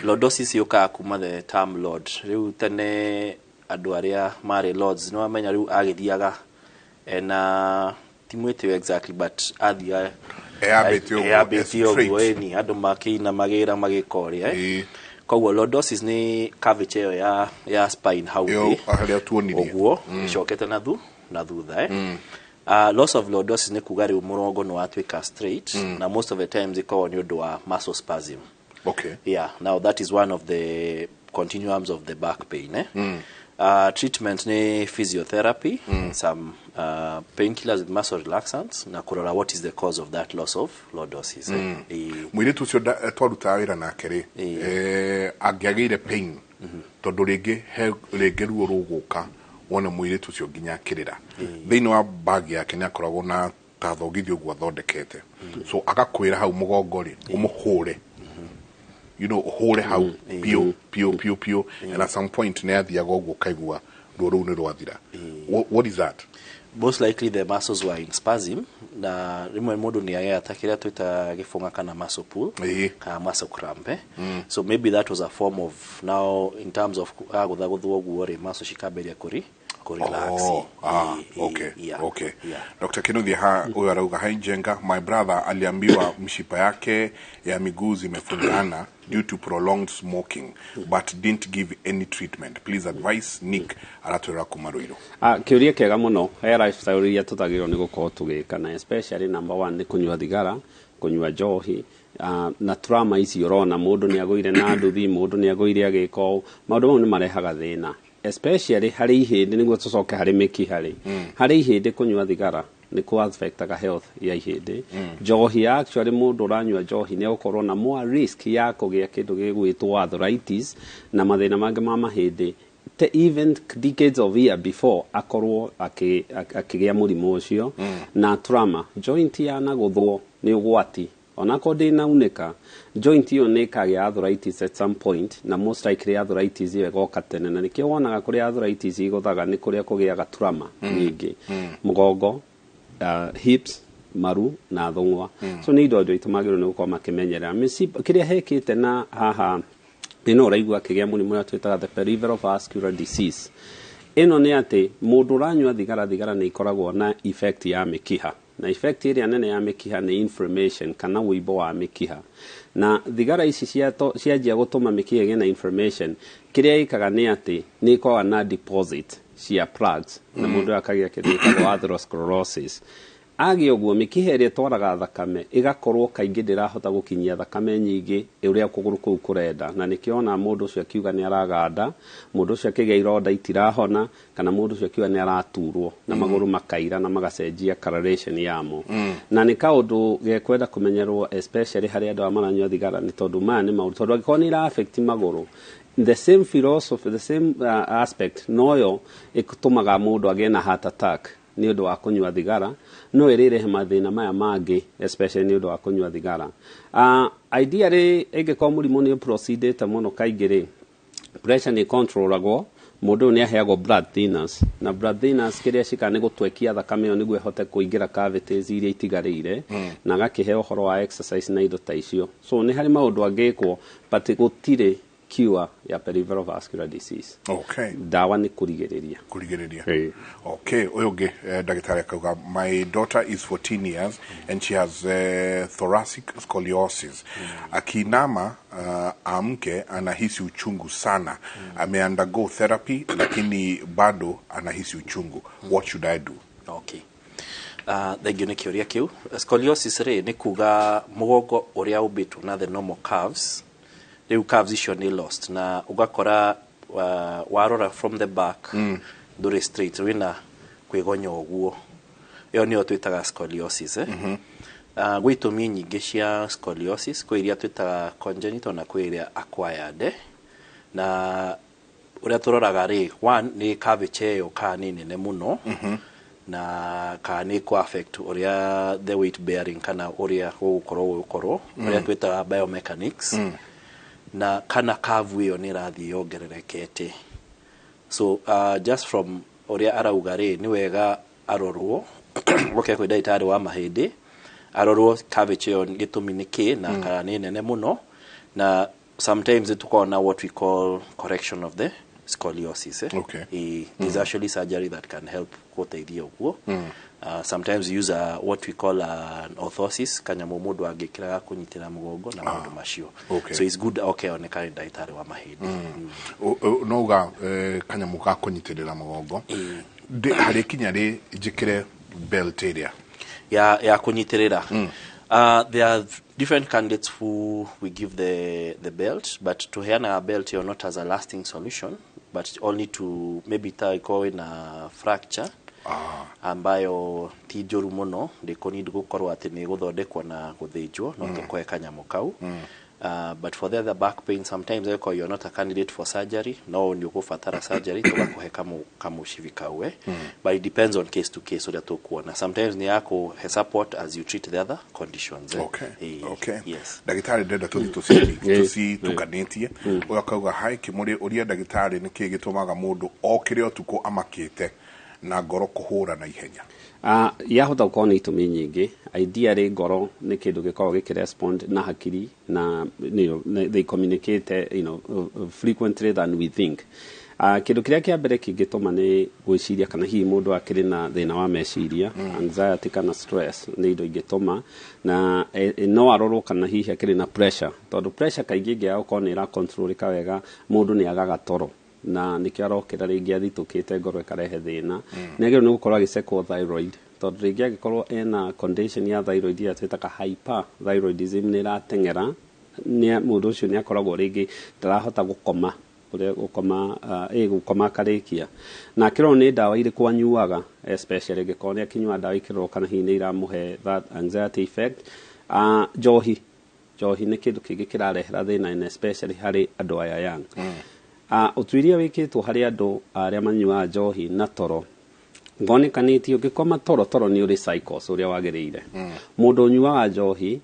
lordosis yoka kuma the term lord. Rĩu tene andũ arĩa marĩ lords no amenya rĩu agĩthiaga na timwĩtio exactly but athia eabĩtio ũguo ni andũ makĩina magĩra magĩkoria koguo lordosis ni curvature ĩyo ya spine hau ũguo icokete na thutha loss of lordosis ni kuga rĩu mũrongo nĩ watuĩka straight na most of the times ikoragwo nĩ ũndũ wa muscle spasm. Okay. Yeah, now that is one of the continuums of the back pain. Treatment ni physiotherapy, some painkillers with muscle relaxants, na kurora what is the cause of that loss of lordosis. Mwire tucio twaruta wira nake ri angiagire pain tondu ringi ruo ruguka wona mwire tucio nginya kirira thiini wa bag yake ni akoragwo na tathogithio guo athondekete so agakwira hau mugongo ri umuhure hure hau pio and at some point ne athiaga uguo kaigua ruo ni rwathira. What is that? Most likely the muscles were in spasm na rimwe mundu ni ayatakira twita gifunga kana muscle pull kana muscle cramp so maybe that was a form of now in terms of guthaguthwo guo ri muscle shikaberia kuri relax. Okay. Dr. Kinuthia huyo arauga haijenga, my brother aliambiwa mshipa yake ya miguu zimefungana due to prolonged smoking but didn't give any treatment. Please advise Nick aratwira kumaruiro. Kiuria kega muno he lifestyle ya tutagiro ni gukorwo tugika na especially number 1 ni kunywa thigara, kunywa njohi na trauma ici urona mundu ni agoire na nduthi, mundu ni agoire agiko, maundu mau ni marehaga thina especially hari ihindi niguo tucoke hari mikihari hari ihindi kunywa thigara ni ku affectaga health ya ihindi. Njohi actually mundu uranywa njohi ni ukorwo na more risk ya kugia kindu gigwitwo arthritis na mathina mangi ma mahindi even decades of year before akorwo akigia murimu ucio na trauma. Joint ya naguthwo ni ugwati ona ko ndi naunika joint iyo ni kage arthritis at some point na most likely arthritis iyo igoka tene na nikio wonaga kuri arthritis igothaga ni kuria kugiaga trauma nyingi mugongo, hips, maru na thongwa so ni indo itumagiro ni gukoma makimenyera kiria hekite na haha ino uraigua kigia munimu ya twitaga the peripheral vascular disease. Ino ni ati mundu uranywa thigara ni ikoragwo na effect ya mikiha na effect area nene ya mikiha ni inflammation kana wibo wa mikiha na thigara ici cianjia gutuma mikiha ige na inflammation kiria ikaga ni ati ni ikoa na deposit cia plugs na mundu akagia kindu kwa atherosclerosis agi oguo mikiha ire twaraga thakame igakorwo kaingi ndirahota gukinyia thakame nyingi uria kuguru kuu kurenda na nikiona mundu ucio akiuga ni araganda mundu ucio akigia ironda itirahona kana mundu ucio akiuga ni araturwo na maguru makaira na magacenjia coloration yamo na ni kaundu gekwenda kumenyerwo especially hari andu amaranywa thigara ni tondu mani maundu tondu angikoni ira affect maguru the same philosophy the same aspect noyo ikutumaga mundu agena heart attack ni undu wa kunywa thigara no irerehe mathina maya mangi especially ni undu wa kunywa thigara. Ideally ingikoo murimu ni proceeded muno kaingiri pressure ni controlagwo mundu ni aheagwo blood thinners na blood thinners kiria shika ni gutwekia thakame yo niguo ihote kuingira cavities iria itigarire na gakihe uhoro wa exercise na indo ta icio so ni hari maundu angikwo but gutire cure ya peripheral vascular disease. Okay. Dawa ni kurigiriria. Hey. Okay, oyuge daktari akauga my daughter is 14 years and she has thoracic scoliosis. Akinama amke anahisi uchungu sana. Ameundergo therapy lakini bado anahisi uchungu. What should I do? Okay. Thank you ni kiuria kiu. Scoliosis ni kuga mugongo uria ubitu na the normal curves. Riu curves icio ni lost na ugakora warora from the back nduri straight wina kwigonya uguo iyo ni twitaga scoliosis gwitumi nyingi cia scoliosis kwa iria twitaga congenital na kwa iria acquired na uria turoraga ri one ni curvature yo kanini ne muno na kani ko affect uria the weight bearing kana uria gukorwo uria twitaga biomechanics na kana curve iyo ni rathi yongererekete so just from uria araugari ni wega arorwo okay kwa daktari wa mahindi arorwo curvature yo gitumi niki na kana ni nene muno na sometimes tukona what we call correction of the scoliosis is actually surgery that can help kuteithia uguo sometimes use what we call an orthosis kanyamu mundu angikira kunyitira mugongo na maundu macio so it's good on kind daktari wa mahindi nouga kanyamu ga kunyitirira mugongo hari kinya ri njikire belt area ya kunyitirira there are different candidates who we give the belt but to heana a belt you're not as a lasting solution but only to maybe iko na fracture ambayo ti njũru mũno ndĩkũnindi gũkorwo atĩ nĩ gũthondekwo na gũthĩnjwo no tũkoe kanyamũ kau. But for the other back pain, sometimes you're not a candidate for surgery. No, you go for surgery to kamushivikawe. But it depends on case to case. So that sometimes ni yako support as you treat the other conditions. Okay. Okay. Yes. Dagitari ndenda tuthi tukanetie. Uyakauga hai Kĩmũrĩ uria dagitari niki gitumaga mundu okire otuko amakite na ngoro kuhura na ihenya. Yahota gũkorwo nĩ itũmi nyingĩ. Ideally ngoro nĩ kĩndũ gĩkoragwo gĩkĩrespond na hakiri na they communicate frequently than we think. Kĩndũ kĩrĩa kĩa mbere kĩngĩtũma nĩ gwĩciria kana hihi mũndũ akĩrĩ na thĩna wa meciria, anxiety kana stress nĩ indo ingĩtũma, na no arorwo kana hihi akĩrĩ na pressure, tondũ pressure kaingĩ ingĩaga gũkorwo nĩ ĩrakontrolĩka wega mũndũ nĩ agaga toro na nĩkĩo arokĩra rĩngĩ athitũkĩte ngoro ĩkarehe thĩna. Nĩagĩrĩirwo nĩ gũkorwo agĩcekwo thyroid, tondũ rĩngĩ angĩkorwo ena condition ya thyroid ya twĩtaga hyperthyroidism nĩ ĩrateng'era, mũndũ ũcio nĩ akoragwo rĩngĩ ndarahota gũkoma gũkoma karĩkia, na akĩrwo nĩ ndawa irĩkũ anyuaga, especially angĩkorwo nĩ akĩnyua ndawa ikĩrwo kana hihi nĩ iramũhe that anxiety effect. Njohi nĩ kĩndũ kĩngĩ kĩrarehera thĩna, and especially harĩ andũ aya young. Ũtuĩria wĩkĩtwo harĩ andũ arĩa manyuaga njohi na toro ngonekanĩtie ũngĩkoma toro nĩ ũrĩ cycles ũrĩa wagĩrĩire. Mũndũ ũnyuaga njohi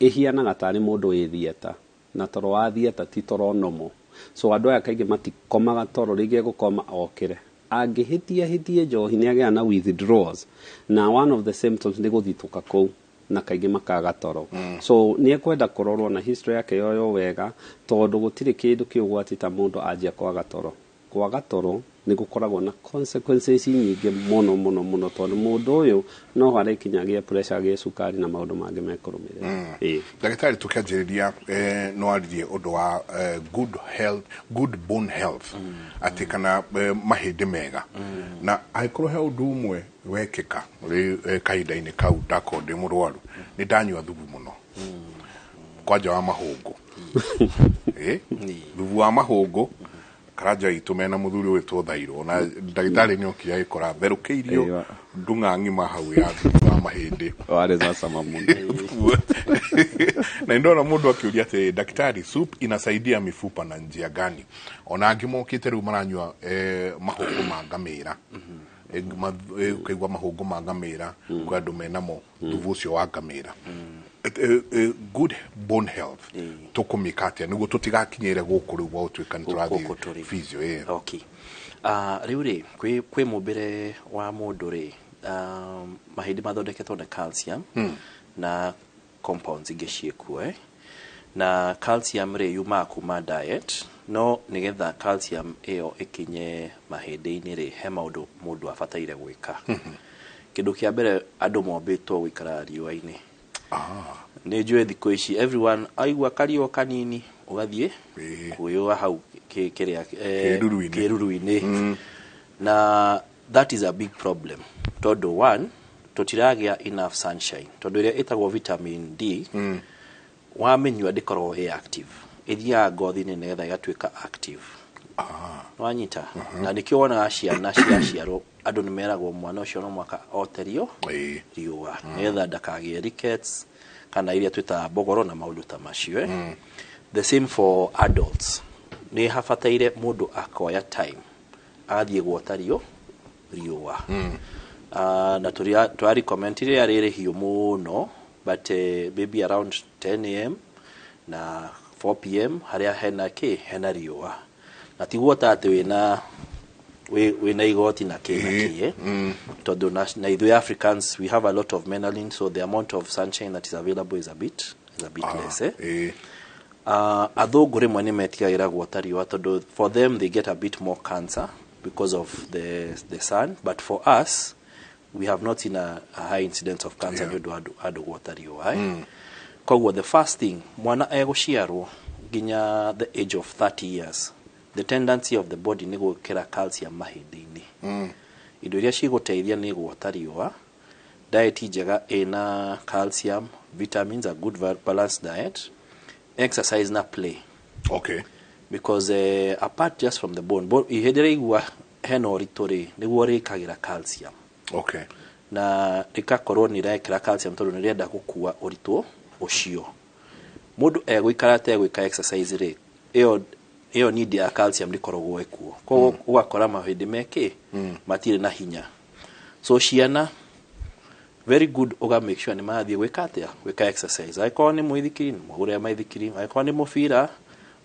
ĩhianaga tarĩ mũndũ wĩ thieta, na toro wa thieta ti toro nomo. So andũ aya kaingĩ matikomaga toro, rĩngĩ gũkoma okĩre, angĩhĩtie njohi nĩ agĩa na withdrawals, na one of the symptoms nĩ gũthitũka kũu na kaingĩ makaga toro. So nĩ ekwenda kũrorwo na history yake yoyo wega, tondũ gũtirĩ kĩndũ kĩũgwati ta mũndũ anjia kwaga toro. Kwaga toro nĩ gũkoragwo na consequences nyingĩ mũno, tondũ mũndũ ũyũ no harĩkinyagia pressure, agĩe cukari na maũndũ mangĩ mekũrũmĩrĩra. Dagĩtarĩ tũkĩanjĩrĩria no aririe ũndũ wa good bone health, atĩ kana mahĩndĩ mega, na angĩkorwo he ũndũ ũmwe wekĩka kahinda-inĩ kau ndakorwo ndĩ mũrwaru, nĩ ndanyua thubu mũno, kwanja wa mahũngũ. Thubu wa mahũngũ karanja itu mena muthuri witwo Thairo, na ndagitari nĩ okire agĩkora therũkĩirio ndung'a ng'ima hau ya wa mahĩndĩ warĩ sasa mamuno. Na ndona mũndũ akĩũria atĩ daktari, soup inasaidia mifupa na njia gani? Ona angĩ mokĩte rĩu maranyua mahũngũ ma ngamĩra, kaigua mahũngũ ma ngamĩra kwa andũ menamo thubu ũcio wa ngamĩra. Good bone health tũkũmĩka atĩa nĩguo tũtigakinyĩre gũkũ rĩu gwa gũtuĩka nĩ tũrathiĩ physio? Okay. Rĩu rĩ kwĩ mũmbĩre wa mũndũ rĩ, mahĩndĩ mathondeketwo na calcium na compounds ingĩ ciĩkuo, na calcium rĩ yumaga kuma diet, no nĩgetha calcium ĩyo ĩkinye mahĩndĩ-inĩ rĩ, he maũndũ mũndũ abataire gwĩka. Kĩndũ kĩa mbere, andũ mombĩtwo gũikara riũa-inĩ. Nĩ njũĩ thikũ ici everyone aigua kario kanini ũgathiĩ kwĩyũa hau kĩruru-inĩ, na that is a big problem, tondũ one, tũtiragĩa enough sunshine, tondũ ĩrĩa ĩtagwo vitamin D wamĩnyua ndĩkoragwo ĩ active, ĩthiaga ngothi-inĩ nĩgetha ĩgatuĩka active. Wanyita, na nĩkĩo wonaga ciana ciaciarwo andũ nĩ meragwo mwana ũcio no mwaka oterio riũa nĩgetha ndakagĩe rickets kana iria twĩtaga mbogoro na maũndũ ta macio. The same for adults, nĩ habataire mũndũ akoya time agathiĩ gwotario riũa. Na twa recommend rĩrĩa rĩrĩ hiũ mũno, but maybe around 10 am na 4 pm harĩa hena riũa, na tiguota atĩ wĩna igoti na kĩĩ, tondũ na ithuĩ Africans we have a lot of melanin, so the amount of sunshine that is available is a bit less. Athũngũ rĩmwe nĩ metigagĩra gwota riũa, tondũ for them they get a bit more cancer because of the sun, but for us we have not seen a high incidence of cancer nĩ ũndũ andũ gwota riũa. Koguo the first thing, mwana egũciarwo nginya the age of 30 years, the tendency of the body nĩ gwĩkĩra calcium mahĩndĩ-inĩ. Indo iria cigũteithia nĩ gwota riũa, diet njega ĩna calcium, vitamins, a good balanced diet, exercise na play. because apart just from the bone ihedere igwa hena oritori niguo rikagira calcium. Okay. Na rikakorwo ni rekira calcium tondu ni renda gukua oritu ucio. Mundu egwikara te gwika exercise ri iyo need ya calcium rikoragwo ekuo. Koguo ugakora mahindi meke matire na hinya. So ciana very good uga make sure ni mathie gwika exercise. Aiko ni muithikiri mugure maithikiri, aiko ni mufira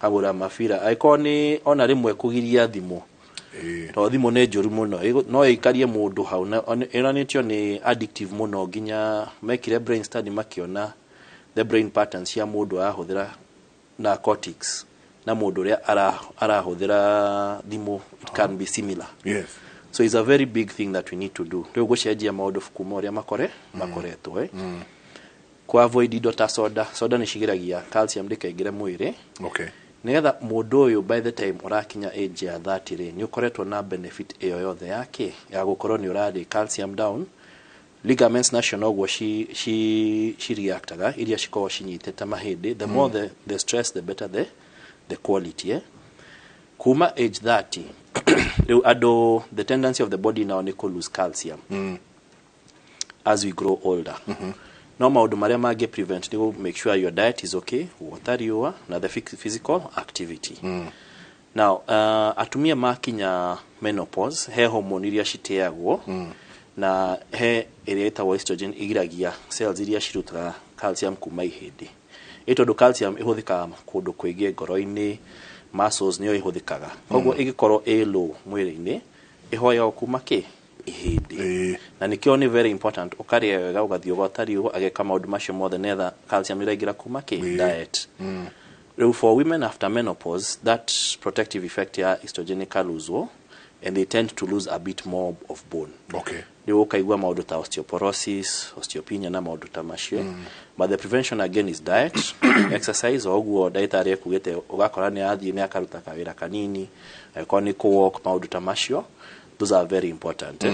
agura mafira, aiko ni ona rimwe kugiria thimu. To thimu ne njuru muno no ikarie mundu hau na nitio ni addictive muno ginya mekire brain study makiona the brain patterns ya mundu ahuthira narcotics na mundu ria arahuthira thimu, it can be similar. Yes. So it's a very big thing that we need to do. Ndio gucenjia maundu fukuma ria makoretwo ku avoid indo soda ni shigiragia calcium ndikaingire mwiri. Okay. Nigetha mundu uyu by the time urakinya age ya 30 ri ni ukoretwo na benefit iyo yothe yake ya gukorwo ni uradi calcium down, ligaments national gwo she reactaga iria shiko shinyitete mahindi. The more the stress the better the quality. Kuma age 30 the tendency of the body now ni to lose calcium as we grow older. No maundu maria mage prevent ni make sure your diet is okay, water you are na the physical activity. Now atumia makinya menopause he hormone iria citeagwo na he iria itawa estrogen igiragia cells iria cirutaga calcium kuma ihindi. Itondo calcium ihuthikaga kundu kwingi ngoro-ini, muscles niyo ihuthikaga. Koguo igikorwo low mwiri-ini ihoya kuma ihindi. Na nikio ni very important ukaria wega ugathio gotariugo ageka maundu macio mothe nether calcium iragira kuma diet. For women after menopause, that protective effect ya estrogenic lose and they tend to lose a bit more of bone. Okay. Ni ukaigwa maundu ta osteoporosis, osteopenia na maundu ta macio. But the prevention again is diet, exercise oguo dietary ekugete ugakora ni athie ni akaruta kawira kanini, akoni ko walk maundu ta macio. Those are very important.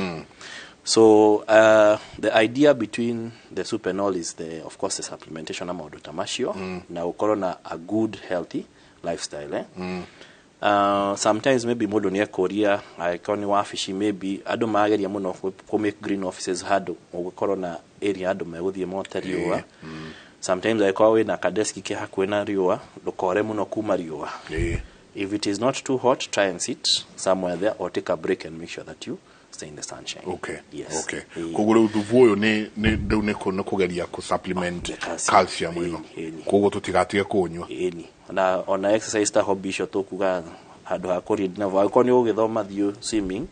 So the idea between the soup and all is of course the supplementation amount of tamasio na ukorona a good healthy lifestyle. Sometimes maybe modo ni Korea ikoni wafishi maybe ado mageria muno ko make green offices hado ukorona area ado meguthie moteriwa. Sometimes I call na kadeski ke hakwena riwa dokore muno kuma riwa. If it is not too hot, try and sit somewhere there or take a break and make sure that you stay in the sunshine. Okay. Yes. Okay. Kugura uduvuyo ni kugeria ku supplement calcium ino. Kugo tutigatige kunywa. Na ona exercise ta hobby sho to kuga hado hakori na va ko ni ugithoma thio swimming.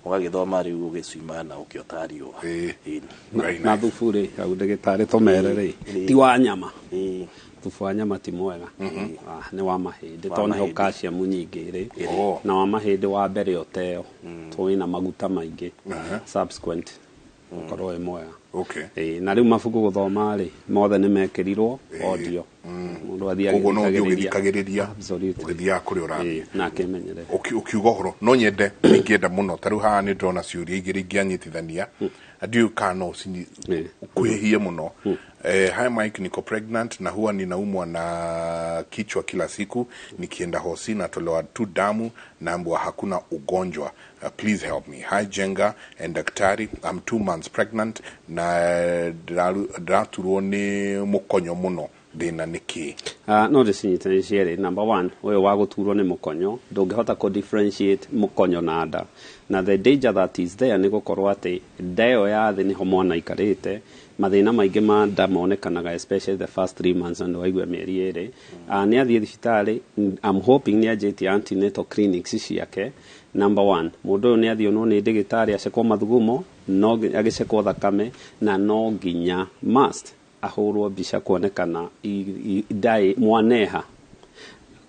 Ugagithoma ri ugiswima na ukiotario. Na thufure au ndagitari tomerere ti wa nyama. Tufanya mati mwega ni wa mahindi to ni calcium nyingi ri na wa mahindi wa mbere oteo to ina maguta maingi subsequent ukoro mwega. Okay. Na riu mabuku guthoma ri mothe ni mekirirwo audio mundu athiagiriria ugithia kuri urathi na kimenyere ukiuga horo no nyende ningienda muno taru ha ni ndona ciuria igiri ngianyitithania adiu kano sini kuhihie muno. Hi Mike, niko pregnant na huwa ninaumwa na kichwa kila siku, nikienda hosi na tolewa tu damu na ambwa hakuna ugonjwa. Please help me. Hi Jenga and daktari, I'm 2 months pregnant na draturuoni mukonyo muno dina niki. No disinyitanicie number 1 wewe waguturwo ni mukonyo ndungihota ko differentiate mukonyo na nda. Na the danger that is there ni gukorwo ati ndeo ya thi ni ho mwana ikarite mathina maingi ma nda monekanaga especially the first 3 months and waigwa mieri eri. Ni athie thibitari, I'm hoping ni ajeti antenatal clinics ciake. Number 1 mundu ni athio no ni ndigitari acekwo mathugumo no agicekwo thakame na no nginya must ahurwo mbica kuonekana dai mwaneha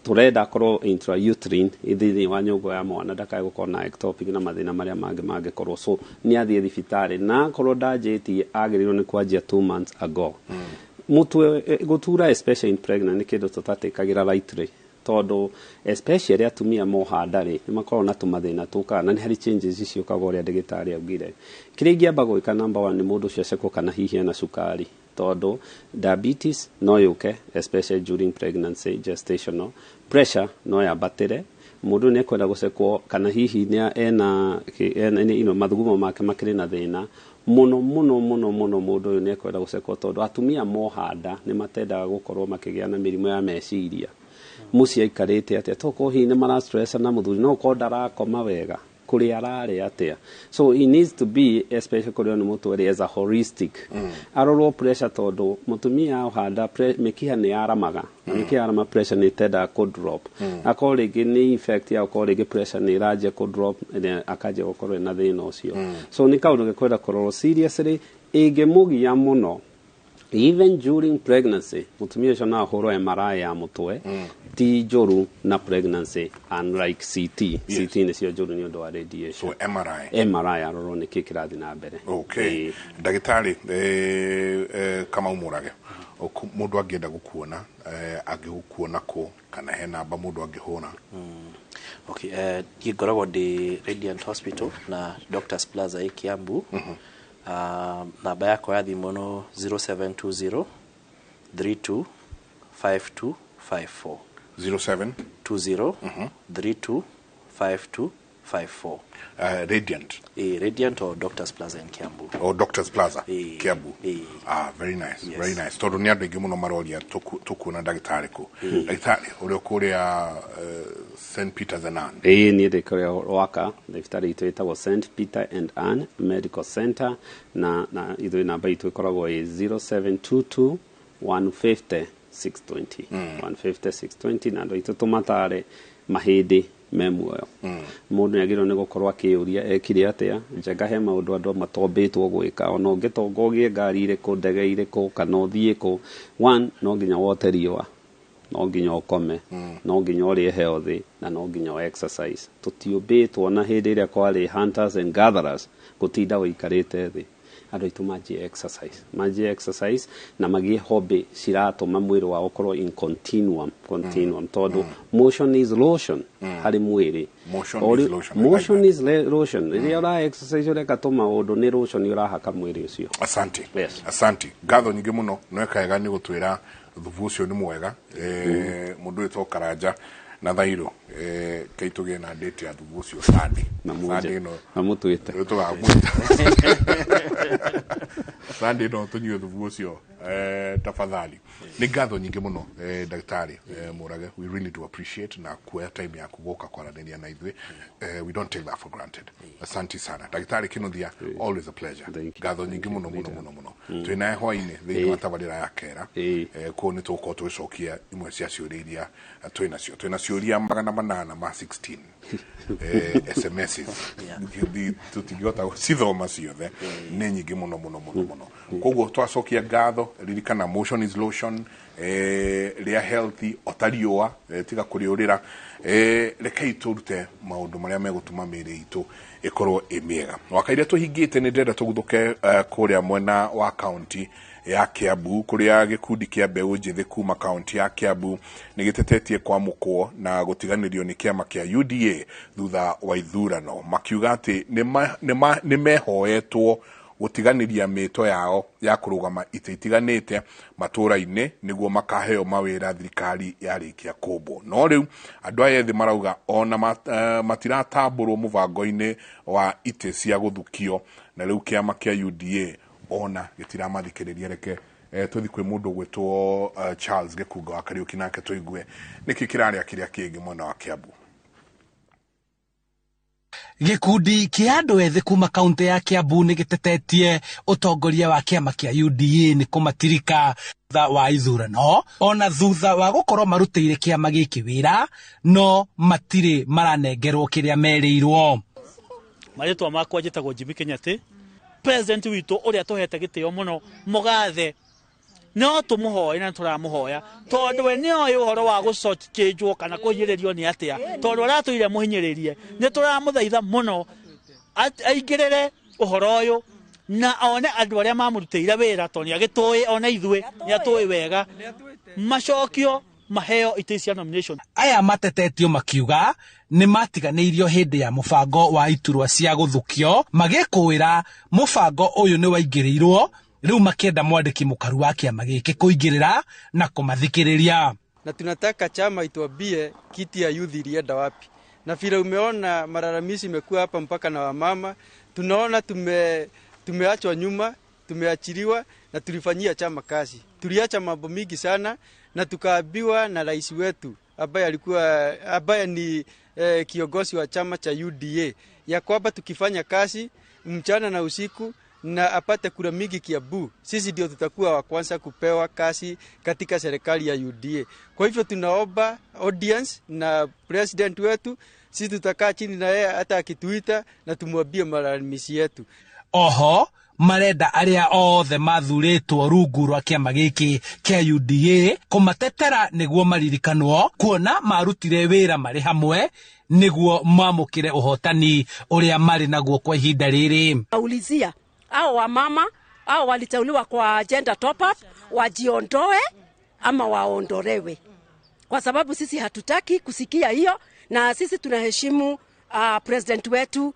turenda korwo intrauterine ithithi wa nyungu ya mwana ndakae gukona ectopic na mathina maria mange korwo so ni athie thibitari na korwo ndajeti agirirwo ni kwanjia 2 months ago. Mutwe gutura especially in pregnant ni kindu tutateekagira lightly tondu especially atumia mohanda-ri ni makorwo na tumathina tuka na ni hari changes icio kagoria ndigitari augire kiria ingiamba gwika number 1 ni mundu cio acekwo kana hihi na sukari tondu diabetes no yuke especially during pregnancy gestational pressure no yambatire mundu ne kwenda gucekwo kana hihi ni ena mathugumo make makiri na thina muno mundu uyu ne kwenda gucekwo tondu atumia mohanda ni matendaga gukorwo makigia na mirimo ya meciria muci aikarite atia toko hihi ni mara stress na muthuri no ko ndarakoma wega kuri arare atia so it needs to be especially kuri ono mutwere as a holistic arorwo pressure tondu mutumia ohanda mekiha ni aramaga mekiha arama pressure ni teda ko drop akorege ni effect ya akorege pressure ni raje ko drop akaje gukorwo na thina ucio so ni kaundu gekwenda korwo seriously igemugia muno even during pregnancy mutumia ucio na horo MRI ya mutwe ti joru na pregnancy unlike CT ni cio joru ni undu wa radiation so MRI aroro ni kikirathi na mbere okay ndagitari kama umurage mundu angienda gukuona angigukuona ko kana he namba mundu angihona okay ngoragwo ndi Radiant Hospital na Doctors Plaza Kiambu namba yako ya thimu no 0720 32 5254 0720 32 5254 Radiant Radiant or Doctors Plaza in Kiambu or Doctors Plaza Kiambu very nice very nice tondu ni andu ingi muno maroria tukuona ndagitari ku ndagitari uri okuria St Peter's and Anne ni ndikuria waka ndagitari itu itagwo St Peter and Anne Medical Center na ithu namba itu ikoragwo 0722 150 620 150 620 na ndo itu tumatare Mahĩndĩ memuoyo mundu yagirwo ni gukorwa akiuria ekire atia njenga he maundu andu matombitwo gwika ona ungitonga ugie ngari iriku ndege iriku kana uthie ku one no nginya wote riwa no nginya ukome no nginya urie healthy na no nginya exercise tutiumbitwo na hindi iria kwari hunters and gatherers gutinda wikarite thi andu itu maji exercise na magi hobby ciratuma mwiri wa ukorwo in continuum tondu motion is lotion hari mwiri motion is lotion iria ura exercise ure katuma undu ni lotion urahaka mwiri ucio asante ngatho nyingi muno no ekaega ni gutwira thubu ucio ni mwega mundu wito karanja na thairo kaituge na date ya thubu ucio Sunday no amutwite Sunday no tunywe thubu ucio tafadhali ni ngatho nyingi muno daktari Murage we really do appreciate na kuya time ya kugoka kwa ndenia na ithui we don't take that for granted asante sana daktari Kinuthia always a pleasure ngatho nyingi muno twina hwaine thiini wa tabarira ya kera ko ni tuko twicokia imwe cia ciuriria twina ciuria 800 ma 16 SMS tutigota cithoma ciothe ni nyingi muno koguo twacokia ngatho ririkana motion is lotion ria healthy otariwa tiga kuriurira rekei turute maundu maria megutuma miri itu ikorwo imiega wakaire tuhingite ni ndenda tuguthuke kuria mwena wa county ya Kiambu kuria gikundi kia mbeu njithi kuma county ya Kiambu nigitetetie kwa mukwo na gutiganirio ni kiama kia UDA thutha wa ithurano makiuga ati ni mehoetwo gutiganiria mito yao ya kurugama itiganite matura-ini niguo makaheo mawira thirikari yarikia kumbo no riu andu aya thi marauga ona matiratamburwo mubango-ini wa ite cia guthukio na riu kiama kia UDA ona gitiramathikiria reke tuthi kwi mundu gwitwo Charles Gekunga wa Kariuki nake tuigue niki kiraria kiria kingi mwena wa Kiambu. Gikundi kia andu ethi kuma kaunti ya Kiambu ni gitetetie utongoria wa kiama kia UDA ni kumatirika thutha wa ithurano ona thutha wa gukorwo marutire kiama giki wira no matire maranengerwo kiria merirwo maritwa makwa njitagwo Jimmy Kenyati president witu uria tuhete gitio muno mugathe no tumuhoya na turamuhoya tondu we ni oyo horo wa gucokejwo kana kuhinyiririo ni atia tondu aratuire muhinyiririe ni turamuthaitha muno aingirire uhoro uyu na one andu aria mamurutire wira tondu agitoi ona ithwe ni atoi wega macokio maheo itecia nomination aya matetetio makiuga ni matiganeirio hindi ya mubango wa iturwa cia guthukio magikuira mubango uyu ni waingirirwo riu makienda mwandiki mukaru wa kiama giki kuingirira na kumathikiriria. Na tunataka chama ituambie kiti ya youth ilienda wapi. Na vile umeona malalamishi imekuwa hapa mpaka na wamama, tunaona tumeachwa nyuma, tumeachiliwa na tulifanyia chama kazi. Tuliacha mambo mingi sana na tukaambiwa na rais wetu ambaye ni kiongozi wa chama cha UDA ya kwamba tukifanya kazi mchana na usiku na apate kura mingi Kiambu, sisi ndio tutakuwa wa kwanza kupewa kazi katika serikali ya UDA. Kwa hivyo tunaomba audience na president wetu, sisi tutakaa chini na yeye hata akituita na tumwambie malalamishi yetu. Oho marenda aria othe mathuritwo rungu rwa kiama giki kia UDA kumatetera niguo maririkanwo kuona marutire wira mari hamwe niguo mamukire uhotani uria mari naguo kwa ihinda riri. Aulizia hao wamama hao waliteuliwa kwa gender top up wajiondoe ama waondolewe, kwa sababu sisi hatutaki kusikia hiyo, na sisi tunaheshimu president wetu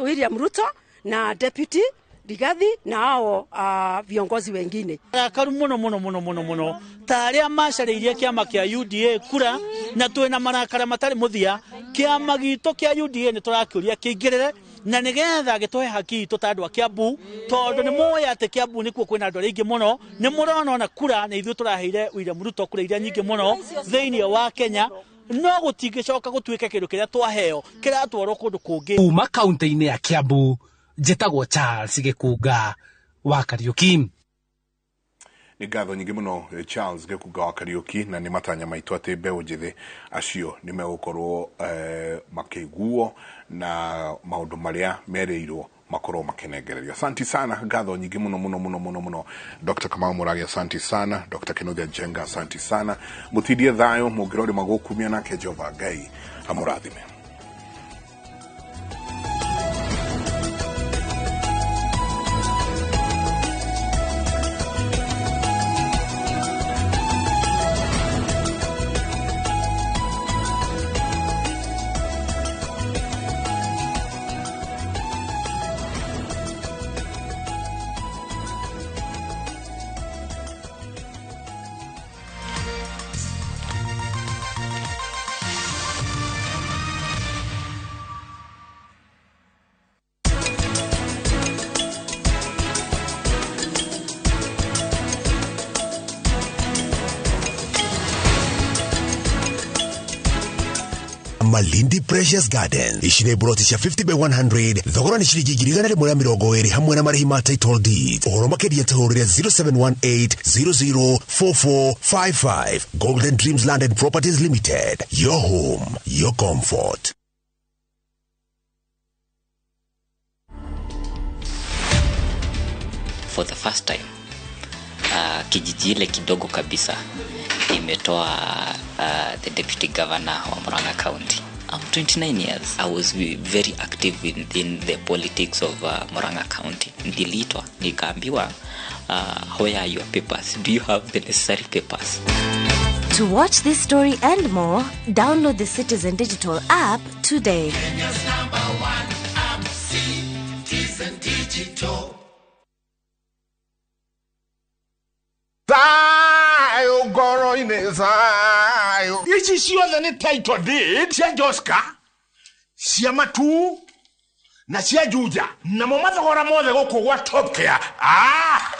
William Ruto na deputy Rigathi na hao viongozi wengine. Karu muno taria macariirie kiama kia UDA kura na twina marakara matari muthia kiama gitu kia UDA ni turakiuria kiingirire na nigetha gitwe haki tutandu a Kiambu tondu ni moya ati Kiambu nikuo kwina andu aingi muno ni murona na kura ni ithu turaheire William Ruto kura iria nyingi muno thiini wa Kenya no gutingicoka gutwike kindu kiria twaheo kiratwarwo kundu kungi. Uma kaunti-ini ya Kiambu njitagwo Charles Gikuga wa Kariuki. Nĩ ngatho nyingĩ mũno Charles Gikuga wa Kariuki, na nĩ matanya maitũ atĩ mbeũ njĩthĩ acio nĩ megũkorwo makĩiguo na maũndũ marĩa merĩirwo makorwo makenengererio. Asante sana, ngatho nyingĩ mũno Dr. Kamau Mũrage, asante sana. Dr. Kĩnuthia Njenga, asante sana. Mũtindie thayũ mũngĩrori magũkumia nake Jehova Ngai amũrathime. Malindi Precious Garden ishine broti cha 50 by 100 thogora ni shilingi 120 hamwe na marĩhi ma title deed. Ũhoro makĩria tahũrĩre 0718004455. Golden Dreams Land and Properties Limited, your home, your comfort. For the first time kijiji ile kidogo kabisa imetoa the deputy governor wa Murang'a County. I'm 29 years. I was very active within the politics of Murang'a County. Niliitwa nikaambiwa, where are your papers? Do you have the necessary papers? To watch this story and more, download the Citizen Digital app today. Kenya's #1 app, Citizen Digital. Zayo goro ine zayo. Ichi ciothe ni title deed cia Joska, cia Matu na cia Juja, na mo mathogora mothe guku gwa Top Care.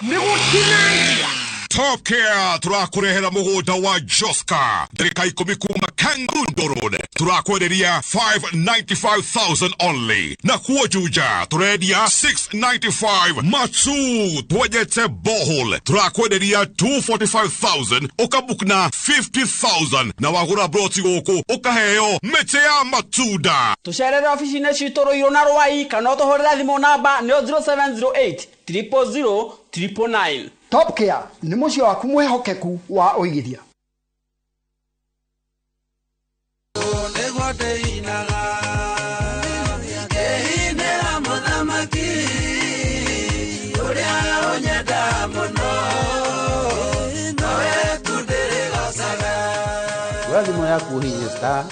Ni gutinangia. Top Care turakurehera mugunda wa Joska ndagika 10 kuma Kangundo Road. Turakwenderia 595,000 only, na kuo Juja turendia 695. Matu twejete bohol turakwenderia 245,000 ukabukna 50,000, na wagura broti goko ukaheo mete ya matunda. Tusherere ofisi na chitoro irona rwai kana tohorera thimo namba ni 0708 000 999. Top Care ni mucio waku mwehokeku wa uigithia. Thimo yaku hinya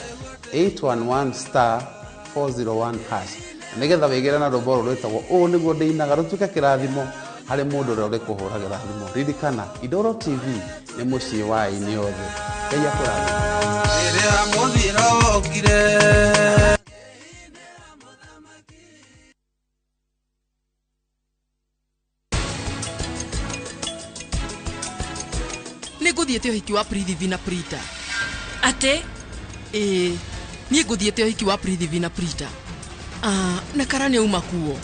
*811*401#. Nigetha wigire na rũmbo rwĩtagwo nĩguo ndĩinaga rũtuĩke kĩrathimo harĩ mũndũ ũrĩa ũrĩ kũhũragĩra thimũ. Ririkana Indoro TV nĩ mũciĩ wa aini othe. Ngai akũrathime. Rĩrĩa mũthiro wokire Nĩngũthiĩte ũhiki wa Prithivi na Prita. Ate? Niĩ ngũthiĩte ũhiki wa Prithivi na Prita. Na Kara nĩ uma kuo.